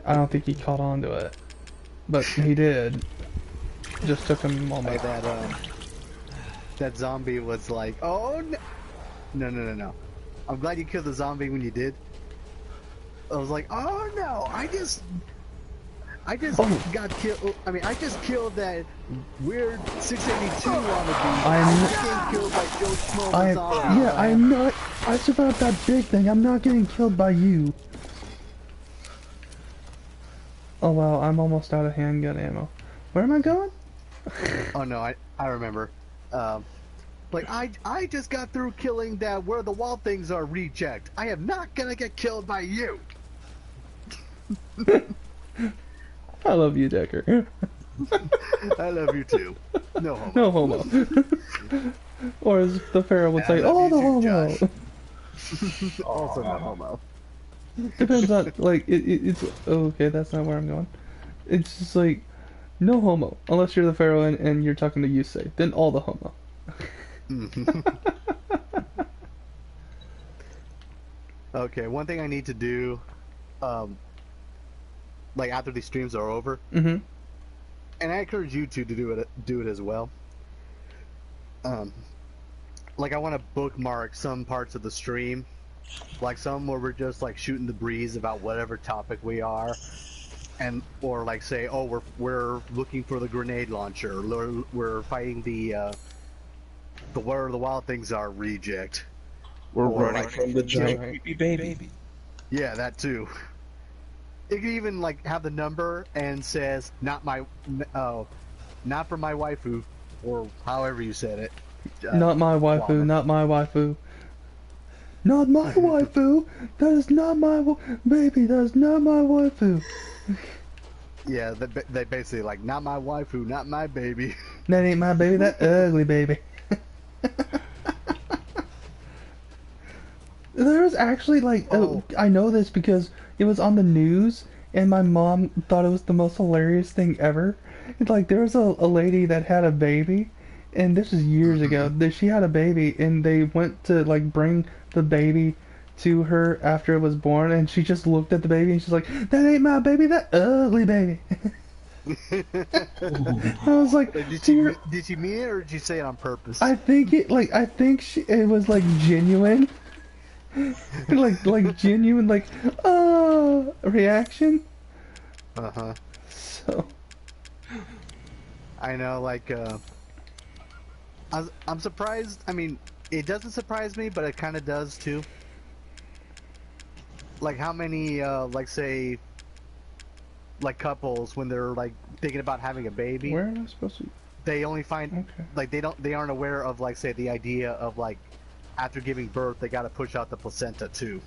I don't think he caught on to it. But he did. Just took him a moment. Like that zombie was like, oh no. No. I'm glad you killed the zombie when you did. I was like, oh no, I just got killed. I mean, I just killed that weird 682 wannabe. I'm getting killed by Joe Schmo the zombie. Yeah, I'm not. I survived that big thing. I'm not getting killed by you. Oh wow, I'm almost out of handgun ammo. Where am I going? Oh no, I remember. Like I just got through killing that where the wall things are reject. I am not gonna get killed by you. I love you, Decker. I love you too. No homo. No homo. Or as the Pharaoh would say, oh, the homo. Also no homo. Depends on, like, it's, okay, that's not where I'm going. It's just like, no homo. Unless you're the Pharaoh and you're talking to Yusei. Then all the homo. Okay, one thing I need to do, like after these streams are over, Mm-hmm. and I encourage you two to do it as well. Like I want to bookmark some parts of the stream, like some where we're just like shooting the breeze about whatever topic we are, and or like say, oh, we're looking for the grenade launcher, or we're fighting the where the wild things are reject. We're Or running like- from the giant creepy baby. Yeah, that too. It could even like have the number and says not for my waifu, or however you said it. Not my waifu, Wildman. not my waifu. Not my waifu! That is not my baby, that is not my waifu. Yeah, they basically like not my waifu, not my baby. That ain't my baby, that ugly baby. There was actually like, I know this because it was on the news and my mom thought it was the most hilarious thing ever. It's like there was a lady that had a baby, and this was years ago, that she had a baby and they went to like bring the baby to her after it was born, and she just looked at the baby and she's like, that ain't my baby, that ugly baby. I was like, Did she mean it or did she say it on purpose? I think it it was like genuine. like genuine, like, reaction. Uh-huh. So I know, like, I'm surprised. I mean, it doesn't surprise me, but it kind of does too. Like how many, like say, like couples when they're like thinking about having a baby, where am I supposed to? they only find Okay. like they aren't aware of like say the idea of like after giving birth they got to push out the placenta too.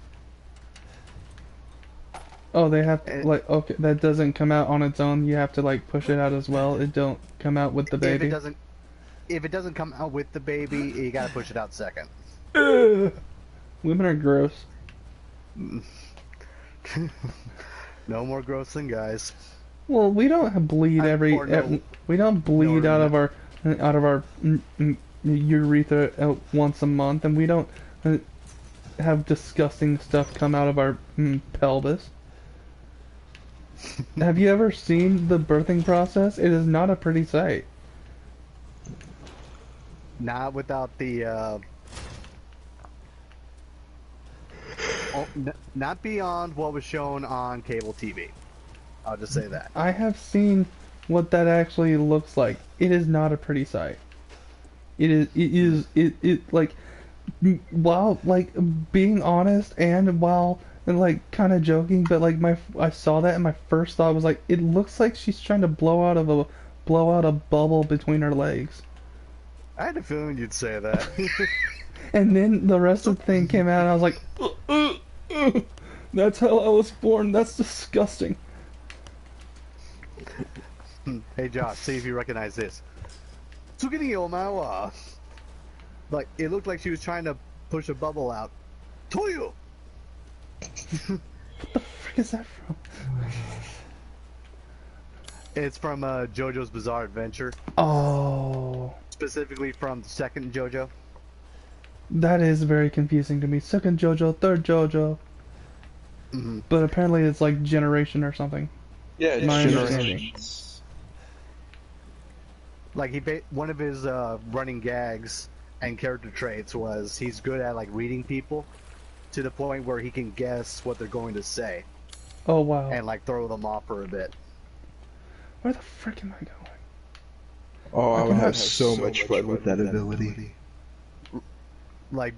Oh, they have to, like, okay, that doesn't come out on its own. You have to like push it out as well. It don't come out with the baby. If it doesn't come out with the baby, you got to push it out second. Ugh. Women are gross. No more gross than guys. Well, we don't bleed we don't bleed out of our urethra once a month, and we don't have disgusting stuff come out of our pelvis. Have you ever seen the birthing process? It is not a pretty sight. Not without the not beyond what was shown on cable TV. I'll just say that. I have seen what that actually looks like. It is not a pretty sight. It like, while like being honest and while and like kind of joking, but like I saw that and my first thought was like, it looks like she's trying to blow out a bubble between her legs. I had a feeling you'd say that. And then the rest of the thing came out and I was like, that's how I was born. That's disgusting. Hey Josh, see if you recognize this. Tsugiri omawa. Like, it looked like she was trying to push a bubble out. Toyo! What the frick is that from? It's from JoJo's Bizarre Adventure. Oh, Specifically from the second JoJo. that is very confusing to me. Second JoJo, third JoJo. Mm-hmm. But apparently it's like generation or something. Yeah, it's My generations. Like, one of his running gags and character traits was he's good at, like, reading people to the point where he can guess what they're going to say Oh wow. and, like, throw them off for a bit. Where the frick am I going? Oh, I would have so much fun with that ability. Like,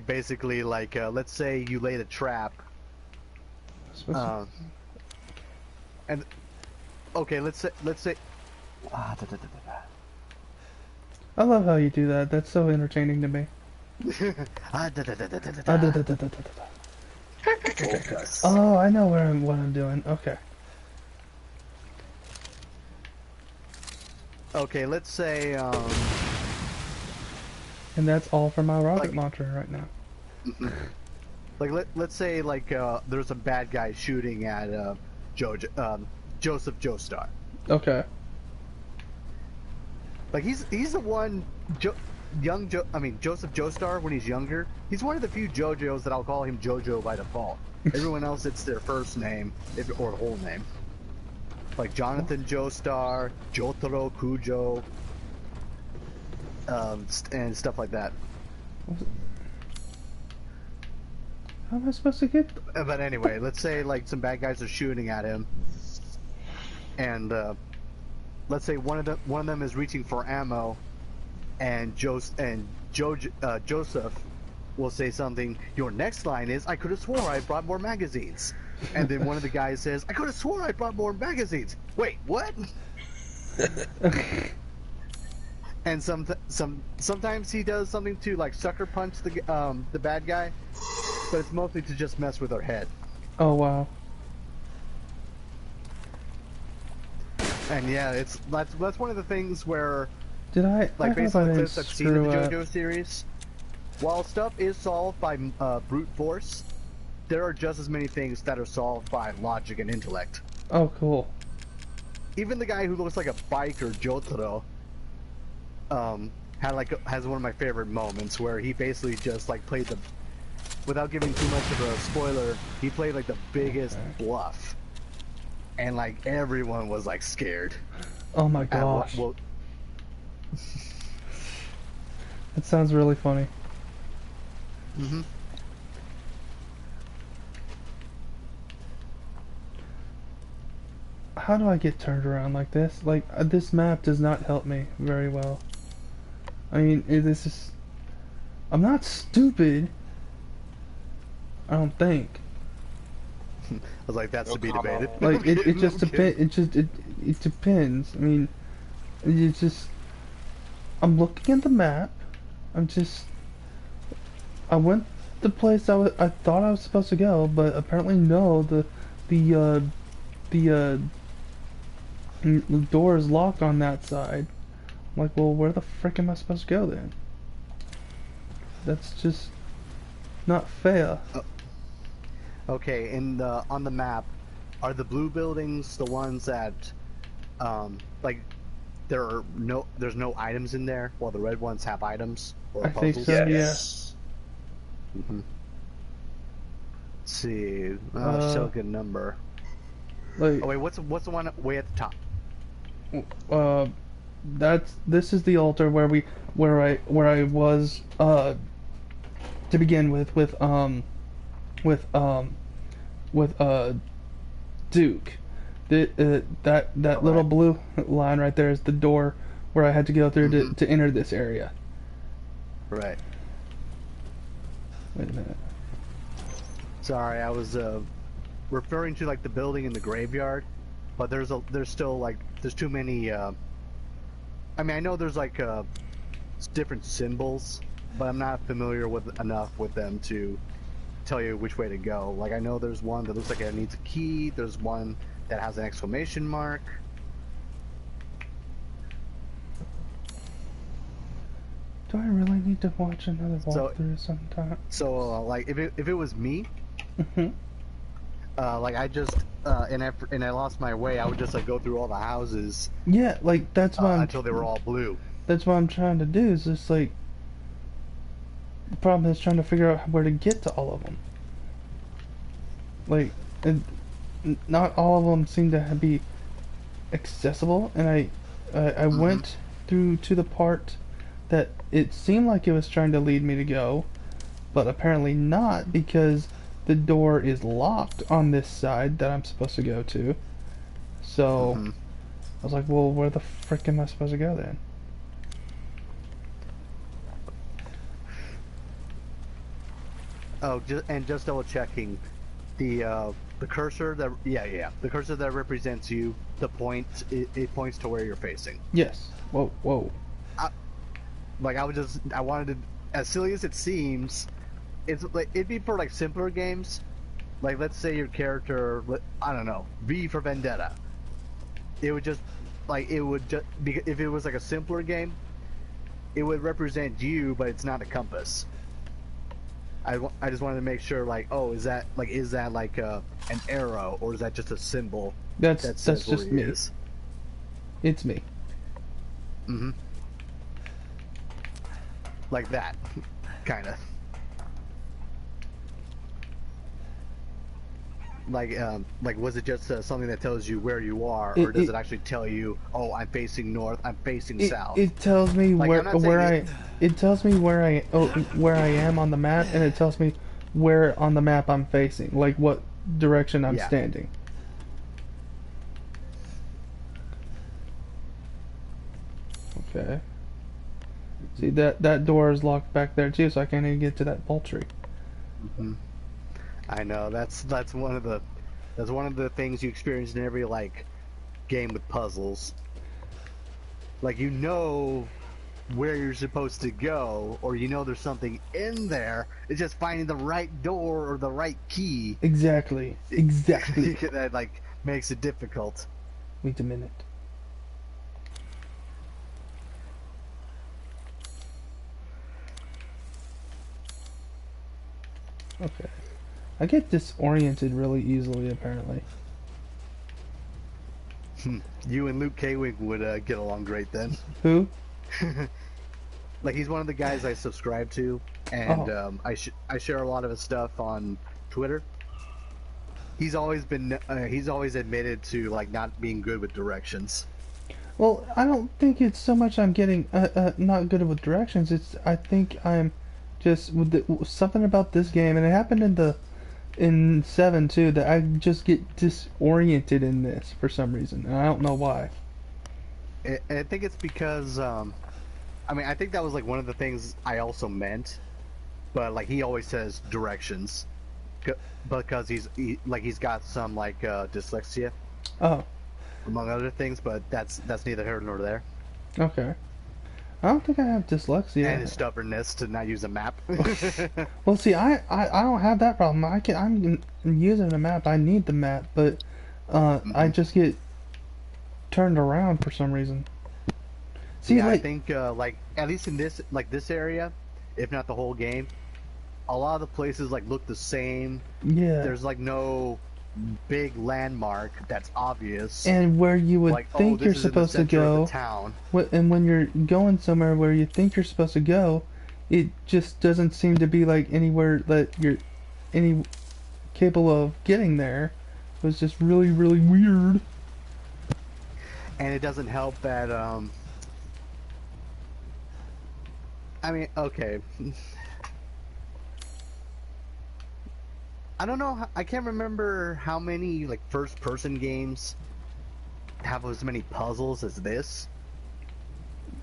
basically, like, let's say you laid a trap. And okay, let's say. I love how you do that. That's so entertaining to me. Oh, I know what I'm doing. Okay. Okay, let's say. And that's all for my rocket Like- launcher right now. Like let's say like there's a bad guy shooting at Joseph Joestar. Okay. Like he's the one Joseph Joestar when he's younger. He's one of the few JoJos that I'll call him JoJo by default. Everyone else it's their first name or the whole name. Like Jonathan Joestar, Jotaro Kujo, and stuff like that. How am I supposed to get? But anyway, let's say like some bad guys are shooting at him, and let's say one of them is reaching for ammo, and Joseph will say something. Your next line is, "I could have swore I brought more magazines," and then one of the guys says, "I could have swore I brought more magazines." Wait, what? And sometimes he does something to like sucker punch the bad guy, but it's mostly to just mess with her head. Oh wow. And yeah, that's one of the things where Did I? like I based hope I on the didn't clips I've seen in the screw up. JoJo series, while stuff is solved by brute force, there are just as many things that are solved by logic and intellect. Oh cool. Even the guy who looks like a biker, Jotaro, has one of my favorite moments where he basically just like played without giving too much of a spoiler, he played like the biggest bluff, and like everyone was like scared. Oh my at what- gosh. well, That sounds really funny. mhm. How do I get turned around like this? Like, this map does not help me very well. I mean, this is... I'm not stupid. I don't think. I was like, that's to be debated. Like, it just depends. It depends. I mean, it's just... I'm looking at the map. I went the place I thought I was supposed to go, but apparently no. The door is locked on that side. I'm like, well, where the frick am I supposed to go then? That's just not fair. Okay, on the map, are the blue buildings the ones that, like, there's no items in there, while the red ones have items or I think puzzles? so. Yes. Mm-hmm. Let's see, Uh, show a good number. Like, Oh wait, what's the one way at the top? this is the altar where I was to begin with with Duke. That little blue line right there is the door where I had to go through to enter this area. Right. Wait a minute. Sorry, I was referring to like the building in the graveyard, but there's still like there's too many. I mean, I know there's like different symbols, but I'm not familiar with enough with them to tell you which way to go. Like I know there's one that looks like it needs a key. There's one that has an exclamation mark. Do I really need to watch another walkthrough sometime? So like if it was me, like I just and I lost my way, I would just like go through all the houses. Yeah, like that's why until they were all blue. That's what I'm trying to do. Is just like the problem is trying to figure out where to get to all of them. Like, not all of them seem to be accessible, and I went through to the part that it seemed like it was trying to lead me to go, but apparently not, because the door is locked on this side that I'm supposed to go to. So I was like, well, where the frick am I supposed to go then? Oh, just double checking, the cursor that the cursor that represents you, the point it points to where you're facing. Yes. Whoa. Like I wanted to, as silly as it seems, it's like it'd be for like simpler games. Like let's say your character, I don't know, V for Vendetta. It would just be, if it was like a simpler game, it would represent you, but it's not a compass. I just wanted to make sure, like, oh, is that like an arrow, or is that just a symbol? That's just me. It's me. Like that, kind of. Like was it just something that tells you where you are, or does it actually tell you, oh, I'm facing north, I'm facing south? It tells me like, it tells me where I am on the map, and it tells me where on the map I'm facing, like what direction I'm standing. Okay. See, that door is locked back there too, so I can't even get to that vault tree. I know that's one of the things you experience in every like game with puzzles. Like you know where you're supposed to go, or you know there's something in there. It's just finding the right door or the right key. Exactly. That like makes it difficult. Wait a minute. Okay. I get disoriented really easily, apparently. You and Luke K-Wing would get along great then. Who? Like he's one of the guys I subscribe to, and I share a lot of his stuff on Twitter. He's always admitted to like not being good with directions. Well, I don't think it's so much I'm getting not good with directions. I think I'm just with something about this game, and it happened in 7 too, that I just get disoriented in this for some reason, and I don't know why. I think it's because I mean, I think that was like one of the things I also meant, but like he always says directions, because he's got some like dyslexia. Oh. Among other things, but that's neither here nor there. Okay. I don't think I have dyslexia. And his stubbornness to not use a map. Well, see, I don't have that problem. I'm using a map. I need the map, but I just get turned around for some reason. See, yeah, I think like at least in this area, if not the whole game, a lot of the places like look the same. Yeah. There's like no big landmark that's obvious, and where you would like, think you're supposed to go, and when you're going somewhere where you think you're supposed to go, it just doesn't seem to be like anywhere that you're capable of getting there, It was just really, really weird. And it doesn't help that I mean, okay. I don't know. I can't remember how many like first-person games have as many puzzles as this.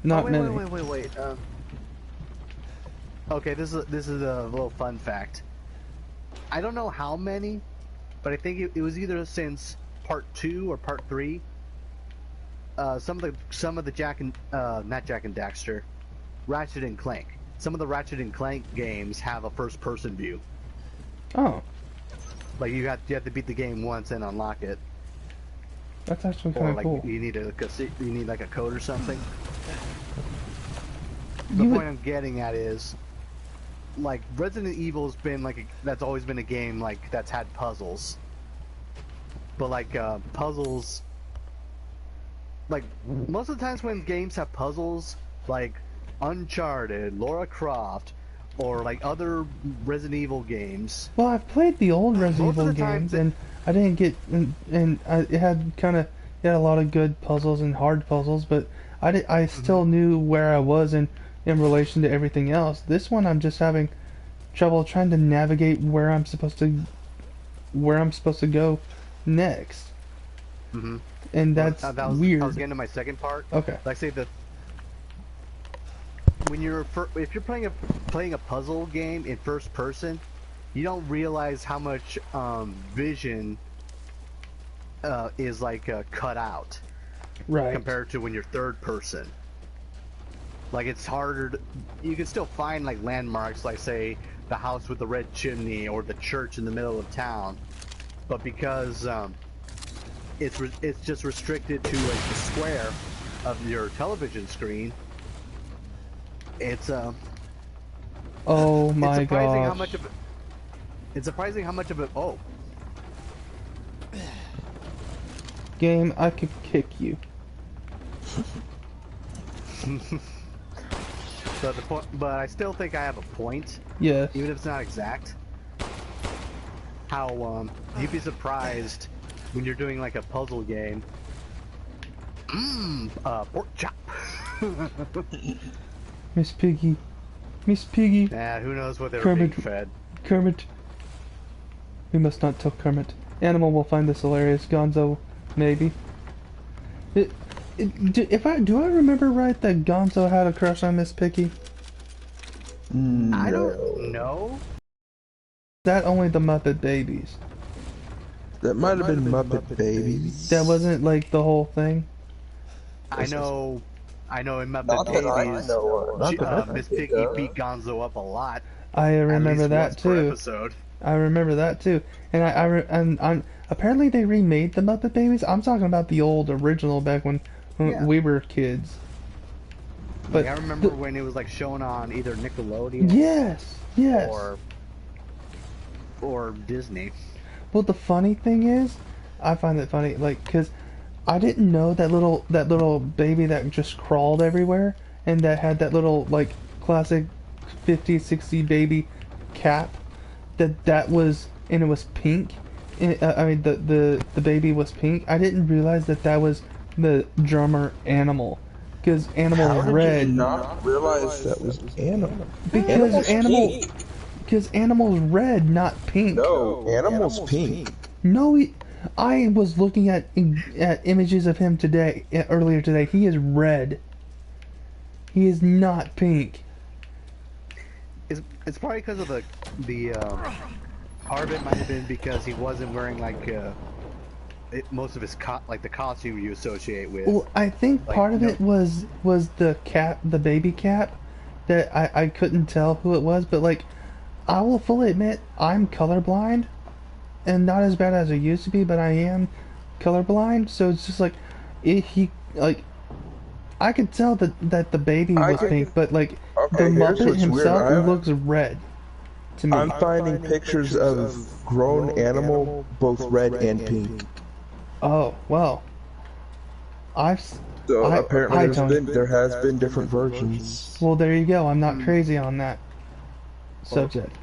Not wait, many. wait. Okay, this is a little fun fact. I don't know how many, but I think it was either since part 2 or part 3. Some of the Jack and not Jack and Daxter, Ratchet and Clank. Some of the Ratchet and Clank games have a first-person view. Oh, Like you have to beat the game once and unlock it, that's actually or kind of like cool. you need like a code or something. The You point would, I'm getting at is, like Resident Evil's been like that's always been a game like that's had puzzles, but like puzzles. Like most of the times when games have puzzles, like Uncharted, Lara Croft, or like other Resident Evil games. well, I've played the old Resident Most of Evil the times games, and I didn't get, it had a lot of good puzzles and hard puzzles, but I still knew where I was in relation to everything else. This one, I'm just having trouble trying to navigate where I'm supposed to go next. Mm-hmm. And that's weird. I was getting to my second part. Okay. Like say when if you're playing a puzzle game in first person, you don't realize how much vision is like cut out Right. compared to when you're third person. Like it's harder you can still find like landmarks, like say the house with the red chimney or the church in the middle of town, but because it's just restricted to like the square of your television screen. It's Oh my it's surprising gosh. how much of it. It's surprising how much of it. Oh, Game, I could kick you. but I still think I have a point, Yes. even if it's not exact. How you'd be surprised when you're doing like a puzzle game. Pork chop. Miss Piggy. Miss Piggy. Yeah, who knows what they were Kermit. being fed. Kermit. We must not tell Kermit. Animal will find this hilarious. Gonzo, maybe. Do I remember right that Gonzo had a crush on Miss Piggy? I don't know. That only the Muppet Babies. That might have been Muppet Babies. That wasn't like the whole thing. I know in Muppet Not that I Babies, know of. Not that I Miss can Piggy think of. beat Gonzo up a lot. I At remember least that once per too. episode. I remember that too. And apparently they remade the Muppet Babies. I'm talking about the old original back when Yeah. we were kids. But Like, I remember when it was like shown on either Nickelodeon yes. or Disney. Well, the funny thing is, I find it funny, like, cause I didn't know that little baby that just crawled everywhere and that had that little like classic 50s, 60s baby cap. That was, and it was pink. I mean, the baby was pink. I didn't realize that was the drummer Animal, because Animal How was did red. you not realize that was Animal? Because Animal's red, not pink. No, Animal's pink. No, I was looking at images of him earlier today. He is red. He is not pink. It's probably because of the part of it might have been because he wasn't wearing like most of his the costume you associate with. Well, I think Like, part of no- it was the cap, the baby cap, that I couldn't tell who it was, but like, I will fully admit I'm colorblind, and not as bad as I used to be, but I am colorblind, so it's just like, I could tell that the baby was pink, but like, the Okay, here's Muppet what's himself weird. looks red to me. I'm finding pictures of grown Animal, both red and pink. Oh, well. So Hi, apparently Tony. there has been different versions. Well, there you go. I'm not crazy on that subject.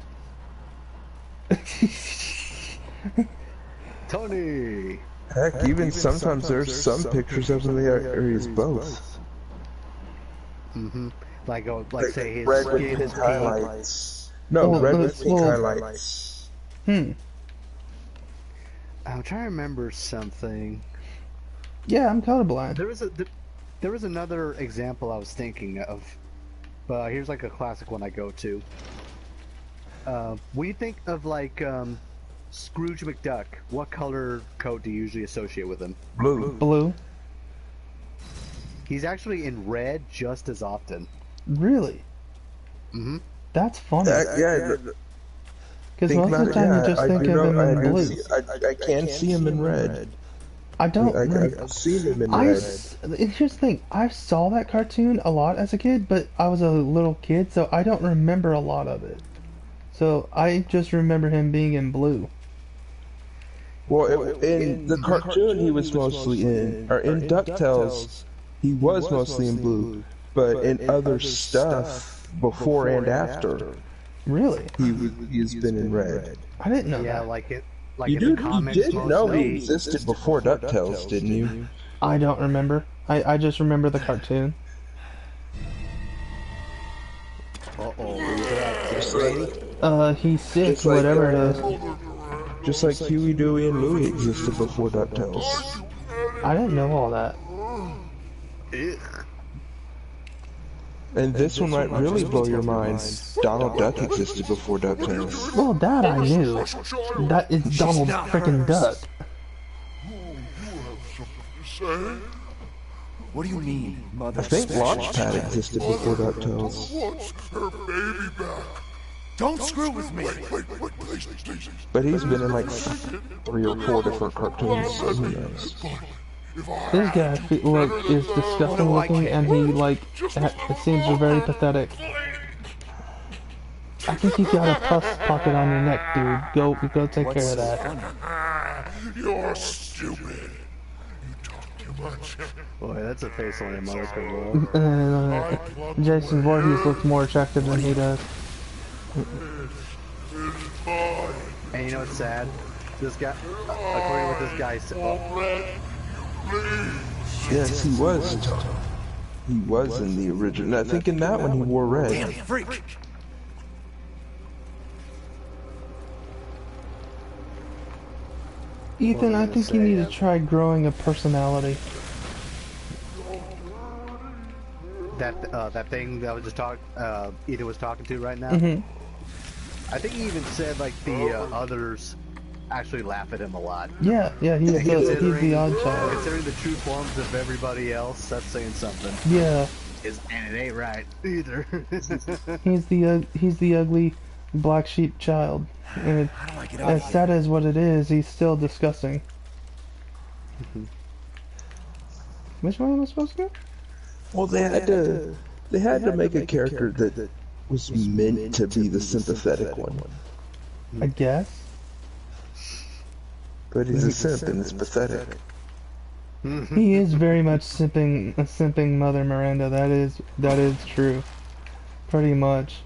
Tony. Heck, even sometimes there's some pictures of him where he's both. Like say his red skin with is pink pink. highlights. No, Well, red with pink well- highlights. I'm trying to remember something. Yeah, I'm colorblind. There was another example I was thinking of. But here's like a classic one I go to. When you think of like Scrooge McDuck, what color coat do you usually associate with him? Blue. Blue? He's actually in red just as often. Really? Mm-hmm. That's funny. Yeah. Because most of the time you just think of him in blue. I can see him in red. I don't. I've seen him in red. Here's the thing. I saw that cartoon a lot as a kid, but I was a little kid, so I don't remember a lot of it. So I just remember him being in blue. Well, in the cartoon he was mostly in, or in DuckTales, he was mostly in blue, but in other stuff before and after, Really? he's been in red. I didn't know Yeah, that. like in You the did comics know mostly. he existed before DuckTales, didn't you? I don't remember. I just remember the cartoon. He's sick, Just like, whatever it is. Just like Huey, Dewey, and Louie existed before DuckTales. I didn't know all that. And this one might really blow your minds. Donald Duck existed before DuckTales. Well, that I knew. That is Donald freaking Duck. What do you mean, Mother? I think Launchpad existed before DuckTales. Wants her baby back. Don't screw with me. Wait, please. But he's been in like 3 or 4 different cartoons, so who knows? This guy is disgusting looking, and he it seems very pathetic. I think you got a pus pocket on your neck, dude. Go take care of that. You're stupid. You talk too much. Boy, that's a face only a mother could roll. Jason Voorhees looks more attractive than he does. And you know what's sad? This guy, according to what this guy said, Yes, he was. He was in the original. I think in that one he wore red. Freak. Ethan, I think you need to try growing a personality. that thing that I was just Ethan was talking to right now. I think he even said like the others actually laugh at him a lot. Yeah, he's the odd child. Considering the true forms of everybody else, that's saying something. Yeah, And it ain't right either. he's the ugly black sheep child. And as sad as what it is, he's still disgusting. Which one am I supposed to go? Well, they had to make a character that was meant to be the sympathetic one. I guess. But he's a simp and it's pathetic. He is very much simping Mother Miranda. That is true. Pretty much.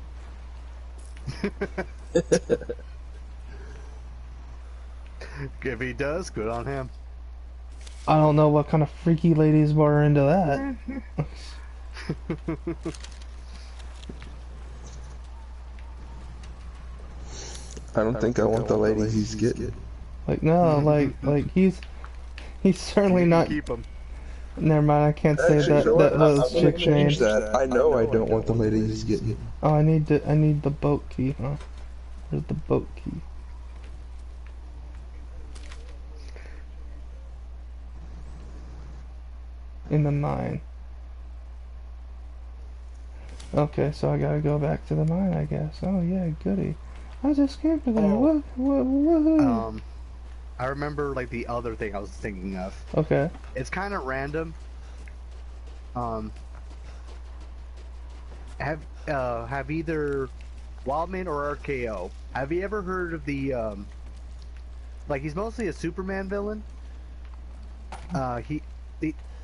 If he does, good on him. I don't know what kind of freaky ladies were into that. I don't think I want the lady he's getting. Like no, like he's certainly not. Keep him. Never mind, I can't say Actually, that you know what? those I'm gonna chicks' change names. that. I know I don't want the lady he's getting. Oh, I need the boat key, huh? Where's the boat key? In the mine. Okay, so I gotta go back to the mine, I guess. Oh yeah, goody. I just came for there. Woohoo! I remember like the other thing I was thinking of. Okay. It's kind of random. Have either Wildman or RKO, have you ever heard of the like he's mostly a Superman villain?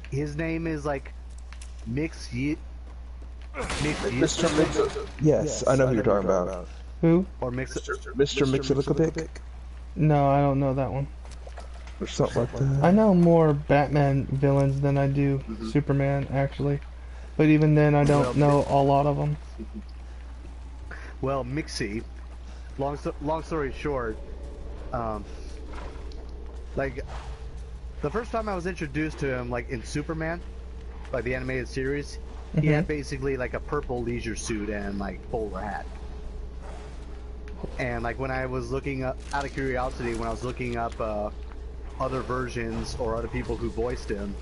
His name is like Mr. Mix. Yes, I know who you're talking about. Who? or Mix. Mr. Mixilicapic. No, I don't know that one. or something like that. I know more Batman villains than I do Superman, actually. But even then, I don't know a lot of them. Well, Mixie, long story short, like, the first time I was introduced to him, like, in Superman, like the animated series, he had basically, like, a purple leisure suit and, like, bowler hat. And, like, when I was looking up, out of curiosity, when I was looking up, other versions or other people who voiced him,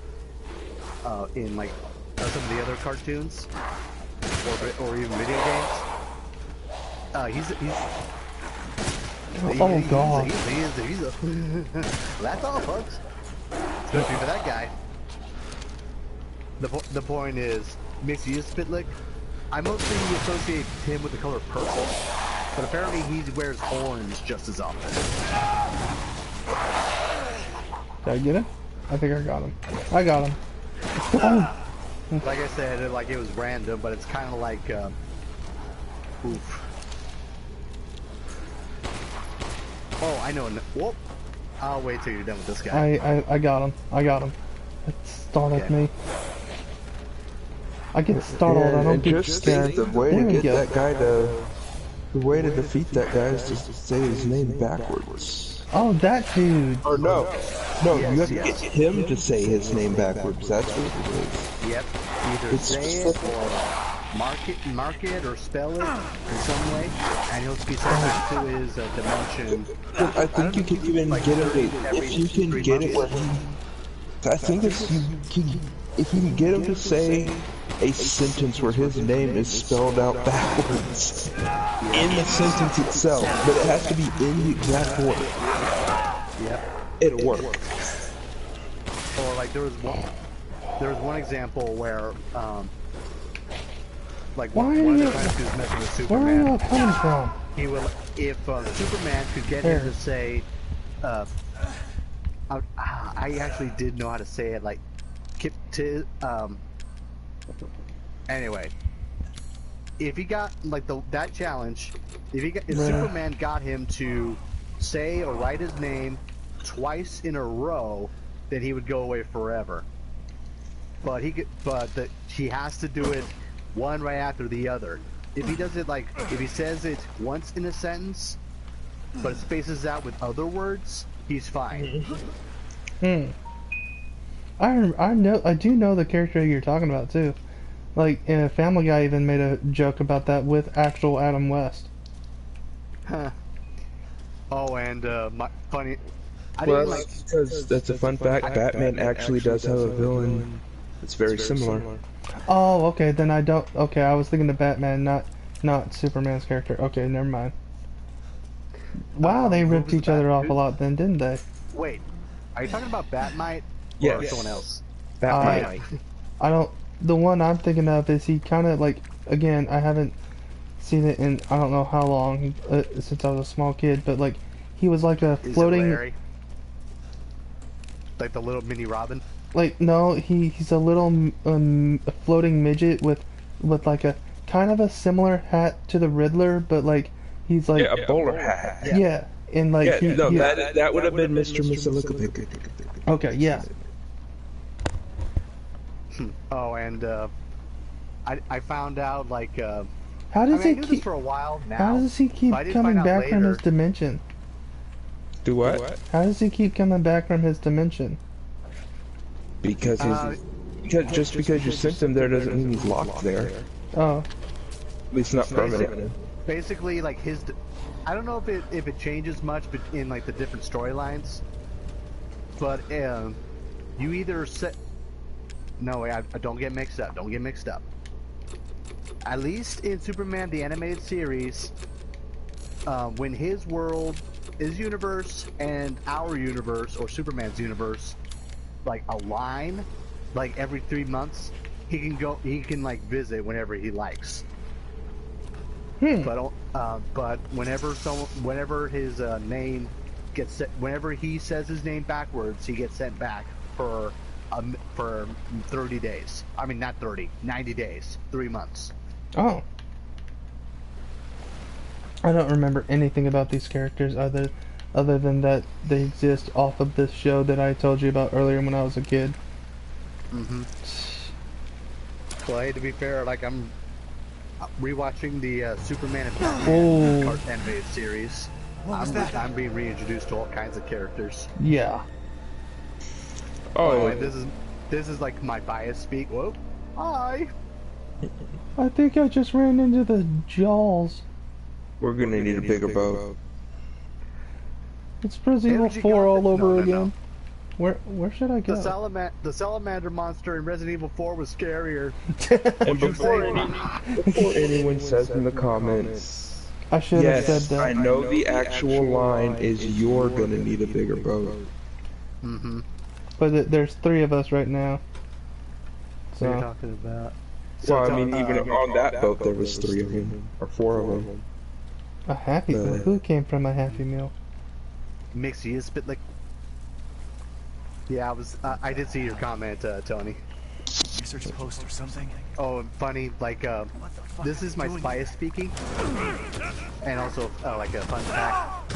in, like, some of the other cartoons, or even video games, Oh god. He's a that's all, folks. Especially for that guy. The point is, Mixie is Spitlick. I mostly associate him with the color purple, but apparently he wears orange just as often. Did I get him? I think I got him. I got him. Oh. Like I said, like it was random, but it's kind of like, oof. Oh, I know. Whoop. I'll wait till you're done with this guy. I got him. I got him. It startled me. I get startled. I don't get scared. The way to get that guy to, the way to defeat that guy is to say his name backwards. Oh, that dude. Or no, you have to get him to say his name backwards. That's what it is. Yep. Either say it or mark it or spell it in some way, and he'll be sent back to his dimension. I think you can even get him to, if you can get it where he, I think if you can get him to say a sentence where his name is spelled out backwards in the sentence itself, but it has to be in the exact order. Yep. It'll work. Or like there was one example where like one of the times he was messing with Superman. Where are you coming from? He will, if Superman could get him to say, I actually did know how to say it, like, anyway, if he got, like, that challenge, if Superman got him to say or write his name twice in a row, then he would go away forever. But he has to do it one right after the other. If he does it like, if he says it once in a sentence, but it spaces out with other words, he's fine. I do know the character you're talking about too. Like, Family Guy even made a joke about that with actual Adam West. Huh. Oh, and funny. Well, because that's a fun fact. Batman actually does have a villain that's very similar. Oh, okay, then I don't. Okay, I was thinking of Batman, not Superman's character. Okay, never mind. Wow, they ripped each other off a lot then, didn't they? Wait, are you talking about Batmite or Yes. someone else? Batman. I don't. The one I'm thinking of is he kind of like, again, I haven't seen it in I don't know how long since I was a small kid, but like he was like a floating. Is it Larry? Like the little mini Robin? Like no, he's a little floating midget with like a kind of a similar hat to the Riddler, but like he's like A bowler hat. yeah, and like that would have been Mr. Missilicopic. Okay, yeah. Oh, and I found out like How does I he knew this keep? for a while now. How does he keep but I didn't coming find out back from later. his dimension? Do what? How does he keep coming back from his dimension? Because just because you sent him there doesn't mean he's locked there. Oh, At least not permanent. Basically, like I don't know if it changes much in like the different storylines, but you either set. No, I don't get mixed up. Don't get mixed up. At least in Superman the Animated Series, when his world, his universe, and our universe or Superman's universe like align, like every 3 months, he can like visit whenever he likes. But whenever his name gets set, whenever he says his name backwards, he gets sent back for 30 days. I mean, not 30, 90 days, 3 months. oh. I don't remember anything about these characters other other than that they exist off of this show that I told you about earlier when I was a kid. Well, hey, to be fair, like I'm rewatching the Superman and Batman animated series. I'm being reintroduced to all kinds of characters. Yeah. Oh, and this is like my bias speak. Whoa, hi. I think I just ran into the Jaws. We're gonna need a bigger boat. It's Resident Evil 4 all over again. Where should I go? The salamander monster in Resident Evil 4 was scarier. And before anyone says in the comments, I should have said that. I know the actual line is you're gonna need a bigger boat. But there's 3 of us right now. What are you talking about? Well, I mean, even on that boat there was 3 of them, or 4 of them. A Happy Meal? Who came from a Happy Meal? Mixie is spit like. Yeah, I did see your comment, Tony. Research post or something? Oh, and funny, like, this is my bias speaking. And also, like a fun fact.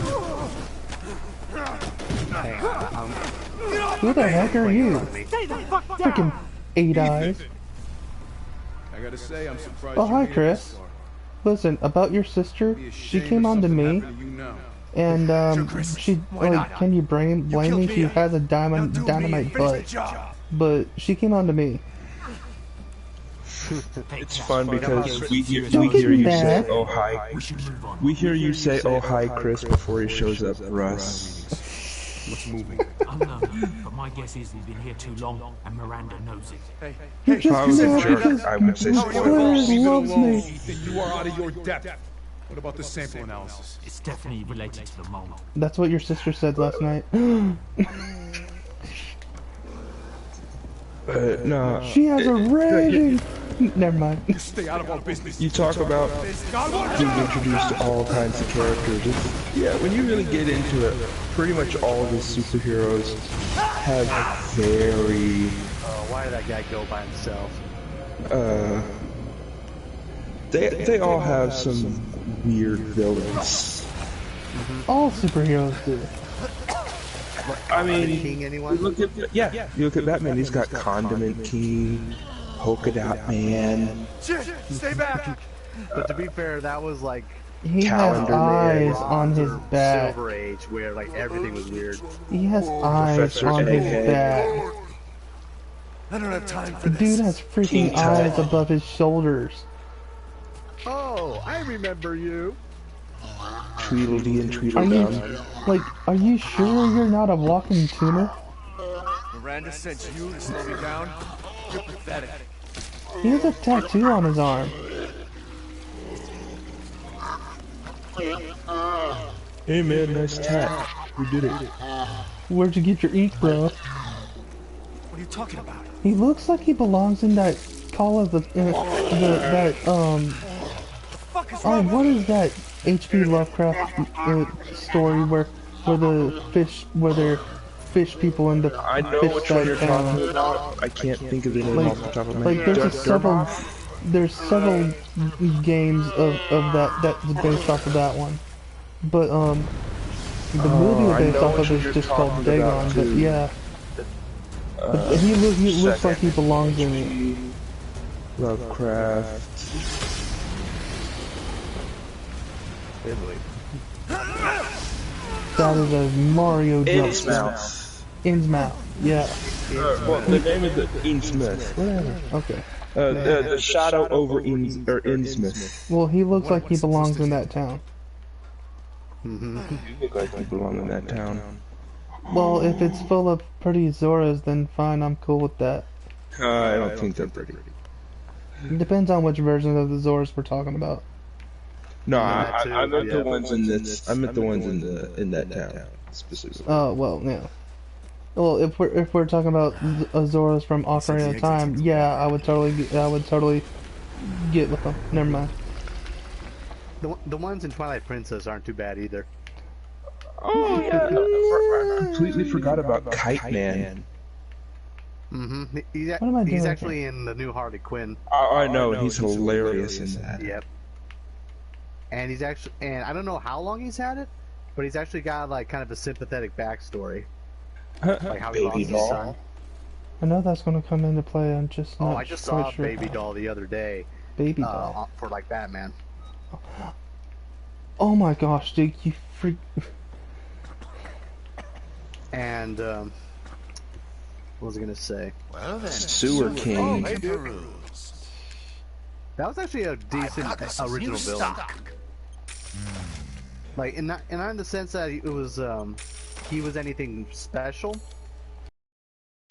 Hang on, Who the heck are you? Freaking 8 eyes. I gotta say, I'm surprised. Oh, hi, Chris. Listen, about your sister, she came on to me, and she like, can you blame me? She has a dynamite butt, but she came on to me. It's fun because we hear you say, "Oh hi." We hear you say, "Oh hi, Chris," before he shows up for us. What's moving? Unknown, but my guess is he's been here too long, and Miranda knows it. Hey, If I was a jerk, I would say spoilers. Claire loves me. Ethan, you are out of your depth. What about the sample analysis? It's definitely related to the mole. That's what your sister said last night. No. She has a raging. Never mind. Stay out of our business. You talk about being introduced to all kinds of characters. Yeah, when you really get into it, pretty much all of the superheroes have very... why did that guy go by himself? They all have some weird villains. All superheroes do. I mean, King, anyone? you look at Batman, he's got Condiment King, Polka Dot Man. Stay back. But to be fair, that was like He has Calendar eyes Man. on his back. Silver Age, where like everything was weird. He has eyes Professor on his Egghead. back. I don't have time for The this. dude has freaking King eyes Tut. above his shoulders. Oh, I remember you. Tweedledee and Are Tweedledum. are you sure you're not a walking tuner? Miranda sent you to slow me down. You're pathetic. He has a tattoo on his arm. Hey man, nice tat. Who did it? Where'd you get your ink, bro? What are you talking about? He looks like he belongs in that Call of the what is that H.P. Lovecraft story where they're fish people in the I know fish which one you're town. talking about. I can't think of the name off the top of my Like head. there's several games of that's based off of that one. But the movie I based know off what of is you're just called talking Dagon, about, but too. yeah. But he looks like he belongs in it. Lovecraft. That is a Mario jump. Innsmouth. Innsmouth, yeah. Well, the name is Innsmouth. Whatever. Okay. The shadow over Innsmouth. Well, he looks like he belongs in that town. You look like you belong in that town. Well, if it's full of pretty Zoras, then fine, I'm cool with that. I don't think they're pretty. It depends on which version of the Zoras we're talking about. No, I meant the ones in this. I meant the ones in that town specifically. Oh, well, yeah. Well, if we're talking about Zoras from Ocarina of Time, yeah, I would totally get with them. Never mind. The ones in Twilight Princess aren't too bad either. Oh yeah, I completely forgot about Kite Man. He's What am I doing? actually in the new Harley Quinn. I know, he's hilarious in that. Yep. And he's actually, and I don't know how long he's had it, but he's actually got like kind of a sympathetic backstory, like how he Baby lost his doll. son. I know that's gonna come into play. I'm just not I just quite saw sure Baby how. Doll the other day. Baby doll. For like Batman. Oh my gosh, dude, you freak. And what was I gonna say? Well then, Sewer King. peruse. That was actually a I've decent got some original new villain. stock. Like, not in the sense that it was he was anything special.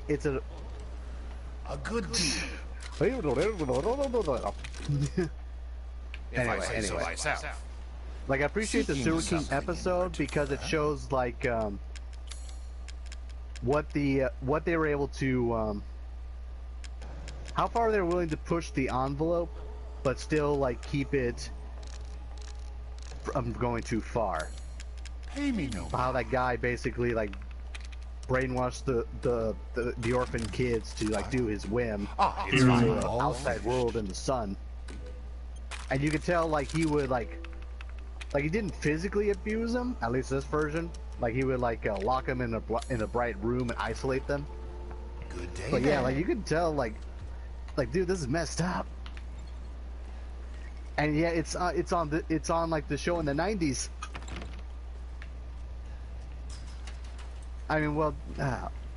It's a good deal. Anyway. myself. Like, I appreciate the Seeking Sewer King something in episode because it particular. shows like what they were able to how far they're willing to push the envelope, but still like keep it from going too far. Pay me no. How that guy basically like brainwashed the orphan kids to like do his whim It's through fine. the outside world and the sun. And you could tell like he would like he didn't physically abuse them, at least this version. Like he would like lock them in a bright room and isolate them. Good day. But yeah, like you could tell like dude, this is messed up. And yeah, it's on like the show in the 90s. I mean, well,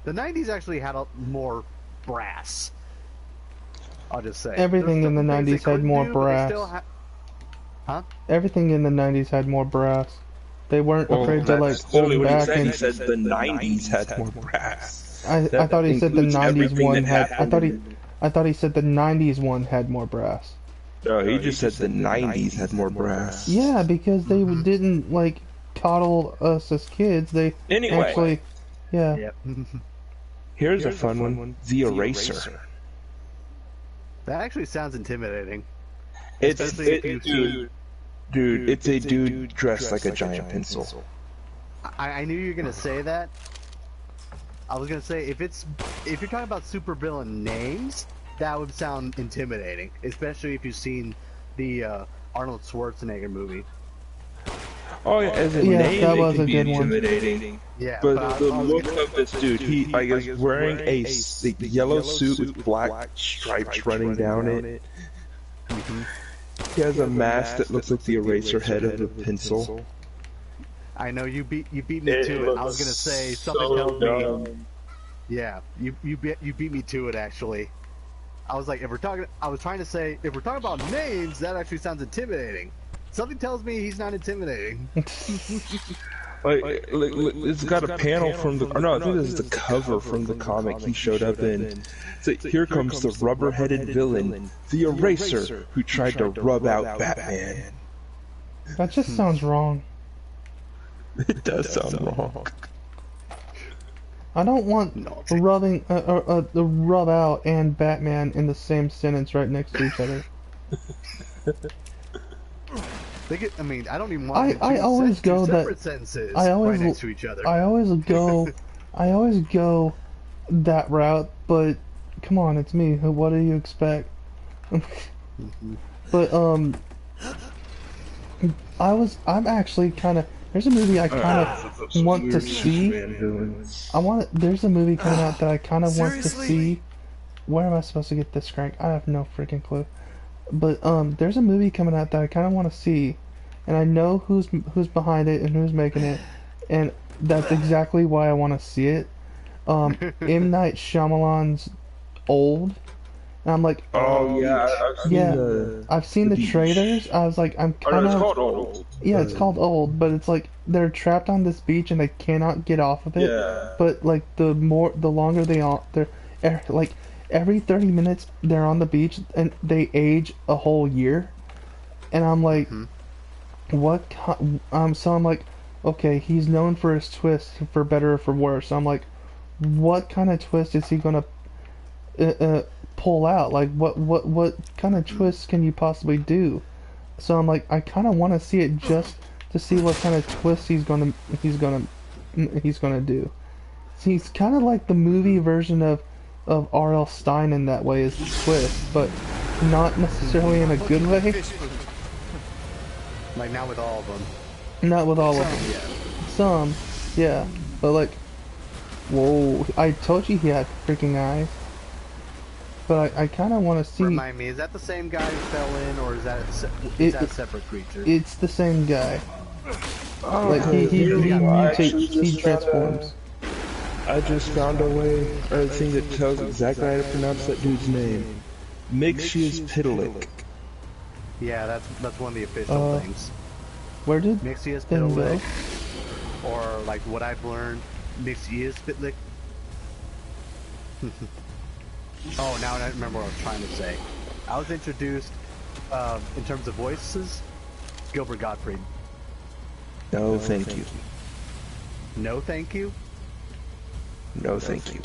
the 90s actually had more brass. I'll just say Everything in the certain things 90s they had couldn't more do, but they brass. still Huh? Everything in the 90s had more brass. They weren't afraid to like That's hold literally what he back said. and. He said the 90s had more brass. I thought he said the includes 90s everything one that had. happened. I thought he said the 90s one had more brass. No, he just said the 90s had more brass. Yeah, because they didn't like coddle us as kids. They Anyway. actually, yeah. Yep. Here's a fun one. The Eraser. That actually sounds intimidating. It's Especially if you dude, it's a dude dressed like a giant pencil. I knew you were gonna say that. I was gonna say if you're talking about supervillain names, that would sound intimidating, especially if you've seen the Arnold Schwarzenegger movie. Oh yeah, as a Yeah, name, that it was can a be good one. intimidating. Yeah, But the I was look gonna- of this dude, he I guess wearing a yellow suit with black stripes running down it. He has a mask that looks like the eraser head of a pencil. I know you beat me to it. I was gonna say something tells me. Yeah, you beat me to it actually. I was like, I was trying to say if we're talking about names, that actually sounds intimidating. Something tells me he's not intimidating. Like, it's got a panel from the. Or no, I think this is the cover from the comic he showed up in. So here comes the rubber-headed villain, the Eraser, who tried to rub out Batman. That just sounds wrong. It does sound wrong. I don't want rubbing the rub out and Batman in the same sentence right next to each other. I mean, I don't even want. I always go that. separate sentences I always right next to each other. I always go that route, but come on, it's me. What do you expect? But I'm actually kind of. There's a movie I kind of want to see. There's a movie coming out that I kind of want to see. Where am I supposed to get this crank? I have no freaking clue. But there's a movie coming out that I kind of want to see, and I know who's behind it and who's making it, and that's exactly why I want to see it. M. Night Shyamalan's Old, and I'm like, Oh yeah, I've seen the trailers. I was like, I'm kind it's of called Old. yeah, it's called Old, but it's like they're trapped on this beach and they cannot get off of it. Yeah. But like the longer they're like every 30 minutes they're on the beach and they age a whole year, and I'm like, so I'm like, okay, he's known for his twists, for better or for worse. So I'm like, what kind of twist is he gonna pull out? Like what kind of twists can you possibly do? So I'm like, I kind of want to see it just to see what kind of twist he's gonna do. So he's kind of like the movie version of R.L. Stein in that way, is the twist, but not necessarily in a good way. Like not with all of them. Not with all of them. Some, yeah, but like, whoa! I told you he had freaking eyes. But I kind of want to see. Remind me, is that the same guy who fell in, or is that a separate creature? It's the same guy. Oh, Like he mutates, he just transforms. I just found a way, or a thing that tells exactly how to pronounce that dude's name. Mixius Pitalik. Yeah, that's one of the official things. Where did Mixius thing go? Pitalik, or like what I've learned, Mixius Pitalik. Oh, now I remember what I was trying to say. I was introduced, in terms of voices, Gilbert Gottfried. No, thank you. No, thank you. No, thank you.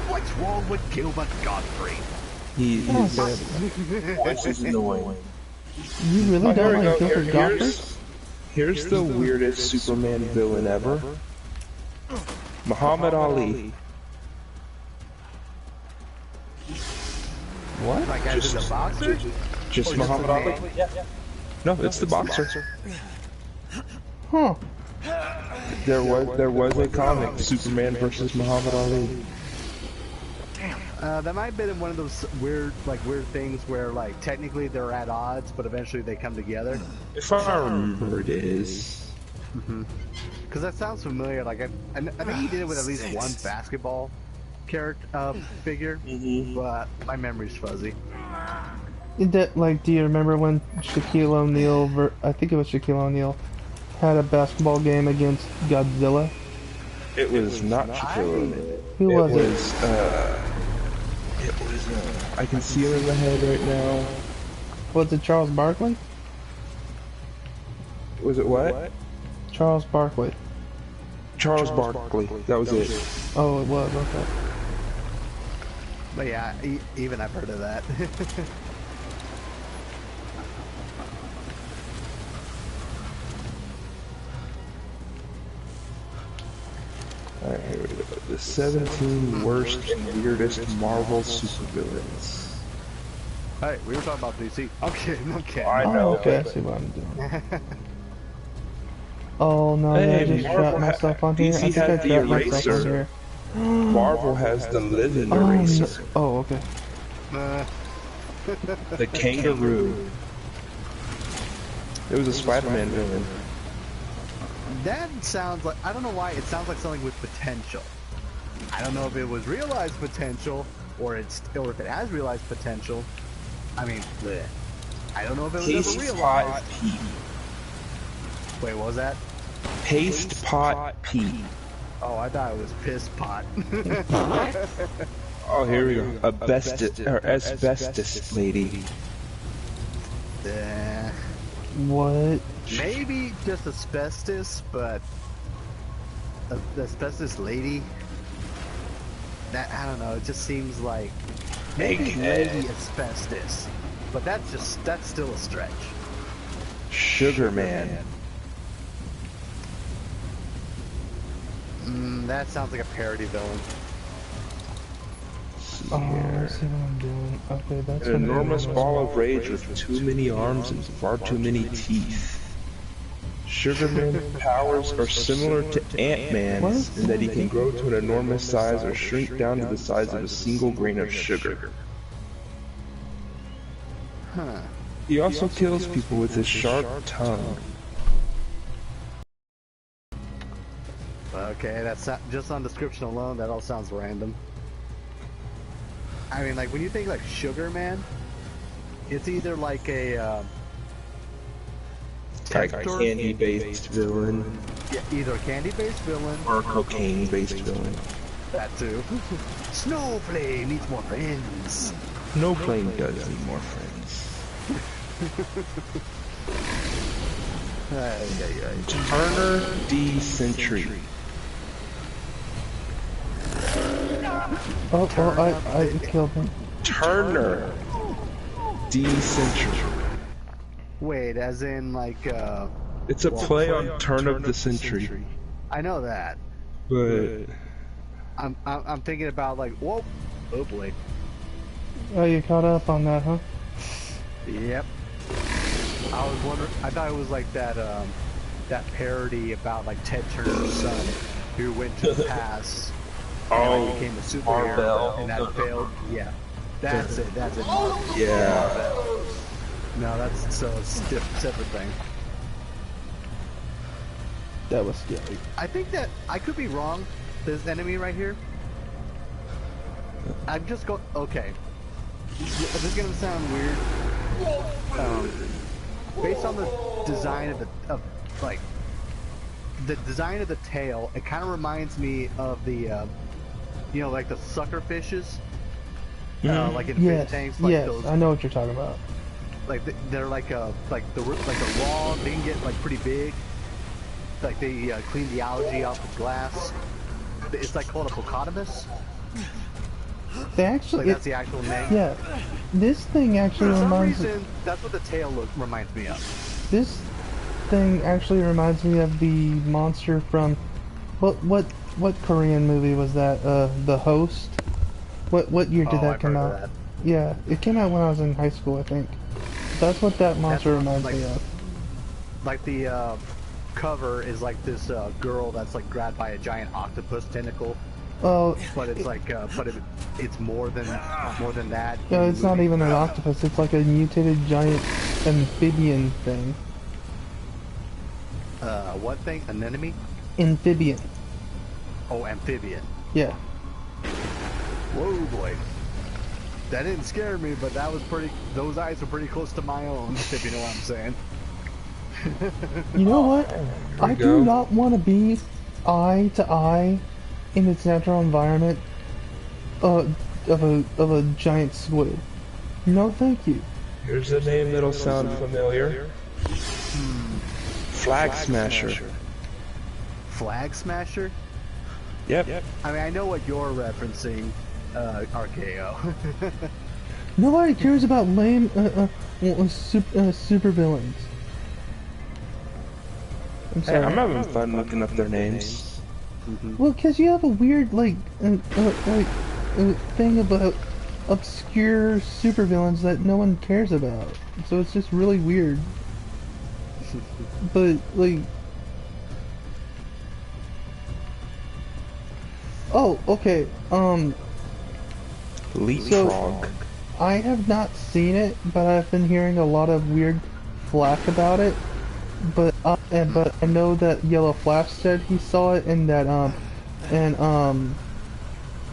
What's wrong with Gilbert Gottfried? His voice is annoying. You really don't like Gilbert Gottfried? Here's the weirdest Superman villain ever. Muhammad Ali. What? Like as in the boxer? Just Muhammad Ali? No, it's the boxer. Huh? There was a comic, Superman versus Muhammad Ali. That might have been one of those weird things where like technically they're at odds, but eventually they come together. If I remember, it is. Because that sounds familiar. Like I think he did it with at least one basketball character figure, but my memory's fuzzy. Like, do you remember when Shaquille O'Neal, I think it was Shaquille O'Neal, had a basketball game against Godzilla? It was not Shaquille O'Neal. Who was it? It was, I can see him in my head right now. Was it Charles Barkley? Was it what? Charles Barkley. Charles Barkley. That was it. Oh, it was, okay. But yeah, even I've heard of that. Alright, here we go. The 17 worst and weirdest Marvel supervillains. Hey, we were talking about DC. I'm kidding, I'm kidding. I know. Oh, okay, I see what I'm doing. Oh no, Hey, I just Marvel dropped myself on here. DC I think had I the dropped myself on eraser. here. Marvel has the living Oh, no. eraser. Oh, okay. The kangaroo. It was a Spider-Man villain. That sounds like, I don't know why, it sounds like something with potential. I don't know if it was realized potential, or if it has realized potential. I mean, bleh. I don't know if it was Paste ever Pot realized. Pete. Wait, what was that? Paste Pot Pete. Oh, I thought it was piss pot. Oh, here we go. Asbestos lady. What? Maybe just asbestos, but asbestos lady. That, I don't know. It just seems like maybe lady asbestos, but that's still a stretch. Sugar Man. That sounds like a parody villain. Oh, I see what I'm doing. Okay, that's An enormous ball of rage with too many arms and far too many teeth. Sugarman's powers are similar to Ant-Man's in that he can grow to an enormous size or shrink down to the size of a single grain of sugar. Huh. He also kills people with his sharp tongue. Okay, that's just on description alone. That all sounds random. I mean, like when you think like Sugar Man, it's either like a Like a candy-based villain. Yeah, either a candy-based villain Or a cocaine-based villain. That too. Snowflake needs more friends. No plane does need more friends. Turner D. Century. Oh, I killed him. Turner D. Century. Wait, as in like It's a play on Turn of the Century. I know that. But I'm thinking about like, whoa, oh boy. Oh, you caught up on that, huh? Yep. I was wondering. I thought it was like that that parody about like Ted Turner's son who went to the past and like, became a superhero Marvel. and that failed. Yeah, that's it. That's it. Yeah. No, that's so it's a separate thing. That was scary. I think that I could be wrong. This enemy right here. I'm just going. Okay. This is gonna sound weird. Based on the design of the design of the tail, it kind of reminds me of the, you know, like the sucker fishes, like in fish tanks. Like yes, those, I know what you're talking about. like they're like the raw. They can get like pretty big. Like they clean the algae off the glass. It's like called a pocotamus. They actually, Like that's the actual name. yeah, this thing actually For some reminds me. reason, that's what the tail reminds me of. This thing actually reminds me of the monster from what Korean movie was that? The Host. What year did that I've come heard out? of that. Yeah, it came out when I was in high school, I think. That's what that monster reminds me of. Like the cover is like this girl that's like grabbed by a giant octopus tentacle, Oh, but it's like it's more than that. no, in it's the not movie. even an octopus. It's like a mutated giant amphibian thing. What thing? Anemone? Amphibian. Oh, amphibian. Yeah. Whoa, boy. That didn't scare me, but that was pretty. Those eyes were pretty close to my own, if you know what I'm saying. You know what? I go. do not want to be eye to eye in its natural environment of a giant squid. No, thank you. Here's a name that'll sound familiar. Flag Smasher. Flag Smasher? Yep. I mean, I know what you're referencing, RKO. Nobody cares about lame super villains. I'm Hey, sorry. I'm having fun looking up their names. Well, because you have a weird thing about obscure supervillains that no one cares about. So it's just really weird. But like, oh, okay. Leapfrog. I have not seen it, but I've been hearing a lot of weird flack about it. But I know that Yellow Flash said he saw it and that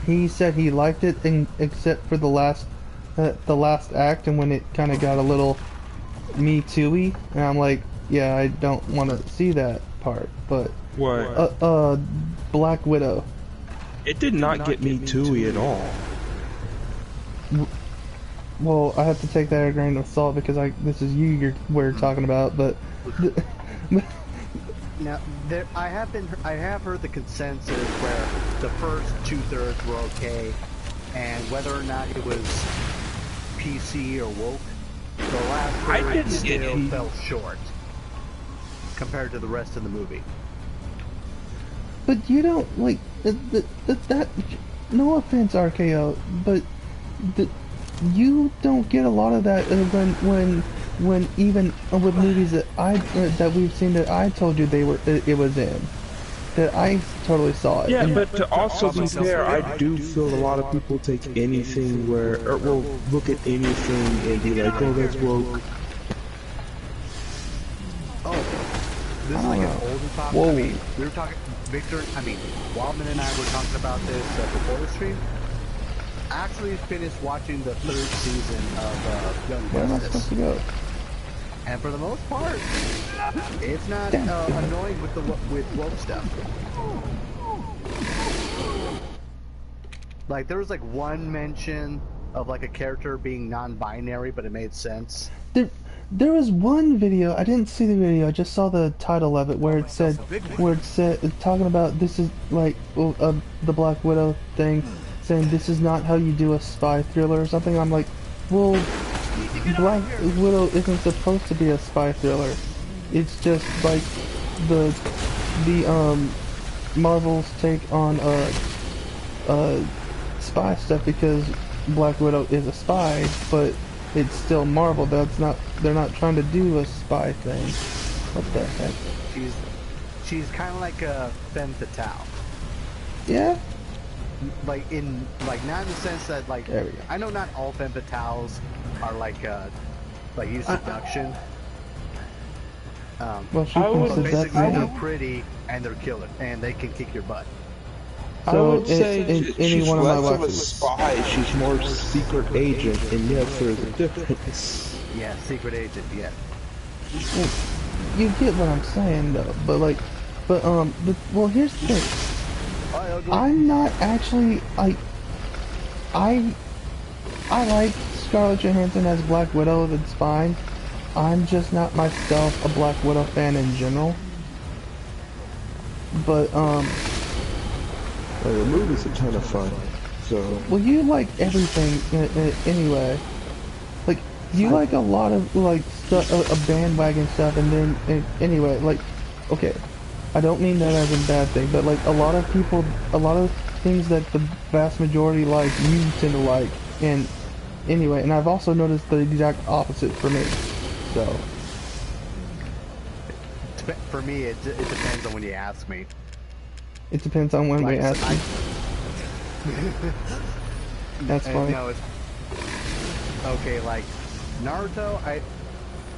he said he liked it, except for the last act and when it kind of got a little Me Too-y, and I'm like, yeah, I don't want to see that part. But What? Black Widow. It did not get me too-y at all. Well, I have to take that a grain of salt because this is we're talking about, but. Now, I have heard the consensus where the first 2/3 were okay, and whether or not it was PC or woke, the last third still fell short compared to the rest of the movie. But you don't like that. No offense, RKO, but you don't get a lot of that when even with movies that we've seen that I told you it was in, that I totally saw it. Yeah, but to also be fair, I do feel a lot of people take anything or will look at anything and be like, oh, that's woke. Oh, this is like an older topic. Whoa. I mean, we were talking, Wildman and I were talking about this before the stream. I actually finished watching the 3rd season of Young Where am I supposed Justice. to go? And for the most part, it's not annoying with woke stuff. Like there was like one mention of like a character being non-binary, but it made sense. There was one video. I didn't see the video. I just saw the title of it where it said talking about this is like the Black Widow thing, saying this is not how you do a spy thriller or something. I'm like, well, Black Widow isn't supposed to be a spy thriller. It's just like the Marvel's take on spy stuff, because Black Widow is a spy, but it's still Marvel. They're not trying to do a spy thing. What the heck? She's kind of like a femme fatale. Yeah? Like not in the sense that like There we go. I know not all femme fatales are like use seduction. Well, she I can would But seduce basically me. they're pretty and they're killer and they can kick your butt. I So, would say any she's one of my less of a waifus. spy, she's more secret agent, and yes, there's a difference. Yeah, secret agent. Yeah. Well, you get what I'm saying, though. But well, here's the thing. Hi, ugly. I'm not actually like. I like Scarlett Johansson as Black Widow. That's fine. I'm just not myself a Black Widow fan in general. But The movie's a ton of fun, so... well, you like everything anyway. Like you like a lot of like stuff, a bandwagon stuff, and then anyway, like okay, I don't mean that as a bad thing, but like a lot of people, a lot of things that the vast majority like, you tend to like, and anyway, and I've also noticed the exact opposite for me. So For me, it depends on when you ask me. it depends on when we ask you. That's funny. No, it's okay. Like Naruto,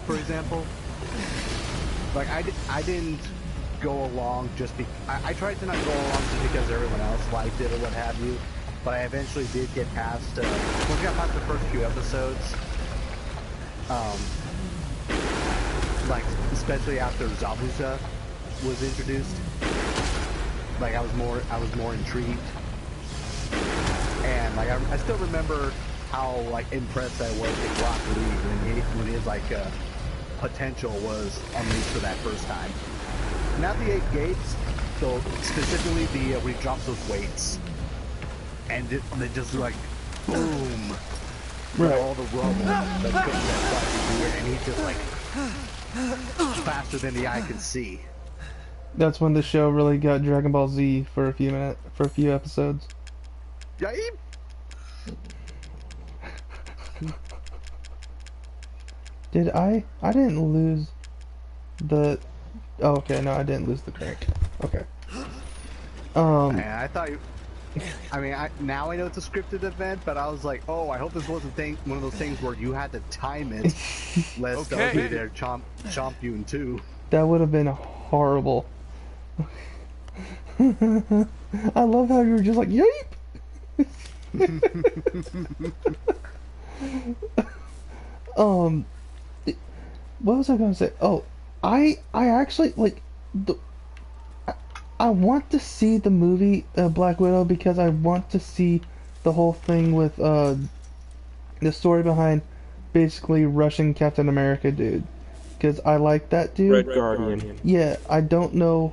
for example, like I didn't go along just I tried to not go along just because everyone else liked it or what have you, but I eventually did get past. Once I got past the first few episodes, like especially after Zabuza was introduced, like I was more intrigued. And like I still remember how like impressed I was with Rock Lee when his like potential was unleashed for that first time. Not the 8 gates, so specifically the where he drops those weights, and they just like boom, Right. all the rubble that goes that fight, and he's just like faster than the eye can see. That's when the show really got Dragon Ball Z for a few episodes. Yeah. Did I didn't lose the... Oh, okay, no, I didn't lose the crank. Okay. And I thought I mean, now I know it's a scripted event, but I was like, oh, I hope this wasn't one of those things where you had to time it, lest Okay. Ugly there chomp you in two. That would have been horrible. I love how you were just like, yeep! What was I gonna say? Oh, I actually like I want to see the movie Black Widow because I want to see the whole thing with the story behind basically Russian Captain America dude, because I like that dude. Red Guardian. Yeah, I don't know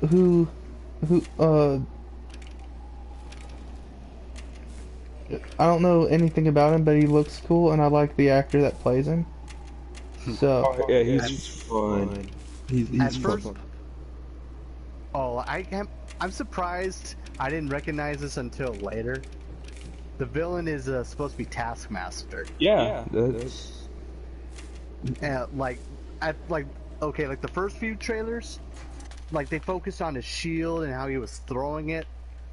who I don't know anything about him, but he looks cool and I like the actor that plays him. So Oh, yeah, he's fun. He's At fun. first, I'm surprised I didn't recognize this until later. The villain is supposed to be Taskmaster. Yeah, that's... Like the first few trailers, like they focused on his shield and how he was throwing it.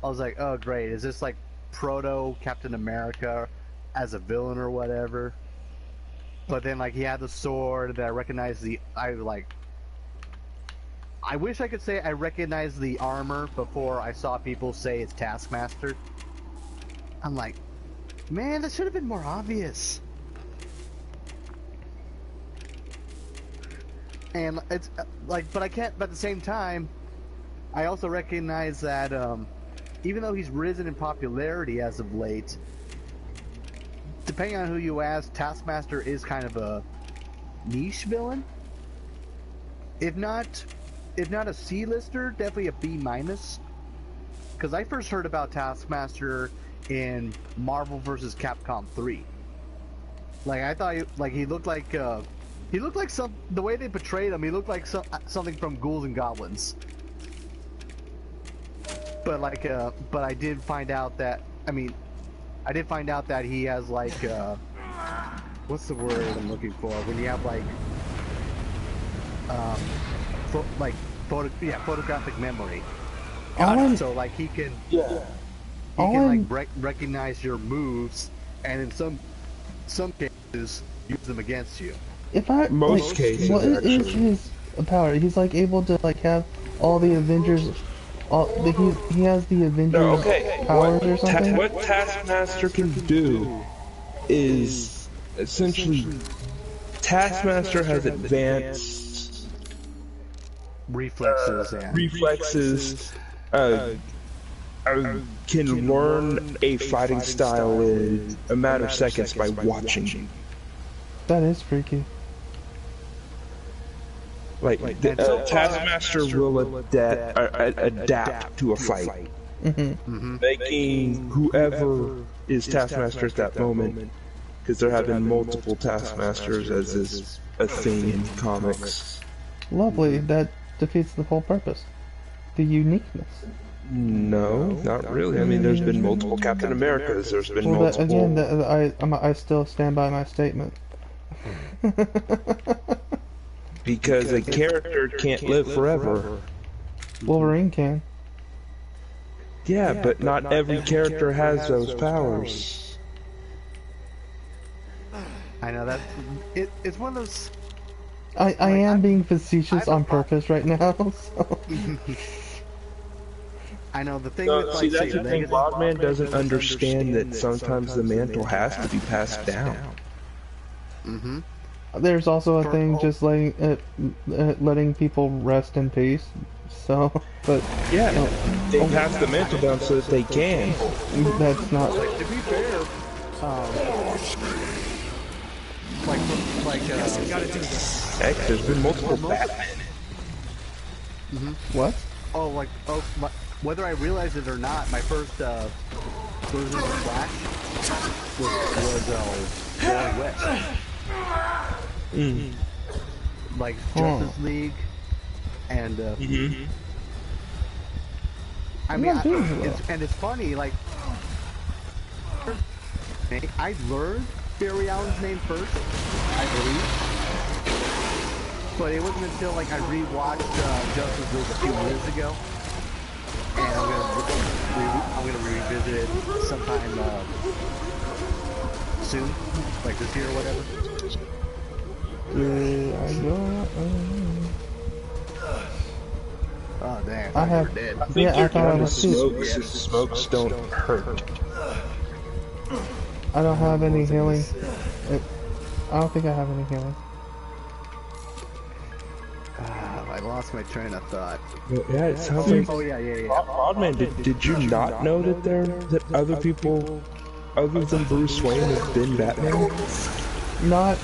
I was like, oh great, is this like proto Captain America as a villain or whatever? But then like he had the sword that I recognized I wish I could say I recognized the armor before I saw people say it's Taskmaster. I'm like, man, that should have been more obvious. And it's like, but I can't. But at the same time, I also recognize that even though he's risen in popularity as of late, depending on who you ask, Taskmaster is kind of a niche villain. If not a C-lister, definitely a B-. Because I first heard about Taskmaster in Marvel vs. Capcom 3. Like I thought, he looked like the way they portrayed him. He looked like something from Ghouls and Goblins. But but I did find out that he has like what's the word I'm looking for? When you have like photographic memory. So like he can recognize your moves, and in some cases use them against you. If I Most cases, what is actually. his power? He's like able to like have all the Avengers. He has the Avengers No, okay. powers or something. What Taskmaster can do is essentially Taskmaster has advanced Reflexes and reflexes. Can learn a fighting style in a matter of seconds by watching. That is freaky. Like Taskmaster will adapt to a fight, making whoever is Taskmaster at that moment, because there have been multiple Taskmasters as is a thing in comics. Lovely. That defeats the whole purpose. The uniqueness. No, not really. I mean, there's been multiple Captain Americas. There's been multiple. I still stand by my statement. Because a character can't live forever. Wolverine can. Yeah, but not every character has those powers. I know that it's one of those. I am being facetious on purpose right now. So. I know the thing No, with see, like that's the thing. Wildman doesn't understand that sometimes the mantle has to be passed down. There's also a thing just letting people rest in peace. So, but Yeah, they pass the mantle down so that they can. that's not. to be fair, Heck, there's been multiple Batman. What? whether I realize it or not, my first version of Flash was Wally West. Like Justice League, and I mean, it's funny. Like, I learned Barry Allen's name first, I believe, but it wasn't until like I rewatched Justice League a few years ago, and I'm gonna revisit it sometime soon, like this year or whatever. Oh damn! I have. Dead. I think Yeah, I you're thought I down to was too. smokes. Smokes don't hurt. I don't have any healing. I don't think I have any healing. I lost my train of thought. Yeah, it sounds like. Oh yeah. Wildman, did you not know that other people, other than Bruce Wayne, have been Batman? Not.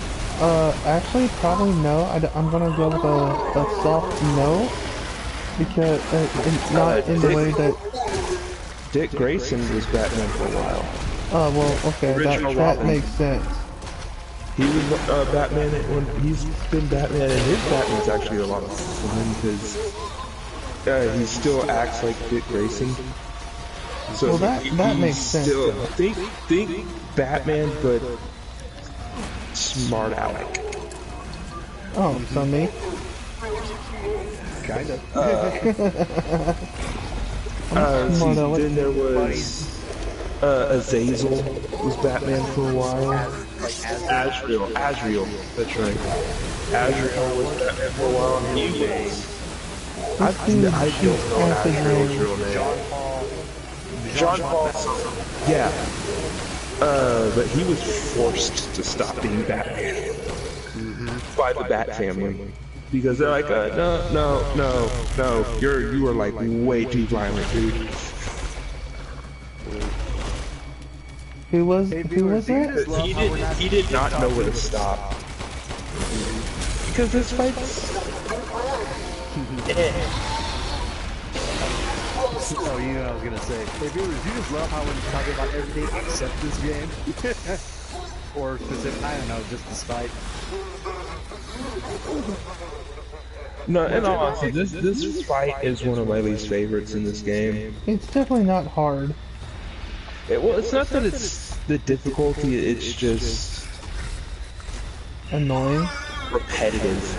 Actually, probably no. I'm gonna go with a soft no. Because, not in the way that... Dick Grayson was Batman for a while. Oh, well, okay, that makes sense. He was Batman when he's been Batman, and his Batman's actually a lot of fun because he still acts like Dick Grayson. So Well, that makes sense. Still, think Batman, but smart aleck. Oh, so me? Kind of. Then there was Azazel was Batman for a while. Azrael, that's right. Azrael was Batman for a while. And he was. I don't know Azrael's real name. John Paul. Yeah. But he was forced to stop being Batman by the Bat family. Because they're like, no, you are like way too violent, dude. Who was that? He did not know where to stop. Because this fight's... Oh, you know what I was gonna say. Hey viewers, you just love how when you talk about everything except this game? Or specific, I don't know, just despite. No, in all honesty, this fight is one of my least favorites in this game. It's definitely not hard. Well, it's not that it's the difficulty, it's just... Annoying. repetitive.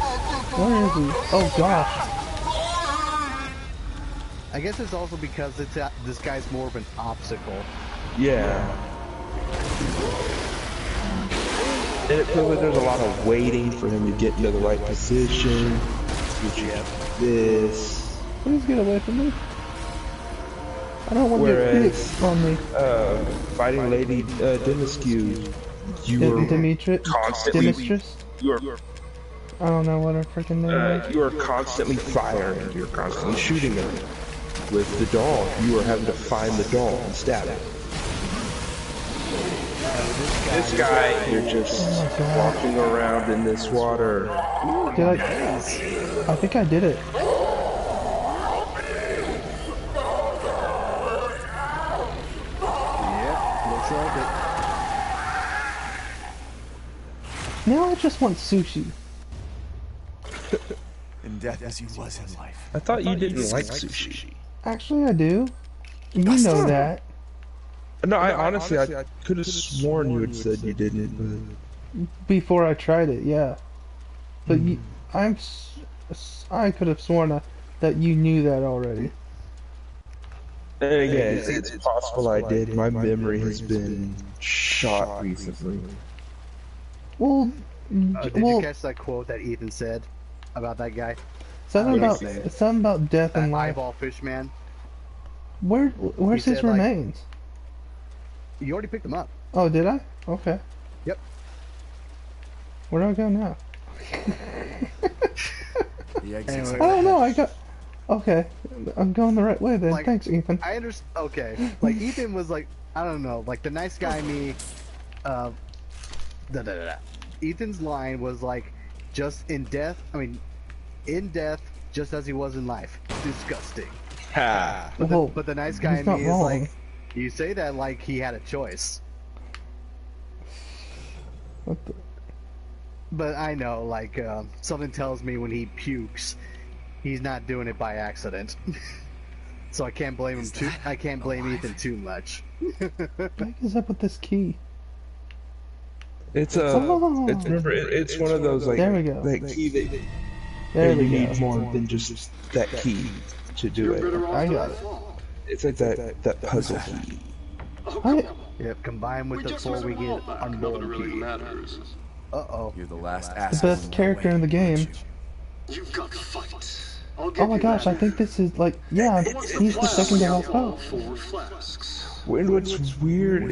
Where is he? Oh gosh. I guess it's also because it's this guy's more of an obstacle. Yeah. And it feels like there's a lot of waiting for him to get into the right position. This. Please get away from me. I don't want to get hit on me. Fighting Lady Demiscu, you were constantly. You were. I don't know what her freaking name is. You are constantly firing. You're constantly shooting them. With the dog, you are having to find the dog and stab it. This guy, you're just walking around in this water. Did I think I did it. Yeah, looks like it. Now I just want sushi. In death as he was in life. I thought you didn't like sushi. Actually, I do. You know that. No, I honestly, I could have sworn you had said you didn't, but... Before I tried it, yeah. But I could have sworn that you knew that already. And again, it's possible I did. My memory has been shot recently. Well, Did you catch that quote that Ethan said about that guy? Something about death and life. Eyeball fish man. Where's his remains? You already picked them up. Oh, did I? Okay. Yep. Where do I go now? Anyway. I don't know. Okay. I'm going the right way then. Like, Thanks, Ethan. I understand. Okay. Like Ethan was like, I don't know, like the nice guy me. Ethan's line was like, just in death. I mean, in death, just as he was in life. Disgusting. Ha. But the nice guy in me is wrong. like, you say that like he had a choice. What the? But I know, like, something tells me when he pukes, he's not doing it by accident. So I can't blame him too. I can't blame Ethan too much. What is up with this key? It's remember, it's one of those like There we go. that key that There you we need go. more than just that key to do it. I got it. It's like that puzzle key. Yep, combined with the 4 we get unborn key. Uh-oh. You're the last The asshole. best character in the game. You've got to fight. Oh my gosh, I think this is like, yeah, he's the second to help out. And what's weird,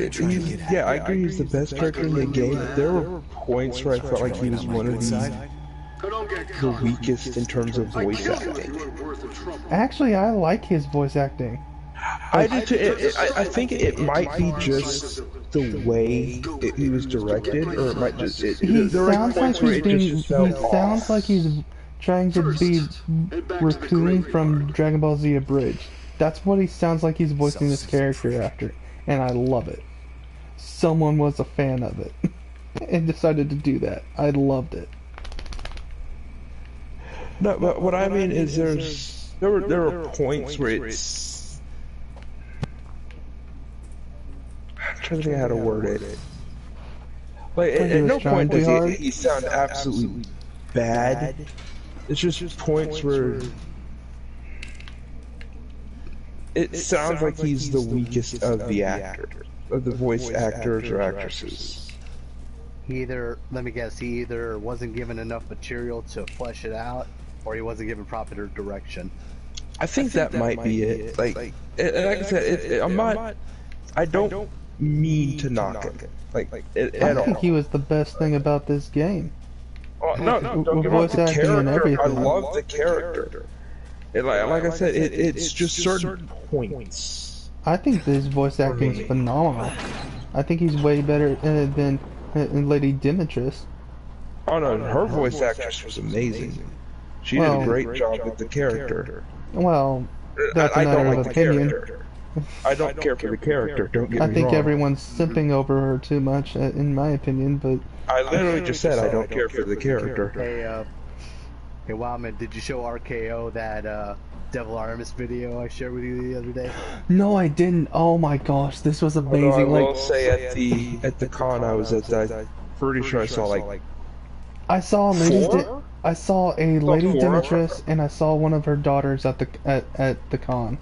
yeah, I agree he's the best character in the game, but there were points where I felt like he was one of the weakest in terms of voice acting. Actually, I like his voice acting. I do too. I think it might be just the way he was directed, or it might just... He sounds like he's trying to be Raccoon from Dragon Ball Z Abridged. That's what he sounds like he's voicing this character after, and I love it. Someone was a fan of it and decided to do that. I loved it. No, but what I mean is there were points where it's... I'm trying to think of how to word it. Like, at no point does he sound absolutely bad. It's just points where it sounds like he's the weakest of the actors, of the voice actors or actresses. Let me guess, he either wasn't given enough material to flesh it out, or he wasn't given proper direction. I think that might be it. Like I said, I don't mean to knock him. Like at all. I think he was the best thing about this game. No, don't get me wrong. The character, I love the character. Like I said, it's just certain points. I think his voice acting is phenomenal. I think he's way better than Lady Demetrius. Oh no, her voice actress was amazing. She did a great job with the character. Well, that's a matter of opinion. I don't care for the character, don't get me wrong. I think everyone's simping over her too much, in my opinion, but... I literally just said I don't care for the character. Hey, Wildman, did you show RKO that Devil Artemis video I shared with you the other day? No, I didn't. Oh my gosh, this was amazing. I will say at the con I was at, I'm pretty sure I saw like I saw ladies. Four? I saw a lady four? Demetrius, and I saw one of her daughters at the con.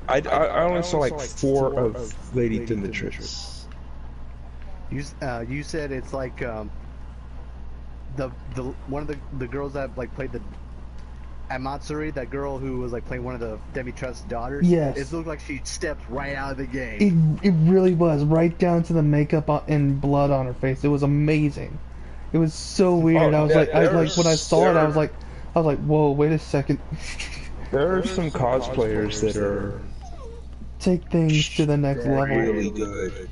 I only saw like 4 of Lady Demetrius. You said it's like the one of the girls that like played the at Matsuri, that girl who was like playing one of the Demetrius' daughters. Yes. It looked like she stepped right out of the game. It really was, right down to the makeup and blood on her face. It was amazing. It was so weird. Oh, I was yeah, like, when I saw it, I was like, whoa, wait a second. There are some cosplayers that are Take things to the next level. really good.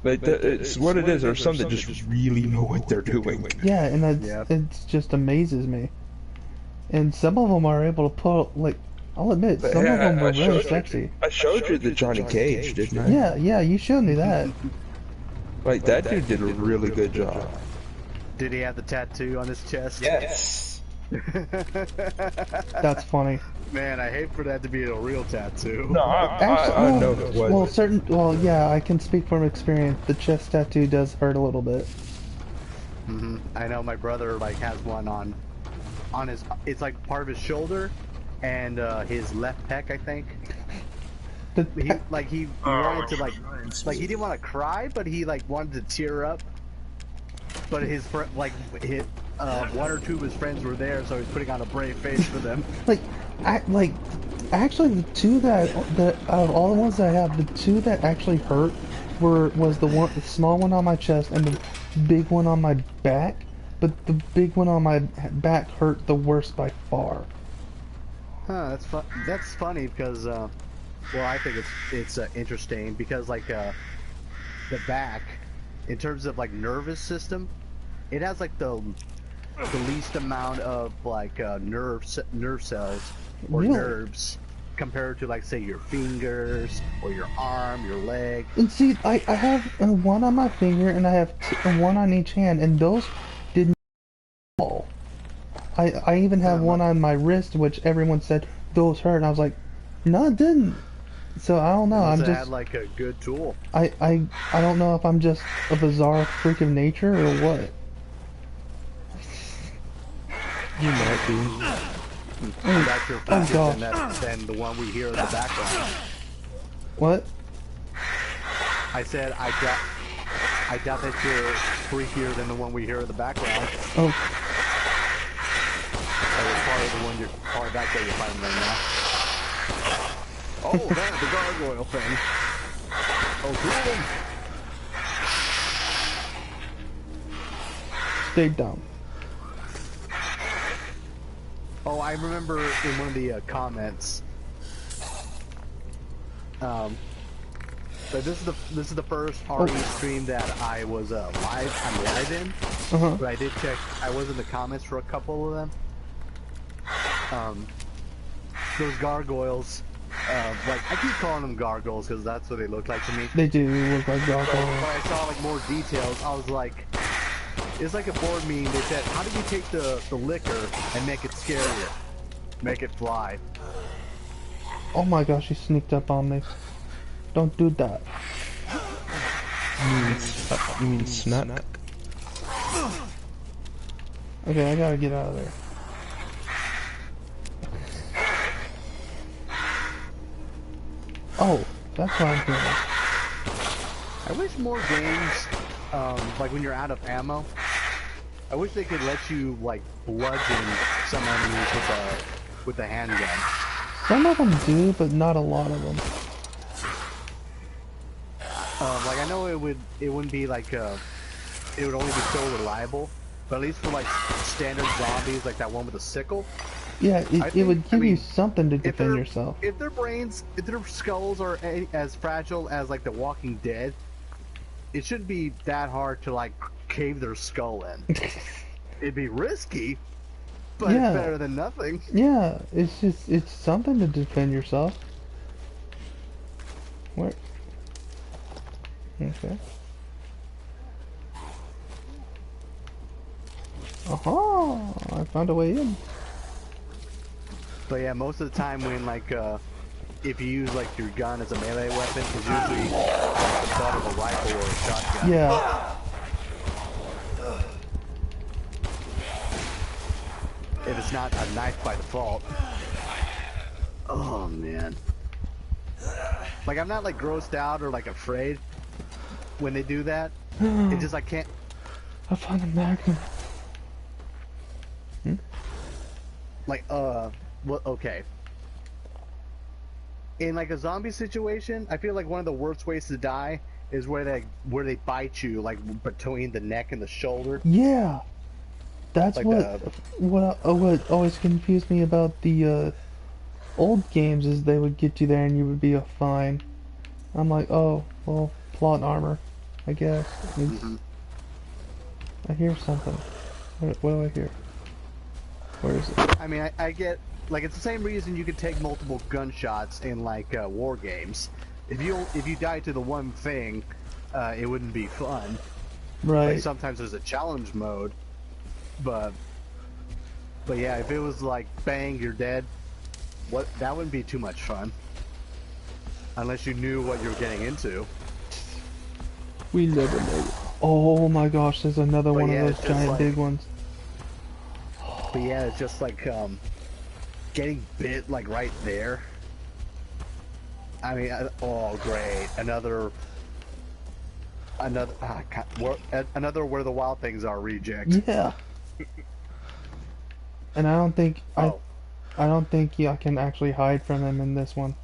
Like it's what it is. There's some that just really know what they're doing. Yeah, and it just amazes me. And some of them are able to pull, like, I'll admit, some of them were really sexy. I showed you the Johnny Cage, didn't I? Yeah, you showed me that. Like that dude did a really good job. Did he have the tattoo on his chest? Yes. That's funny. Man, I hate for that to be a real tattoo. No, I know it wasn't. Well, yeah, I can speak from experience. The chest tattoo does hurt a little bit. I know my brother like has one on his. It's like part of his shoulder and his left pec, I think. He wanted to like he didn't want to cry, but he like wanted to tear up. But his one or two of his friends were there, so he's putting on a brave face for them. Actually, the two that out of all the ones that I have, the two that actually hurt was the small one on my chest and the big one on my back. But the big one on my back hurt the worst by far. Huh? That's funny because well, I think it's interesting because like the back, in terms of like nervous system, it has like the least amount of like nerve cells or Really? nerves compared to like say your fingers or your arm, your leg. And see, I have one on my finger and I have one on each hand, and those didn't fall. I even have one on my wrist, which everyone said those hurt, and I was like, no, it didn't. So I don't know. I'm just had like a good tool. I don't know if I'm just a bizarre freak of nature or what. You might be. That's your focus, gosh. than the one we hear in the background. What? I said I doubt that you're freakier than the one we hear in the background. Oh, Probably the one probably back there you're fighting right now. Oh, that the gargoyle thing. Oh, cool. stay down. Oh, I remember in one of the comments. So this is the first RE stream that I was live in. But I did check. I was in the comments for a couple of them. Those gargoyles. Like I keep calling them gargoyles because that's what they look like to me. They do look like But gargoyles. when I saw like more details, I was like, it's like a board meeting. They said, how do we take the liquor and make it scarier? Make it fly. Oh my gosh, he sneaked up on me. Don't do that. You mean snuck? Okay, I gotta get out of there. Oh, that's what I'm doing. I wish more games, like when you're out of ammo, I wish they could let you like bludgeon some enemies with a handgun. Some of them do, but not a lot of them. Like I know it wouldn't be like it would only be so reliable, but at least for like standard zombies, like that one with a sickle. Yeah, it would give you something to If defend yourself. If their skulls are as fragile as like the Walking Dead, it shouldn't be that hard to like cave their skull in. It'd be risky, but Yeah. it's better than nothing. Yeah, it's something to defend yourself. Where? Okay. Aha! I found a way in. But yeah, most of the time when like if you use like your gun as a melee weapon, it's usually like the butt of a rifle or a shotgun. Yeah. if it's not a knife by default. Oh man. Like I'm not like grossed out or like afraid when they do that. It's just I can't. I found a magnum. Like well, okay. In like a zombie situation, I feel like one of the worst ways to die is where they bite you like between the neck and the shoulder. Yeah, that's Like what always confused me about the old games is they would get you there and you would be fine. I'm like, oh well, plot armor, I guess. I hear something. What do I hear? Where is it? I mean, I get like it's the same reason you could take multiple gunshots in like war games. If you die to the one thing, it wouldn't be fun. Right. Like sometimes there's a challenge mode, but yeah, if it was like bang, you're dead. That wouldn't be too much fun. Unless you knew what you were getting into. We never know. Oh my gosh, there's another one yeah, of it's those just giant like- big ones. But yeah, it's just like getting bit like right there. I mean, oh great, another where the wild things are reject. Yeah. And I don't think I don't think I can actually hide from them in this one.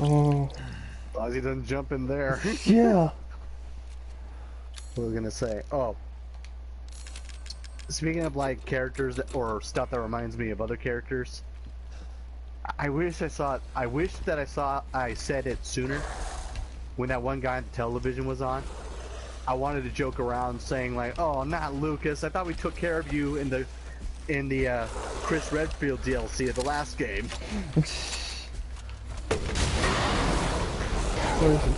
Oh. As long as he doesn't jump in there. Yeah. What was I gonna say? Oh. Speaking of like characters or stuff that reminds me of other characters, I wish I saw it. I wish that I said it sooner when that one guy on the television was on. I wanted to joke around saying like, "Oh, not Lucas. I thought we took care of you in the Chris Redfield DLC of the last game." Where is it?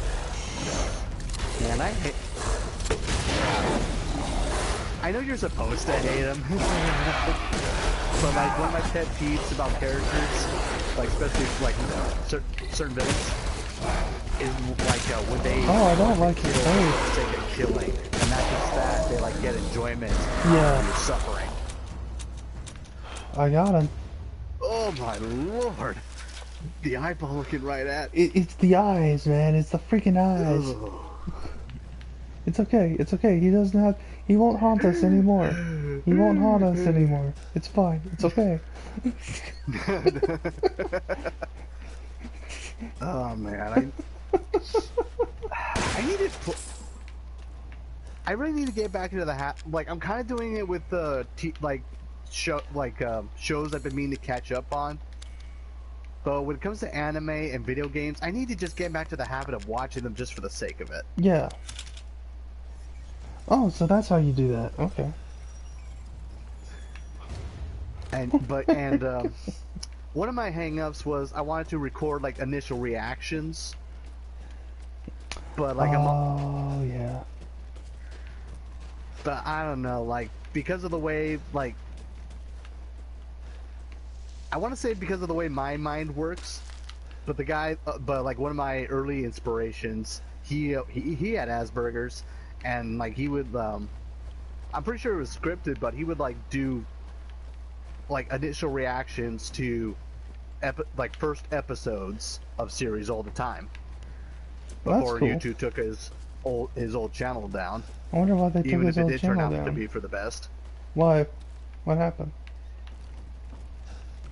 Man, I know you're supposed to hate him, but like one of my pet peeves about characters, like especially like certain villains, is like when they I don't like kill his for face. the sake of killing, and not just that, they like get enjoyment Yeah. from your suffering. I got him. Oh my lord, the eyeball looking right at. It's the eyes, man. It's the freaking eyes. Ugh. It's okay. It's okay. He won't haunt us anymore. He won't haunt us anymore. It's fine. It's okay. Oh man, I need to. I really need to get back into the like I'm kind of doing it with the shows I've been meaning to catch up on. But when it comes to anime and video games, I need to just get back to the habit of watching them just for the sake of it. Yeah. Oh, so that's how you do that. Okay. And one of my hang-ups was I wanted to record like initial reactions. But like yeah. But I don't know, like because of the way like I want to say because of the way my mind works, but the guy, but like one of my early inspirations, he had Asperger's, and like he would, I'm pretty sure it was scripted, but he would like do like initial reactions to like first episodes of series all the time before cool. YouTube took his old channel down. I wonder why they took Even his if it old did turn channel out to down. be for the best. Why? What happened?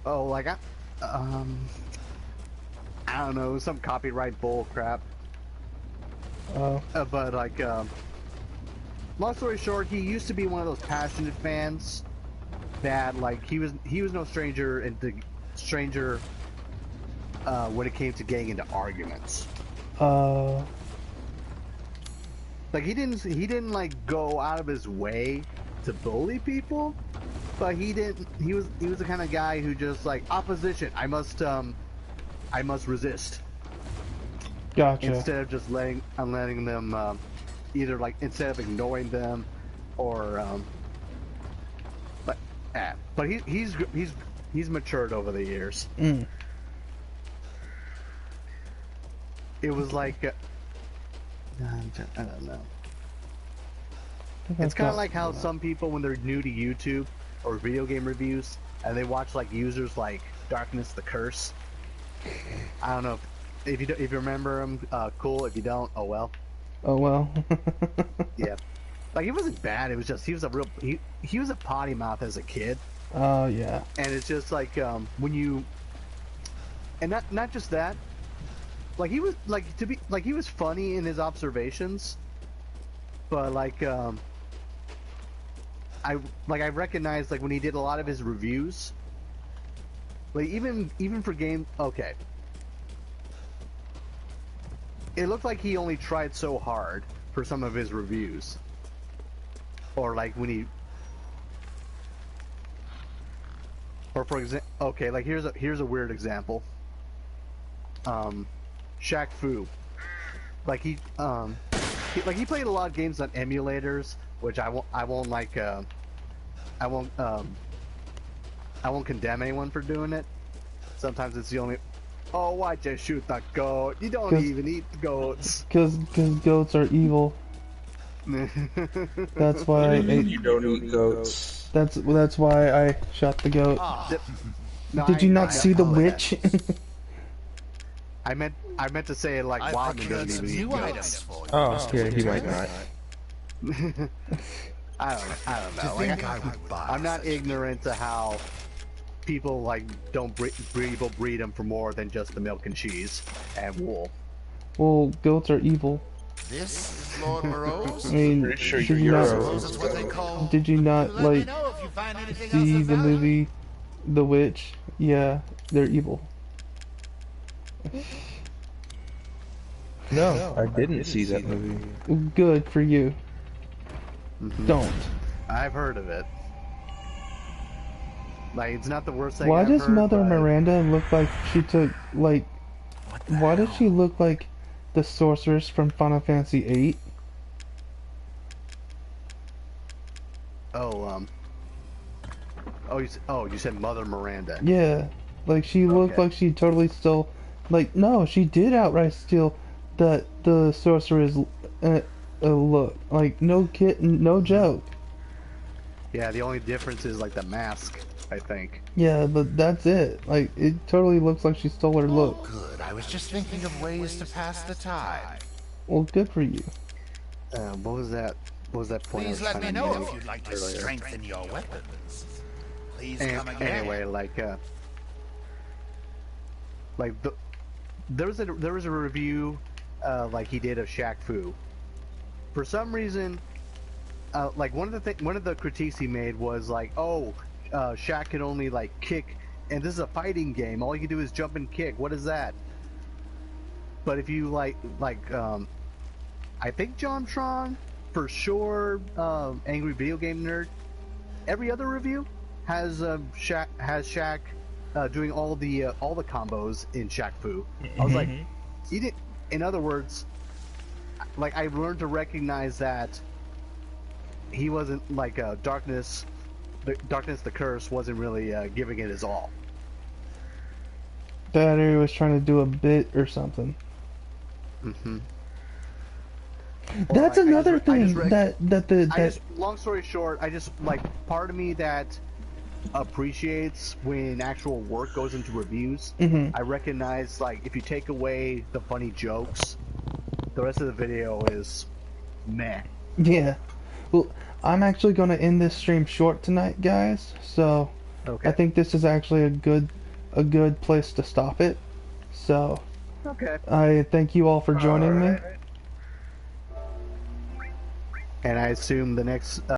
Oh, like I don't know, some copyright bull crap. Oh. But like, long story short, he used to be one of those passionate fans that like he was no stranger when it came to getting into arguments. Like he didn't like go out of his way to bully people, but he was the kind of guy who just like opposition. I must resist. Gotcha. Instead of just letting them either like instead of ignoring them or but he's matured over the years. Mm. It was like I don't know. It's kind of not- like how some people, when they're new to YouTube or video game reviews, and they watch like users like Darkness the Curse. I don't know if you remember him. Cool. If you don't, oh well. Oh well. Yeah. Like, it wasn't bad. It was just he was a potty mouth as a kid, Oh yeah. and it's just like when you, and not just that. Like, he was he was funny in his observations, but I recognized, like, when he did a lot of his reviews, like, even for game, okay, it looked like he only tried so hard for some of his reviews, or like when he, or for example, okay, like here's a weird example. Shaq Fu, like he played a lot of games on emulators, which I won't condemn anyone for doing it. Sometimes it's the only. Oh, why'd you shoot that goat? You don't even eat goats. Cause goats are evil. That's why You don't eat goats. that's why I shot the goat. No, Did you not see the apologize. witch? I meant to say it like Wildman doesn't even eat goats. Oh, yeah, he might not. I don't know. Like, I'm not ignorant to how people like don't breed them for more than just the milk and cheese and wool. Well, goats are evil. This is Lord Moreau's. I mean, Pretty sure did you're you not, Euro. That's what they call. did you not Let me like know if you find anything see else the of value. movie The Witch? Yeah, they're evil. No, I didn't see that movie. Good for you. Don't. I've heard of it. Like, it's not the worst thing. Why I've does heard, Mother but- Miranda look like she took like? Why does she look like the sorceress from Final Fantasy VIII? Oh, you said Mother Miranda. Yeah, like she looked Okay. like she totally stole. Like no, she did outright steal the sorcerer's look. Like no kid, no joke. Yeah, the only difference is like the mask, I think. Yeah, but that's it. Like it totally looks like she stole her look. Good. I was just thinking of ways to pass the time. Well, good for you. What was that? What was that point? I Please was let trying me to know make if you'd like to earlier? strengthen your weapons. Please come again. Anyway, there was a review like he did of Shaq Fu. For some reason, like one of the critiques he made was like, oh, Shaq can only like kick, and this is a fighting game. All you can do is jump and kick. What is that? But if you I think JonTron, for sure, Angry Video Game Nerd, every other review has Shaq doing all the combos in Shaq Fu. I was like, he did. In other words, like I learned to recognize that he wasn't like Darkness the Curse wasn't really giving it his all. That area was trying to do a bit or something. Mm-hmm. That's another thing that Long story short, I just like part of me that appreciates when actual work goes into reviews. Mhm. I recognize, like, if you take away the funny jokes, the rest of the video is meh. Yeah. Well, I'm actually going to end this stream short tonight, guys. So Okay. I think this is actually a good place to stop it. So Okay. I thank you all for joining me. And I assume the next